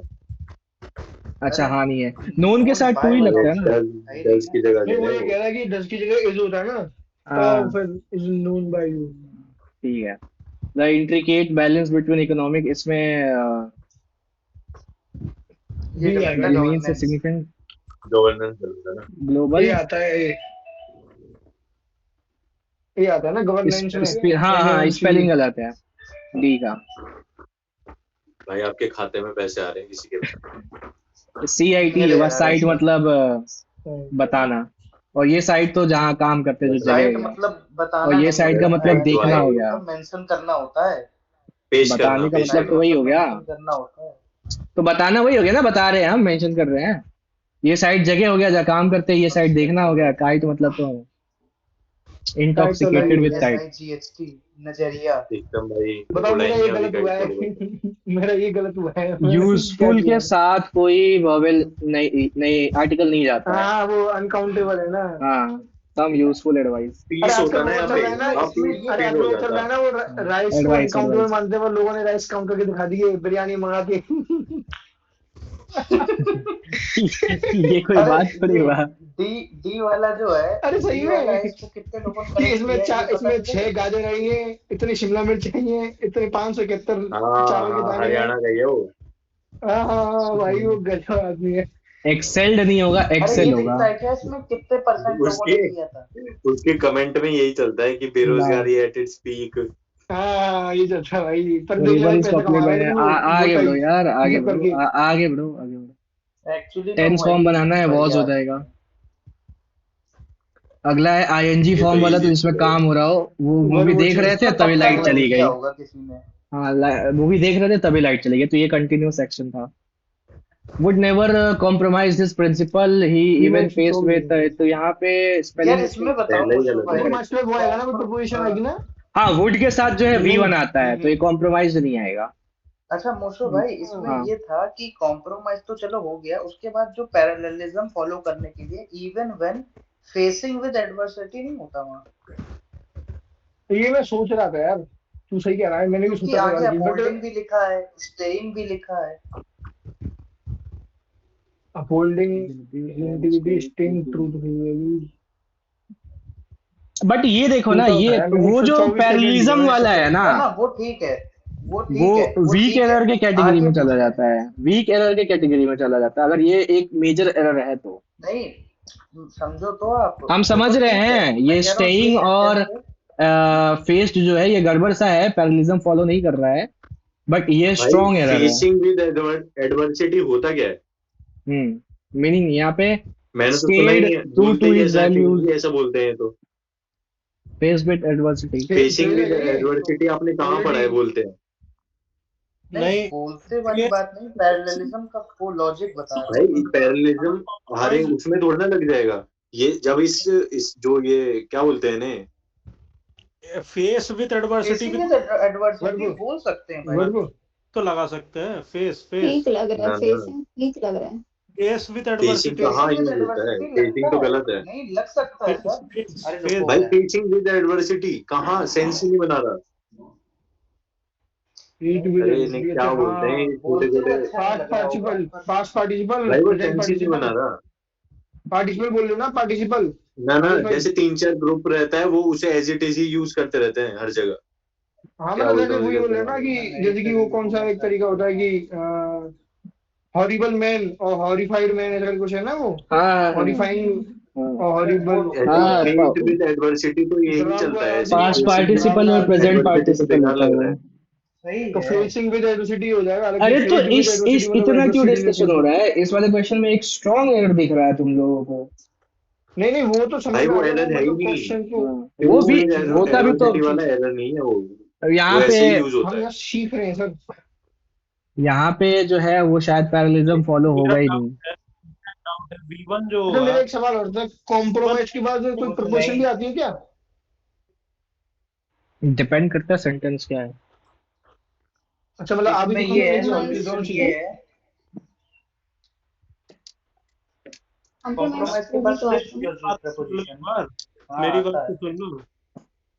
अच्छा
अरे
हाँ, नहीं है, नोन के
नोन
साथ टू
बाय
ही
वाला
लगता
ये
है ना।
ऑप्शन
10,
है ही नहीं
10
ना।
की जगह
नहीं,
ले
वो
रहे
ये
हैं
कह
वो।
रहा है कि 10 की जगह इज होता है ना, तो
हाँ,
फिर इज नोन बाय यू।
ठीक है। The intricate balance between economic, इसमें
ये
बी
गलत
आएगा
है,
बी
ये,
means A
governance.
Significant
governance चलता है ना।
ये
ग्लोबल।
आता है ये। ये आता है ना गवर्नेंस में,
हाँ हाँ, स्पेलिंग गलत है डी का।
भाई आपके खाते में पैसे आ रहे हैं किसी के।
CIT
मेरे
होगा,
यार
साइट
इसमें
मतलब बताना। और ये साइट तो जहाँ काम करते हैं, जो जगह
साइट
हो गया।
मतलब
और
बताना
ये
नहीं
साइट का
होता है,
मतलब
वेबसाइट जो
देखना
आए
हो
एक्चुअली
गया।
मतलब मेंशन करना होता है।
पेश करना,
बताने का
पेश
मतलब
साइट
तो
करना।
वही हो
मतलब
गया।
मेंशन करना होता है।
तो बताना वही हो गया ना, बता रहे हैं हम, मेंशन कर रहे हैं। ये साइट जगह हो गया जहाँ काम करते हैं, ये साइट देखना हो गया। काइट मतलब तो
साइट तो अलग ही
इंटॉक्सिकेटेड
हो
विद
गया।
साइट।
SIGHT नजरिया।
एकदम भाई
बताओ मेरा ये
उड़ाएंगे अभी
गलत हुआ
गाइड
है।
चलो बस।
मेरा ये गलत हुआ है, मैंने क्या
यूजफुल
किया
के
है?
साथ कोई वोवेल नहीं, नहीं आर्टिकल नहीं जाता है।
हाँ वो अनकाउंटेबल है ना।
हाँ, सम यूजफुल एडवाइस।
अरे
पीस होता
आजकल
ना
वो
यहाँ
चल
पे।
रहा है ना,
हाँ
इसमें
पीस
ये
अरे
पीस हो
आजकल वो चल
जाता।
रहा है ना, वो राइस को
एडवाइस
अनकाउंटेबल
एडवाइस।
मानते हैं, वो लोगों ने राइस काउंट करके दिखा दिए बिरयानी मंगा के।
ये कोई
अरे
बात थोड़ी
ये
हुआ।
डी डी वाला जो है,
अरे सही
डी वाला
में
इसको कितने लोगों ने
कि
करेक्ट
इसमें
किया है ये
चार,
पता
इसमें
चलेगा
6 गाजर चाहिए, इतनी शिमला मिर्च चाहिए, इतने 571
हाँ
चावल के
हाँ,
दाने हैं।
हरियाणा का ये वो।
हाँ हाँ हाँ, भाई वो गजब आदमी है।
एक्सेल्ड नहीं होगा,
अरे
एक्सेल
ये
होगा।
दिखता है क्या इसमें कितने परसेंट लोगों
उसके
ने किया था?
उसके कमेंट में यही चलता है कि
ना,
बेरोजगारी एट इट्स पीक।
हाँ ये जो अच्छा भाई, पर देख ले
रिवर
भाई
इज
पैसे
पॉपुलेट
कमा रहा है
बने।
लेकिन वो
आगे
मोटा
बढ़ो
ही
यार, आगे
गिव
बढ़ो,
करके।
आगे बढ़ो, आगे बढ़ो।
एक्चुअली में
टेंस फॉर्म
वही
बनाना है, वॉज
बढ़िया
हो
आदमी
जाएगा।
है।
अगला है ING
ये तो
फॉर्म वाला, तो
इजी
जिसमें
है।
काम हो रहा हो। वो मूवी
वर्ब
देख रहे
चेंज।
थे
इसमें
तभी
पक्का
लाइट
वर्ब
चली
किया
गई।
होगा किसी ने।
हाँ, मूवी देख रहे थे तभी लाइट चली गई, तो ये कंटिन्यूस सेक्शन था। Would never compromise this principle he even
image
face
so
with. तो यहाँ पे
यार
स्पेलिंग
इसमें
मिस्टेक
बताओ
पहले ही
मोशो
गलत
वो
है।
भाई,
लास्ट में वो आएगा ना, कोई प्रोपोजिशन आएगी
कॉम्प्रो
ना।
हाँ, वुड के साथ जो है
नहीं
V1 आता है, तो ये कॉम्प्रोमाइज नहीं आएगा।
अच्छा मोशो भाई, इसमें
हाँ
ये था कि कॉम्प्रोमाइज तो चलो हो गया, उसके बाद जो पैरेललिज्म फॉलो करने के लिए even when facing with adversity नहीं होता वहां?
ये मैं सोच रहा था यार, तू सही कह रहा है, मैंने भी
क्योंकि
सोचा था
आगे
यार बट
अपहोल्डिंग भी लिखा है, स्टेइंग भी लिखा है।
Upholding integrity staying truth.
But ये देखो ना,
सोचा तो था
ये
यार मैंने,
वो जो
124 सेकंड लिया
पैरेललिज्म
मैंने
वाला है
सेकंड।
ना,
ना वो ठीक है, वो
वो
ठीक है, वो
वीक
ठीक है।
एरर के कैटेगरी
आगे
में चला
पूछते हैं।
जाता है। वीक एरर के कैटेगरी में चला जाता है, अगर ये एक मेजर एरर है तो।
नहीं समझो तो आप,
हम
वो
समझ
तो
रहे
ठीक है,
हैं,
मैं
ये
कह रहा हूँ ये
स्टेइंग और
सेंटेंस।
फेस्ट जो है, ये गड़बड़ सा है, पैरेललिज्म फॉलो नहीं कर रहा है। बट ये
भाई
स्ट्रॉन्ग एरर है।
फेसिंग विद एडवर्सिटी होता क्या है?
मीनिंग यहाँ पे
मैंने तो सुना ही
स्टेड
नहीं है,
ट्रू
बोलते
टू
ही
हिज
ऐसा है, फिर
वैल्यूज,
भी ऐसा बोलते हैं तो।
Face with adversity.
Facing
fail
with
है ये
एडवर्सिटी आपने कहाँ पढ़ा है
ऑलरेडी।
बोलते हैं?
नहीं
नहीं
बोलते वाली
ये
बात नहीं, पैरेललिज्म का वो लॉजिक बता रहा हूँ।
भाई पैरेललिज्म हर एक उसमें थोड़ा ना लग जाएगा। ये जब इस जो ये क्या बोलते हैं ने,
फेस विथ एडवर्सिटी
फेसिंग
भी
विद एडवर्सिटी
वर्ब
बोल सकते हैं भाई।
वर्ब
तो लगा सकते हैं। फेस फेस
ठीक लग रहा है,
ना ना,
फेसिंग ठीक लग रहा है।
फेस विथ
फेसिंग
एडवर्सिटी
कहाँ
फेसिंग विद
यूज होता है?
एडवर्सिटी
फेसिंग
लगता
तो
है,
गलत है
नहीं लग सकता है
फेस
सर।
फेस
अरे रुको
भाई।
फेस
मैं,
फेसिंग विद एडवर्सिटी कहाँ सेंस ही नहीं बना रहा।
ईट विद
अरे नहीं,
एडवर्सिटी, अच्छा
क्या बोलते हैं
हाँ।
ये छोटे
बोलते हुए
छोटे।
अच्छा नहीं
पास्ट
लग रहा होगा
पार्टिसिपल,
पर।
पास्ट पार्टिसिपल,
भाई वो
प्रेजेंट
सेंस ही नहीं बना
पार्टिसिपल।
रहा।
पार्टिसिपल बोल लो ना, पार्टिसिपल
ना ना,
मॉडिफाइड।
जैसे 3 4 ग्रुप रहता है वो उसे एज इट इज ही यूज करते रहते हैं हर जगह।
हाँ
क्या
मतलब
उल्टा
जैसे वही
सीधा
बोल रहे हैं ना
दिमाग है।
कि
एक
जैसे कि वो
सेकंड
कौन
रुको
सा
मैं
एक
सर्च
तरीका होता
करता
है
हूँ।
कि हॉरिबल मैन और हॉरिफाइड मैन, ऐसा कुछ है ना वो,
हाँ
हॉरिफाइंग
हाँ
और
वो
हॉरिबल।
रुको
ऐसे
हाँ,
फेट विद एडवर्सिटी तो यही
डरा हुआ
चलता है
यार
ऐसे
तुम
ही।
तो,
पास्ट
जो
फेसिंग विद
पार्टिसिपल
डरावना
और
आदमी है।
प्रेजेंट
एडवर्सिटी तो
पार्टिसिपल
बेकार
होता है
लग
वो।
रहा है।
सही
तो
है।
फेसिंग विद एडवर्सिटी हो जाएगा, हालांकि
अरे तो
फेट विद
इस
एडवर्सिटी मतलब
इतना क्यों
एडवर्सिटी से
डिस्कशन
फेस
हो रहा
होता
है?
है।
इस वाले क्वेश्चन में एक स्ट्रॉन्ग एरर दिख रहा है तुम लोगों को।
नहीं नहीं वो तो समझ
भाई
में आ
वो
गया, वो
एरर है ही
मतलब
नहीं।
क्वेश्चन को।
हाँ, वो
ट्रू
भी
विद
होता भी तो।
एडवर्सिटी वाला एरर नहीं है वो।
यहाँ
वो
पे
ऐसे ही यूज होता
हम
है।
यहाँ सीख रहे हैं सर।
यहाँ पे जो है वो शायद पैरेललिज्म फॉलो
मेरा
होगा ही
डाउट
नहीं।
है, V1 जो
अच्छा
होगा
मेरा एक सवाल और था,
V1
कॉम्प्रोमाइज के बाद कोई
कुछ
प्रपोजिशन
नहीं,
भी आती है क्या?
डिपेंड करता है सेंटेंस क्या है।
अच्छा मतलब आप भी
इसमें
दिखाऊंगे,
ये है,
मेरे को ये दोनों
सॉल्यूशन
कॉम्प्रोमाइज
चाहिए।
ये है।
कॉम्प्रोमाइज
कॉम्प्रोमाइज के
को भी
बाद
तो
फिर
आता है।
जो
बात सुन लो एक
प्रपोजिशन।
बार,
हाँ
मेरी बात
आता
तो
है।
सुन लो।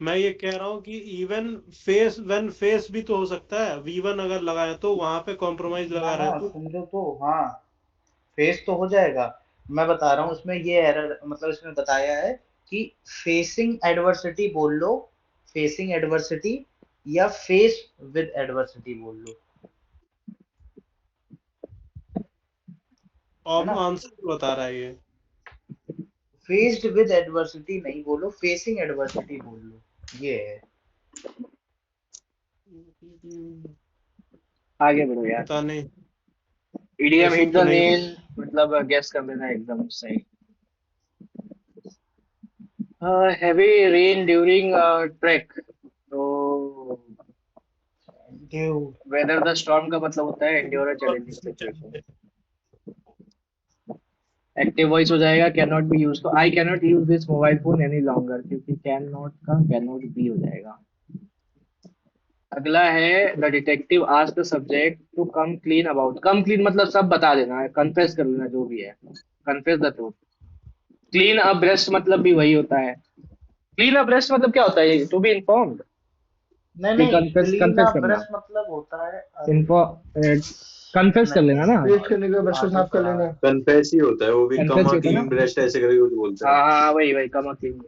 मैं ये कह रहा हूँ कि इवन फेस व्हेन फेस भी तो हो सकता है। V1 अगर लगाए तो वहां पे कॉम्प्रोमाइज
हाँ
लगा रहे
हाँ
तो
समझो तो, हाँ फेस तो हो जाएगा। मैं बता रहा हूँ इसमें ये एरर, मतलब इसमें बताया है कि फेसिंग एडवर्सिटी बोल लो, फेसिंग एडवर्सिटी, या फेस विद एडवर्सिटी बोल लो, है
अब
ना।
आंसर बता रहा है ये।
फेस्ड विद एडवर्सिटी नहीं बोलो, फेसिंग एडवर्सिटी बोल लो, ये है।
आगे बढ़ो यार।
पता नहीं,
ईडीएम
ऐसी
हिट
तो
द
नहीं।
नेल, मतलब गेस कर लेना एकदम सही। हैवी रेन ड्यूरिंग ट्रैक, तो
ड्यूड
वेदर द स्टॉर्म का मतलब होता है endure a challenging situation. Active voice हो जाएगा, कैन नॉट बी यूज, तो I can not use this mobile phone any longer, क्योंकि कैन नॉट का कैन नॉट बी हो जाएगा। अगला है the detective asked the subject to come clean about, come clean मतलब सब बता देना है, कन्फेस कर लेना जो भी है, confess the truth. Clean a breast मतलब भी वही होता है। क्लीन अ ब्रेस्ट मतलब क्या होता है, टू बी इन्फॉर्म्ड,
नहीं
कि
नहीं,
कन्फेस
क्लीन
कन्फेस
अप
करना,
ब्रश मतलब होता है
इन्फो कन्फेस कर
नहीं
लेना ना।
पेस्ट करने के बाद ब्रश को
आगे
साफ कर
पढ़ा
लेना।
है।
कन्फेस ही होता है वो भी,
कन्फेस
कम
ही होता है
क्लीन
ना।
ब्रेस्ट ऐसे करके कुछ बोलते हैं।
हाँ हाँ वही वही, कम क्लीन।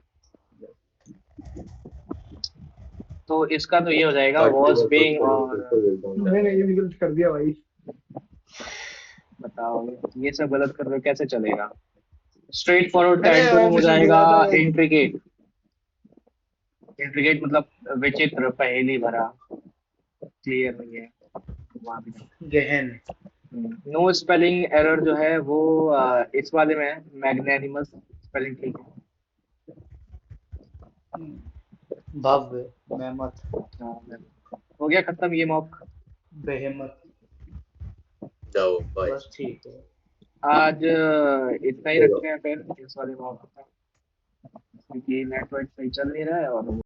तो इसका तो ये हो जाएगा वॉज बीइंग, और
मैंने ये भी गलत कर दिया भाई।
बताओ ये सब गलत कर रहे हो, कैसे चलेगा। स्ट्रेट फॉरवर्ड का
अरे
एंटोनिम हो
ऑप्शन
जाएगा
दिया था भाई।
इंट्रिकेट। इंट्रिकेट मतलब विचित्र, पहेली भरा, क्लियर नहीं है वहाँ भी।
गहन।
नो स्पेलिंग एरर जो है वो इस वाले में है, मैग्नेनिमस स्पेलिंग ठीक है।
भव्य, मेहमत,
हाँ, हो गया खत्म ये मॉक।
बेहमत,
जाओ बाय।
बस ठीक है।
आज इतना ही रखते हैं फिर इस वाले मॉक का, क्योंकि नेटवर्क सही चल नहीं रहा है और